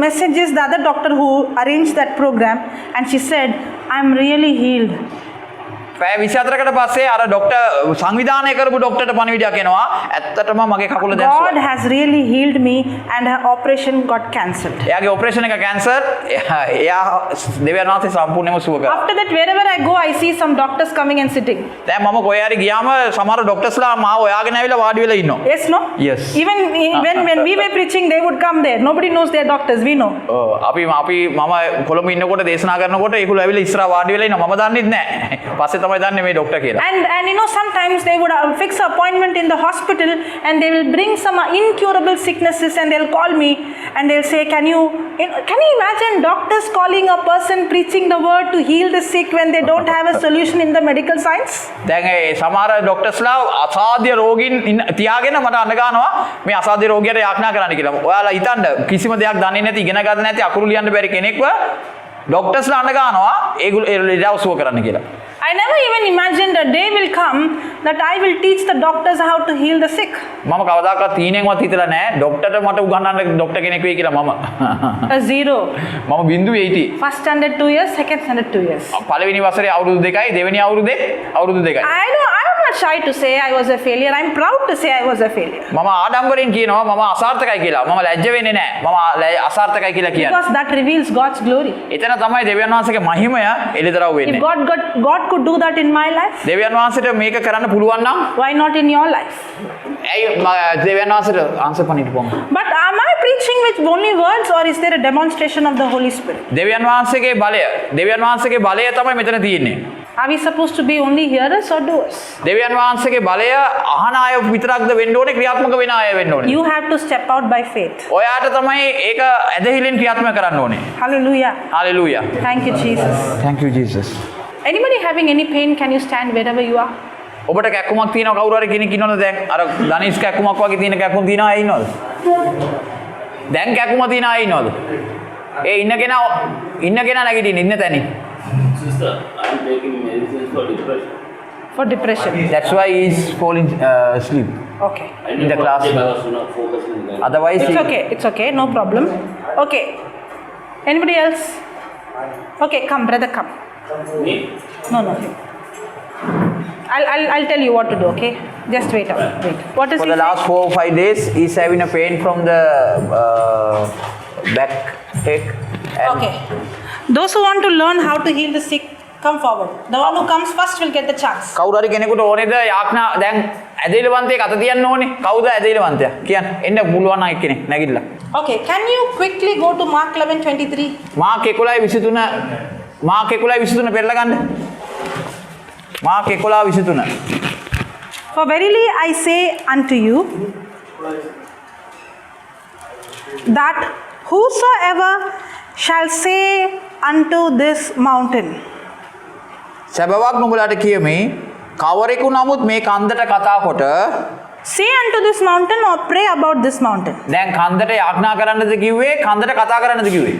B: messages the other doctor who arranged that program, and she said, I'm really healed.
A: පැය 24කට පස්සේ අර ડોක්ටර් සංවිධානය කරපු ડોක්ටර්ට පණිවිඩයක් එනවා. ඇත්තටම මගේ කකුල දැන්
B: God has really healed me, and her operation got cancelled.
A: එයාගේ ඔපරේෂන් එක කැන්සර්. එයා දෙවියන් වහන්සේ සම්පූර්ණයෙන්ම සුව කරා.
B: After that, wherever I go, I see some doctors coming and sitting.
A: දැන් මම කොහේ හරි ගියාම සමහර ડોක්ටර්ස්ලා මාව හොයාගෙන ඇවිල්ලා වාඩි වෙලා ඉන්නවා.
B: Yes, no?
A: Yes.
B: Even when we were preaching, they would come there. Nobody knows they're doctors, we know.
A: අපි මම කොළඹ ඉන්නකොට දේශනා කරනකොට ඒගොල්ලෝ ඇවිල්ලා ඉස්සරහා වාඩි වෙලා ඉන්නවා. මම දන්නෙත් නැහැ. පස්සේ තමයි දන්නේ මේ ડોක්ටර් කියලා.
B: And sometimes they would fix an appointment in the hospital, and they will bring some incurable sicknesses, and they'll call me and they'll say, can you imagine doctors calling a person preaching the word to heal the sick when they don't have a solution in the medical science?
A: දැන් ඒ සමහර ડોක්ටර්ස්ලා අසාධ්‍ය රෝගීන් තියාගෙන මට අඬ ගන්නවා මේ අසාධ්‍ය රෝගියට යාඥා කරන්න කියලා. ඔයාලා හිතන්න කිසිම දෙයක් දන්නේ නැති ඉගෙන ගන්න නැති අකුරු ලියන්න බැරි කෙනෙක්ව ડોක්ටර්ස්ලා අඬ ගන්නවා ඒගොල්ලෝ ඉරව සුව කරන්න කියලා.
B: I never even imagined a day will come that I will teach the doctors how to heal the sick.
A: මම කවදාකවත් තීනෙන්වත් හිතලා නැහැ ડોක්ටර්ට මට උගන්වන්න ડોක්ටර් කෙනෙක් වෙයි කියලා මම.
B: A zero.
A: මම බිඳුවේ හිටියේ.
B: First standard 2 years, second standard 2 years.
A: පළවෙනි වසරේ අවුරුදු 2යි දෙවෙනි අවුරුද්දේ අවුරුදු 2යි.
B: I don't not shy to say I was a failure. I'm proud to say I was a failure.
A: මම ආඩම්බරෙන් කියනවා මම අසාර්ථකයි කියලා. මම ලැජ්ජ වෙන්නේ නැහැ. මම අසාර්ථකයි කියලා කියන්නේ.
B: Because that reveals God's glory.
A: එතන තමයි දෙවියන් වහන්සේගේ මහිමය එළිදරව්
B: If
A: වෙන්නේ.
B: God could do that in my life,
A: දෙවියන් වහන්සේට මේක කරන්න පුළුවන් නම්
B: why not in your life?
A: ඇයි දෙවියන් වහන්සේට ආන්සර් පණින්න පුළුවන්.
B: But am I preaching with only words, or is there a demonstration of the Holy Spirit?
A: දෙවියන් වහන්සේගේ බලය තමයි මෙතන තියෙන්නේ.
B: Are we supposed to be only hearers or doers?
A: දෙවියන් වහන්සේගේ බලය අහන අය විතරක්ද වෙන්න ඕනේ ක්‍රියාත්මක වෙන අය වෙන්න ඕනේ.
B: You have to step out by faith.
A: ඔයාට තමයි ඒක ඇදහිල්ලෙන් ක්‍රියාත්මක කරන්න ඕනේ.
B: Hallelujah.
A: Hallelujah.
B: Thank you, Jesus.
A: Thank you Jesus.
B: Anybody having any pain, can you stand wherever you are?
A: ඔබට කැක්කුමක් තියෙනවා කවුරු හරි කෙනෙක් ඉන්නවද දැන් අර ධනිෂ් කැක්කුමක් වගේ තියෙන කැක්කුම් තියෙනවා අය ඉන්නවද? දැන් කැක්කුම තියෙන අය ඉන්නවද? ඒ ඉන්න කෙනා නැගිටින්න ඉන්න තැනින්.
D: Sister, I'm taking medicines for depression.
B: For depression.
A: That's why he is falling asleep.
B: Okay.
D: I
A: In the class.
D: I was not focusing on that.
A: Otherwise
B: It's okay, no problem. Okay. Anybody else? Okay, come, brother, come.
D: Me?
B: No. I'll tell you what to do, okay? Just wait. What is
A: for
B: he
A: the last 4 or 5 days he's having a pain from the back ache.
B: Okay. Those who want to learn how to heal the sick, come forward. The one who comes first will get the chance.
A: කවුරු හරි කෙනෙකුට ඕනේද යාඥා දැන් ඇදහිලිවන්තයෙක් අත තියන්න ඕනේ. කවුද ඇදහිලිවන්තයා? කියන්න. එන්න පුළුවන් අය කෙනෙක් නැගිටලා.
B: Okay, can you quickly go to Mark 11:23?
A: Mark 11:23 පෙරලා ගන්න. Mark 11:23.
B: For verily I say unto you that whosoever shall say unto this mountain.
A: සැබවක් නුඹලාට කියමි කවරෙකු නමුත් මේ කන්දට කතා කොට
B: Say unto this mountain or pray about this mountain.
A: දැන් කන්දට යාඥා කරන්නද කිව්වේ කන්දට කතා කරන්නද කිව්වේ?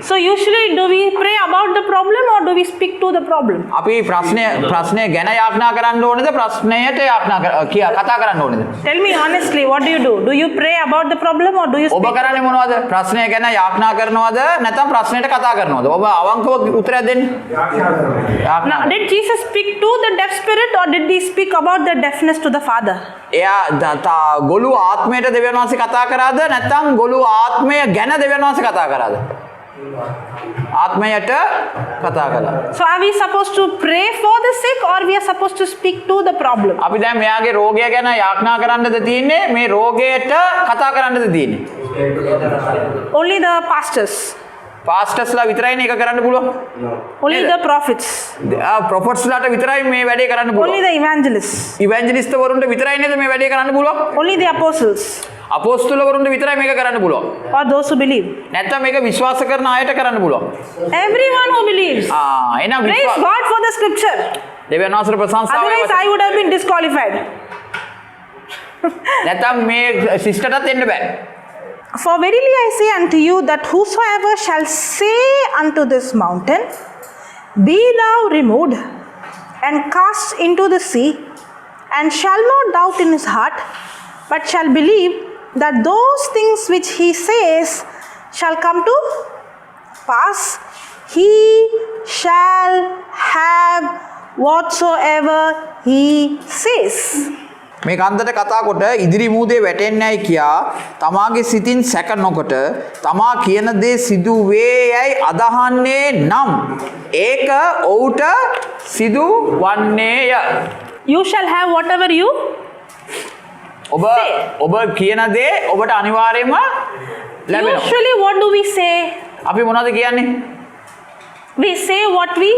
B: So usually do we pray about the problem or do we speak to the problem?
A: අපි ප්‍රශ්නය ගැන යාඥා කරන්න ඕනේද ප්‍රශ්නයට කතා කරන්න ඕනේද?
B: Tell me honestly, what do you do? Do you pray about the problem or do you
A: ඔබ
B: speak?
A: කරන්නේ මොනවද? ප්‍රශ්නය ගැන යාඥා කරනවද නැත්නම් ප්‍රශ්නයට කතා කරනවද? ඔබ අවංකව උත්තරයක් දෙන්න.
B: Now, did Jesus speak to the deaf spirit or did he speak about the deafness to the Father?
A: එයා ගොළු ආත්මයට දෙවියන් වහන්සේ කතා කරාද නැත්නම් ගොළු ආත්මය ගැන දෙවියන් වහන්සේ කතා කරාද? ආත්මයට කතා කළා.
B: So are we supposed to pray for the sick or we are supposed to speak to the problem?
A: අපි දැන් මෙයාගේ රෝගය ගැන යාඥා කරන්නද තියෙන්නේ මේ රෝගයට කතා කරන්නද තියෙන්නේ?
B: Only the pastors.
A: පාස්ටර්ස්ලා විතරයිනේ ඒක කරන්න පුළුවන්.
B: Only the prophets.
A: ප්‍රොෆෙට්ස්ලාට විතරයි මේ වැඩේ කරන්න පුළුවන්.
B: Only the evangelists.
A: ඉවැන්ජලිස්ට් වරුන්ට විතරයි නේද මේ වැඩේ කරන්න පුළුවන්?
B: Only the apostles.
A: අපොස්තල වරුන්ට විතරයි මේක කරන්න පුළුවන්.
B: Or those who believe.
A: නැත්නම් මේක විශ්වාස කරන අයට කරන්න පුළුවන්.
B: Everyone who believes.
A: එහෙනම්
B: Praise God for the scripture.
A: දෙවියන් වහන්සේට ප්‍රශංසාව.
B: Otherwise I would have been disqualified.
A: නැත්නම් මේ සිස්ටර්ටත් එන්න බෑ.
B: For verily I say unto you that whosoever shall say unto this mountain, be thou removed and cast into the sea, and shall not doubt in his heart, but shall believe that those things which he says shall come to pass, he shall have whatsoever he says.
A: මේ කන්දට කතා කොට ඉදිරි මූදේ වැටෙන්නේයි කියා තමාගේ සිතින් සැක නොකොට තමා කියන දේ සිදු වේයයි අදහන්නේ නම් ඒක ඔහුට සිදු වන්නේය.
B: You shall have whatever you
A: ඔබ කියන දේ ඔබට අනිවාර්යයෙන්ම ලැබෙනවා.
B: Usually what do we say?
A: අපි මොනවද කියන්නේ?
B: We say what we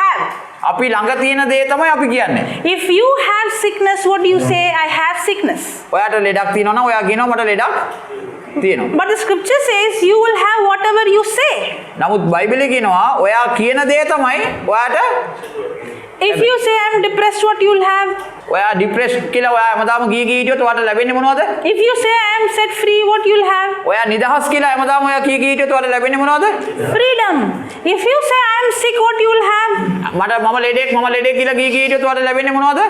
B: have.
A: අපි ළඟ තියෙන දේ තමයි අපි කියන්නේ.
B: If you have sickness, what do you say? I have sickness.
A: ඔයාට ලෙඩක් තියෙනවා නම් ඔයා කියනවා මට ලෙඩක් තියෙනවා.
B: But the scripture says you will have whatever you say.
A: නමුත් බයිබලයේ කියනවා ඔයා කියන දේ තමයි ඔයාට.
B: If you say I am depressed, what you will have?
A: ඔයා ડિප්‍රෙස්ඩ් කියලා ඔයා හැමදාම ගිය හිටියොත් ඔයාට ලැබෙන්නේ මොනවද?
B: If you say I am set free, what you will have?
A: ඔයා නිදහස් කියලා හැමදාම ඔයා කී හිටියොත් ඔයාට ලැබෙන්නේ මොනවද?
B: Freedom. If you say I am sick, what you will have?
A: මම ලෙඩෙක් කියලා ගිය හිටියොත් ඔයාට ලැබෙන්නේ මොනවද?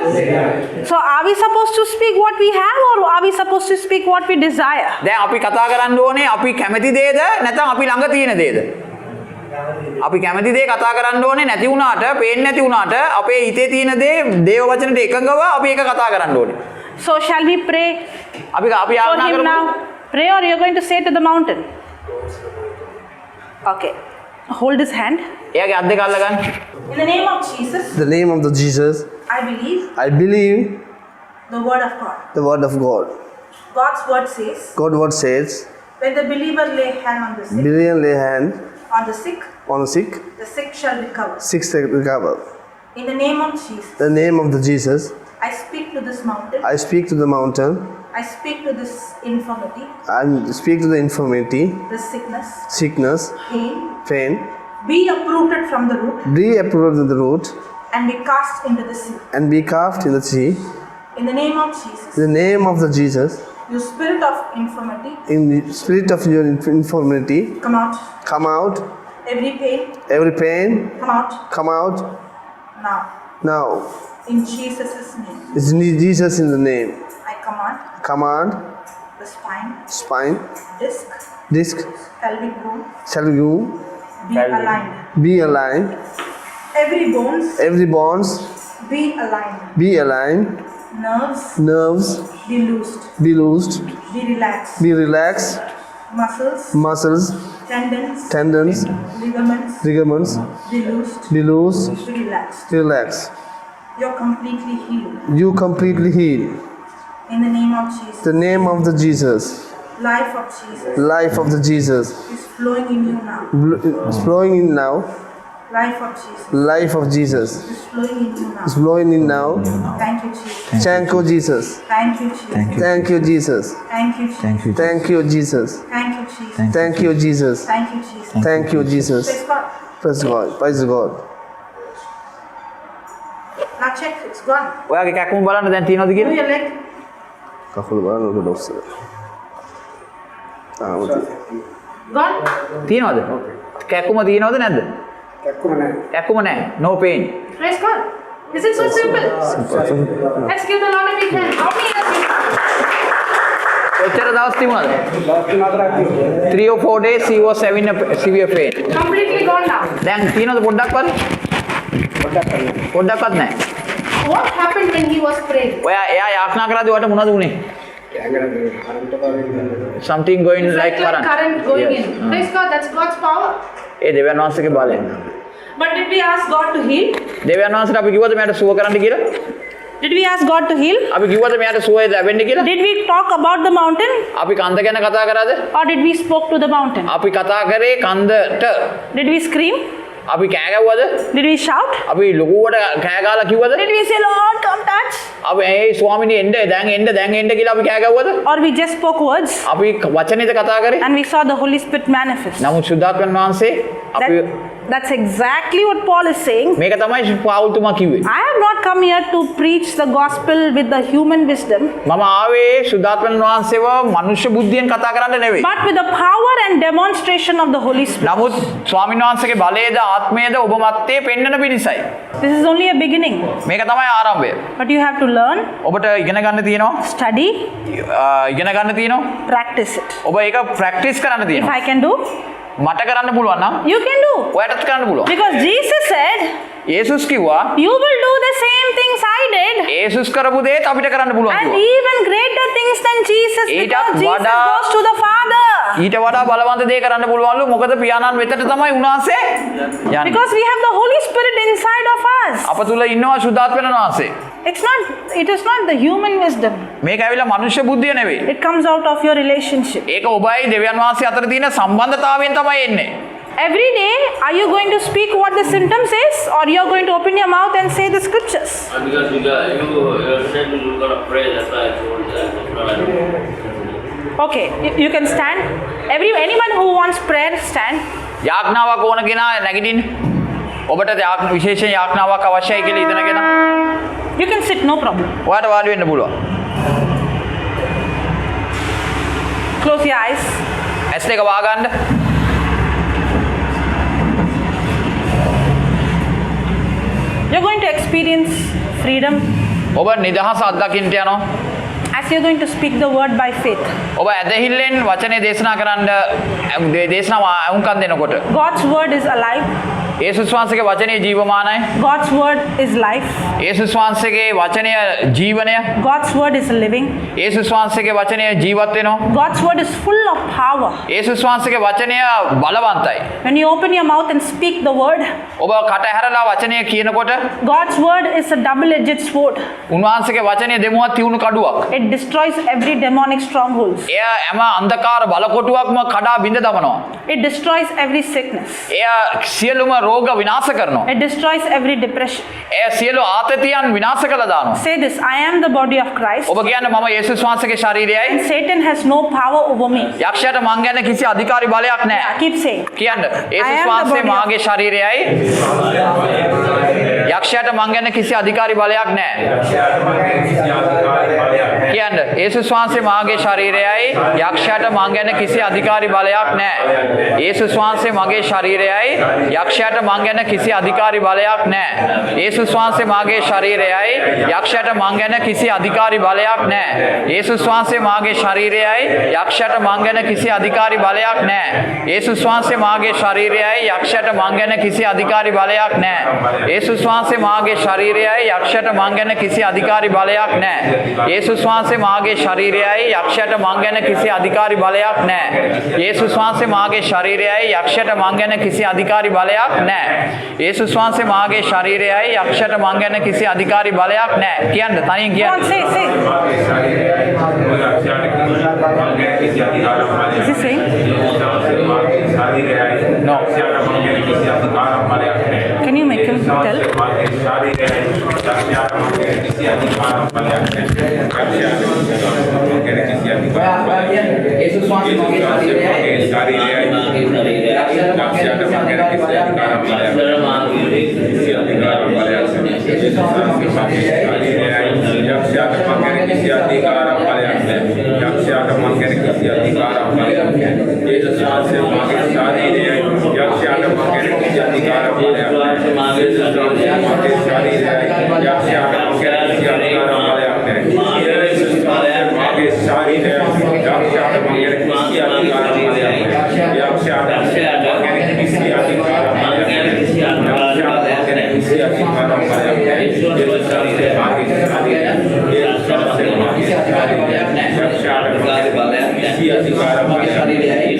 B: So are we supposed to speak what we have or are we supposed to speak what we desire?
A: දැන් අපි කතා කරන්න ඕනේ අපි කැමති දේද නැත්නම් අපි ළඟ තියෙන දේද? අපි කැමති දේ කතා කරන්න ඕනේ නැති වුණාට, පේන්නේ නැති වුණාට අපේ හිතේ තියෙන දේ දේව වචනට එකඟව අපි ඒක කතා කරන්න ඕනේ.
B: So shall we pray
A: අපි
B: for
A: ආඥා
B: him
A: කරමු.
B: now? Pray or you're going to say to the mountain? Okay. Hold his hand.
A: එයාගේ අත් දෙක අල්ල ගන්න.
B: In the name of Jesus,
E: The name of the Jesus,
B: I believe
E: I believe
B: the word of God.
E: the word of God.
B: God's word says,
E: God word says,
B: when the believer lay hand on the sick,
E: billion lay hand
B: on the sick shall recover.
E: sick shall recover.
B: In the name of Jesus,
E: The name of the Jesus,
B: I speak to this mountain.
E: I speak to the mountain,
B: I speak to this infirmity,
E: and speak to the infirmity,
B: this sickness,
E: sickness,
B: pain.
E: pain,
B: Be uprooted from the root
E: be uprooted of the root,
B: and be cast into the sea.
E: and be cast in the sea.
B: In the name of Jesus,
E: In the name of the Jesus,
B: you spirit of infirmity,
E: in the spirit of your infirmity,
B: come out.
E: come out.
B: Every pain,
E: Every pain,
B: come out
E: come out
B: now.
E: now.
B: In Jesus' name,
E: It's in Jesus in the name.
B: I
E: Command,
B: the spine,
E: spine,
B: disc,
E: disc,
B: pelvic bone,
E: shall you
B: be aligned.
E: be aligned.
B: Every bones,
E: Every bones
B: be aligned.
E: be aligned.
B: Nerves,
E: Nerves
B: be loosed.
E: be loosed.
B: Be relaxed.
E: Be relaxed.
B: Muscles,
E: Muscles,
B: tendons,
E: tendons,
B: ligaments,
E: ligaments
B: be loosed.
E: be loose.
B: Be relaxed.
E: Relax.
B: You're completely healed.
E: You completely heal.
B: In the name of Jesus.
E: The name of the Jesus.
B: Life of Jesus
E: Life of the Jesus.
B: is flowing in you now.
E: It's flowing in now.
B: Life of Jesus
E: Life of Jesus
B: is flowing in you now.
E: is flowing in now.
B: Thank you, Jesus.
E: Thank you, Jesus.
B: Thank you, Jesus.
E: Thank you, Jesus.
B: Thank you, Jesus.
E: Thank you, Jesus.
B: Thank you, Jesus.
E: Thank you, Jesus.
B: Thank you, Jesus.
E: Thank you, Jesus.
B: Praise God.
E: Praise God. Praise God.
B: Now check, it's gone.
A: ඔයාගේ කැක්කුම බලන්න දැන් තියනවද
B: Move
A: කියලා?
B: your leg.
E: කකුල බලන්න ඔක Docs එක. ආ ඔතන.
B: Gone.
A: තියනවද? කැක්කුම තියනවද නැද්ද? කැක්කුම නැහැ. No pain.
B: Praise God. Is it so simple? Let's give the Lord a big hand. How many years?
A: කොච්චර දවස් තිබුණාද? 3 or 4 days he was having a severe pain.
B: Completely gone now.
A: දැන් තියනවද පොඩ්ඩක්වත්? පොඩ්ඩක්වත් නැහැ.
B: What happened when he was praying?
A: ඔයා එයා යාඥා කරද්දී ඔයාට මොනවද වුනේ? Something going
B: It's
A: like current.
B: current going
A: Yes.
B: in. Praise God, that's God's power.
A: ඒ දෙවියන් වහන්සේගේ බලය.
B: But did we ask God to heal?
A: දෙවියන් වහන්සේට අපි කිව්වද මෙයාට සුව කරන්න කියලා?
B: Did we ask God to heal?
A: අපි කිව්වද මෙයාට සුවය ලැබෙන්න කියලා?
B: Did we talk about the mountain?
A: අපි කන්ද ගැන කතා කරාද?
B: Or did we spoke to the mountain?
A: අපි කතා කරේ කන්දට.
B: Did we scream?
A: අපි කෑ ගැව්වද?
B: Did we shout?
A: අපි ලොකුවට කෑ ගාලා කිව්වද?
B: Did we say, Lord, come touch?
A: අපි ඒ ස්වාමිනේ එන්න දැන් එන්න කියලා අපි කෑ ගැව්වද?
B: Or we just spoke words
A: අපි වචනේද කතා කරේ?
B: and we saw the Holy Spirit manifest?
A: නමුත් සුද්ධාත්මයන් වහන්සේ අපි
B: That's exactly what Paul is saying.
A: මේක තමයි පාවුල්තුමා කිව්වේ.
B: I have not come here to preach the gospel with the human wisdom,
A: මම ආවේ සුද්ධාත්මයන් වහන්සේව මනුෂ්‍ය බුද්ධියෙන් කතා කරන්න නෙවෙයි.
B: but with the power and demonstration of the Holy Spirit.
A: නමුත් ස්වාමීන් වහන්සේගේ බලයේද ආත්මයේද ඔබ මැත්තේ පෙන්වන පිණිසයි.
B: This is only a beginning,
A: මේක තමයි ආරම්භය.
B: but you have to learn,
A: ඔබට ඉගෙන ගන්න තියෙනවා.
B: study,
A: ඉගෙන ගන්න තියෙනවා.
B: practice it.
A: ඔබ ඒක ප්‍රැක්ටිස් කරන්න
B: If
A: තියෙනවා.
B: I can do,
A: මට කරන්න පුළුවන් නම්
B: you can do.
A: ඔයාටත් කරන්න පුළුවන්.
B: Because Jesus said,
A: යේසුස් කිව්වා
B: you will do the same things I did,
A: යේසුස් කරපු දේත් අපිට කරන්න පුළුවන්
B: and
A: කිව්වා.
B: even greater things than Jesus,
A: ඊටත්
B: because Jesus
A: වඩා-
B: goes to the Father.
A: ඊට වඩා බලවන්ත දේ කරන්න පුළුවන්ලු. මොකද පියාණන් වෙතට තමයි උන්වහන්සේ යන්නේ.
B: Because we have the Holy Spirit inside of us.
A: අප තුල ඉන්නවා සුද්ධාත්මයන් වහන්සේ.
B: It is not the human wisdom.
A: මේක ඇවිල්ලා මනුෂ්‍ය බුද්ධිය නෙවෙයි.
B: It comes out of your relationship.
A: ඒක ඔබයි දෙවියන් වහන්සේ අතර තියෙන සම්බන්ධතාවයෙන් තමයි එන්නේ.
B: Every day, are you going to speak what the symptoms is, or you are going to open your mouth and say the scriptures?
D: Because you said you got to pray, that's why I told that.
B: Okay, you can stand. Anyone who wants prayer, stand.
A: යාඥාවක් ඕන කෙනා නැගිටින්න. ඔබට විශේෂයෙන් යාඥාවක් අවශ්‍යයි කියලා හිතන කෙනා
B: You can sit, no problem.
A: ඔයාට වාඩි වෙන්න පුළුවන්.
B: Close your eyes.
A: ඇස් දෙක වහගන්න.
B: You're going to experience freedom
A: ඔබ නිදහස අත්දකින්න යනවා.
B: as as you're going to speak the word by faith,
A: ඔබ ඇදහිල්ලෙන් වචනේ දේශනා කරන්න දේශනාව වුන්කම් දෙනකොට
B: God's word is alive.
A: යේසුස් වහන්සේගේ වචනේ ජීවමානයි.
B: God's word is life.
A: යේසුස් වහන්සේගේ වචනය ජීවනය.
B: God's word is living.
A: යේසුස් වහන්සේගේ වචනය ජීවත් වෙනවා.
B: God's word is full of power.
A: යේසුස් වහන්සේගේ වචනය බලවන්තයි.
B: When you open your mouth and speak the word,
A: ඔබ කට හැරලා වචනය කියනකොට
B: God's word is a double-edged sword.
A: උන්වහන්සේගේ වචනය දෙමුවත් තියුණු කඩුවක්.
B: It destroys every demonic strongholds.
A: එය හැම අන්ධකාර බලකොටුවක්ම කඩා බිඳ දමනවා.
B: It destroys every sickness.
A: එය සියලුම රෝග විනාශ කරනවා.
B: It destroys every depression.
A: එය සියලු ආතතියන් විනාශ කළා දානවා.
B: Say this, I am the body of Christ.
A: ඔබ කියන්නේ මම යේසුස් වහන්සේගේ ශරීරයයි.
B: And Satan has no power over me.
A: යක්ෂයාට මං ගැන කිසි අධිකාරි බලයක් නැහැ.
B: Keep saying.
A: කියන්න
B: I
A: යේසුස්
B: am the
A: වහන්සේ
B: body of-
A: මාගේ ශරීරයයි. යක්ෂයාට මං ගැන කිසි අධිකාරි බලයක් නැහැ. කියන්න යේසුස් වහන්සේ මාගේ ශරීරයයි. යක්ෂයාට මං ගැන කිසි අධිකාරි බලයක් නැහැ. යේසුස් වහන්සේ මගේ ශරීරයයි. යක්ෂයාට මං ගැන කිසි අධිකාරි බලයක් නැහැ. යේසුස් වහන්සේ මාගේ ශරීරයයි. යක්ෂයාට මං ගැන කිසි අධිකාරි බලයක් නැහැ. යේසුස් වහන්සේ මාගේ ශරීරයයි. යක්ෂයාට මං ගැන කිසි අධිකාරි බලයක් නැහැ. යේසුස් වහන්සේ මාගේ ශරීරයයි. යක්ෂයාට මං ගැන කිසි අධිකාරි බලයක් නැහැ. යේසුස් වහන්සේ මාගේ ශරීරයයි. යක්ෂයාට මං ගැන කිසි අධිකාරි බලයක් නැහැ. යේසුස් වහන්සේ මාගේ ශරීරයයි. යක්ෂයාට මං ගැන කිසි අධිකාරි බලයක් නැහැ. යේසුස් වහන්සේ මාගේ ශරීරයයි. යක්ෂයාට මං ගැන කිසි අධිකාරි බලයක් නැහැ. යේසුස් වහන්සේ මාගේ ශරීරයයි. යක්ෂයාට මං ගැන කිසි අධිකාරි බලයක් නැහැ. කියන්න තනියෙන්
B: Come on,
A: කියන්න.
B: say. Is he saying?
A: No.
B: Can you make him tell?
A: යේසුස් වහන්සේ මාගේ ශරීරයයි.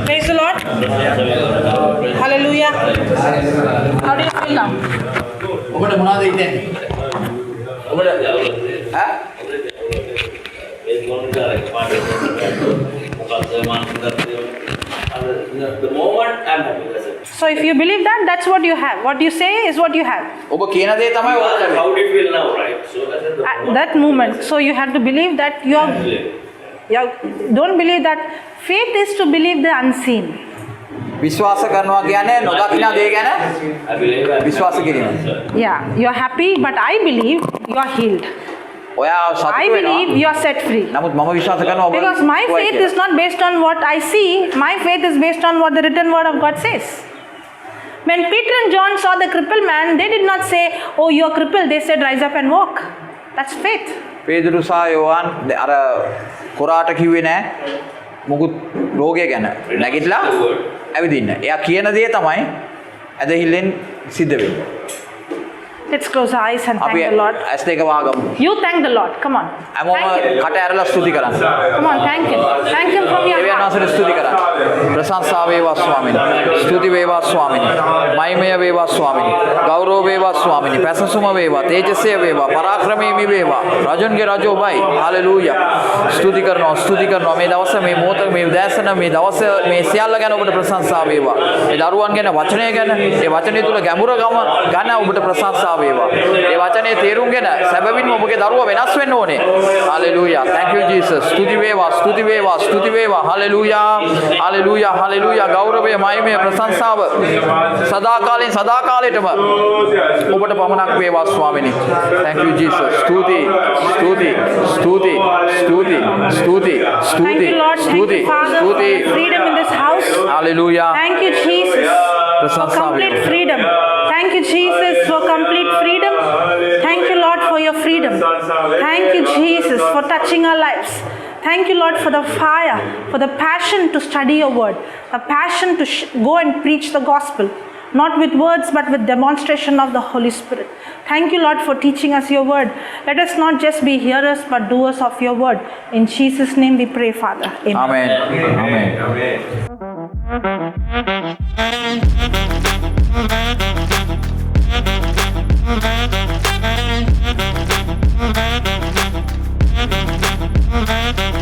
B: Praise the Lord. Hallelujah. How do you feel now?
A: ඔබට මොනවද හිතෙන්නේ? ඔබට ඈ?
D: The moment I'm happy, that's it.
B: So if you believe that, that's what you have. What you say is what you have.
A: ඔබ කියන දේ තමයි ඔයාලට ලැබෙන්නේ.
D: How do you feel now, right? So that's it.
B: At that moment. So you have to believe that you are Don't believe that. Faith is to believe the unseen.
A: විශ්වාස කරනවා කියන්නේ නොදකින දේ ගැන
D: I believe I'm
A: විශ්වාස කිරීම.
B: Yeah, you're happy, but I believe you are healed.
A: ඔයා
B: I
A: සතුටු
B: believe
A: වෙනවා.
B: you are set free.
A: නමුත් මම විශ්වාස කරනවා ඔබ
B: Because my faith is not based on what I see, my faith is based on what the written word of God says. When Peter and John saw the crippled man, they did not say, "Oh, you're crippled." They said, "Rise up and walk." That's faith.
A: පේදුරු සහ යෝහන් අර කොරාට කිව්වේ නෑ මුකුත් රෝගය ගැන. නැගිටලා ඇවිදින්න. එයා කියන දේ තමයි ඇදහිල්ලෙන් සිද්ධ වෙන්නේ.
B: Let's close our eyes and thank
A: අපි
B: the Lord.
A: ඇස් දෙක වහගමු.
B: You thank the Lord. Come on.
A: හැමෝම
B: Thank Him.
A: කට ඇරලා ස්තුති කරන්න.
B: Come on, thank Him. Thank Him from your
A: දෙවියන්
B: heart.
A: වහන්සේට ස්තුති කරන්න. ප්‍රශංසා වේවා ස්වාමීනි. ස්තුති වේවා ස්වාමීනි. මහිමය වේවා ස්වාමීනි. ගෞරව වේවා ස්වාමීනි. පැසසුම වේවා. තේජසය වේවා. පරාක්‍රමී වේවා. රජුන්ගේ රජ ඔබයි. හලෙලූයා. ස්තුති කරනවා. මේ දවසේ මේ මොහොත මේ උදෑසන මේ දවසේ මේ සියල්ල ගැන ඔබට ප්‍රශංසා වේවා. මේ දරුවන් ගැන වචනය ගැන ඒ වචනය තුල ගැඹුර ගන්න ඔබට ප්‍රශංසා වේවා. ඒ වචනේ තේරුම් ගෙන සැබවින්ම ඔබගේ දරුවා වෙනස් වෙන්න ඕනේ. හලෙලූයා. Thank you Jesus. ස්තුති වේවා. හලෙලූයා. ගෞරවය, මහිමය, ප්‍රශංසාව සදාකාලෙටම ඔබට පමණක් වේවා ස්වාමීනි. Thank you Jesus. ස්තුති.
B: Thank you, Lord. Thank you, Father, for freedom in this house.
A: Hallelujah.
B: Thank you, Jesus, for complete freedom. Thank you, Jesus, for complete freedom. Thank you, Lord, for your freedom. Thank you, Jesus, for touching our lives. Thank you, Lord, for the fire, for the passion to study your word, the passion to go and preach the gospel, not with words but with demonstration of the Holy Spirit. Thank you, Lord, for teaching us your word. Let us not just be hearers but doers of your word. In Jesus' name we pray, Father. Amen.
F: Amen.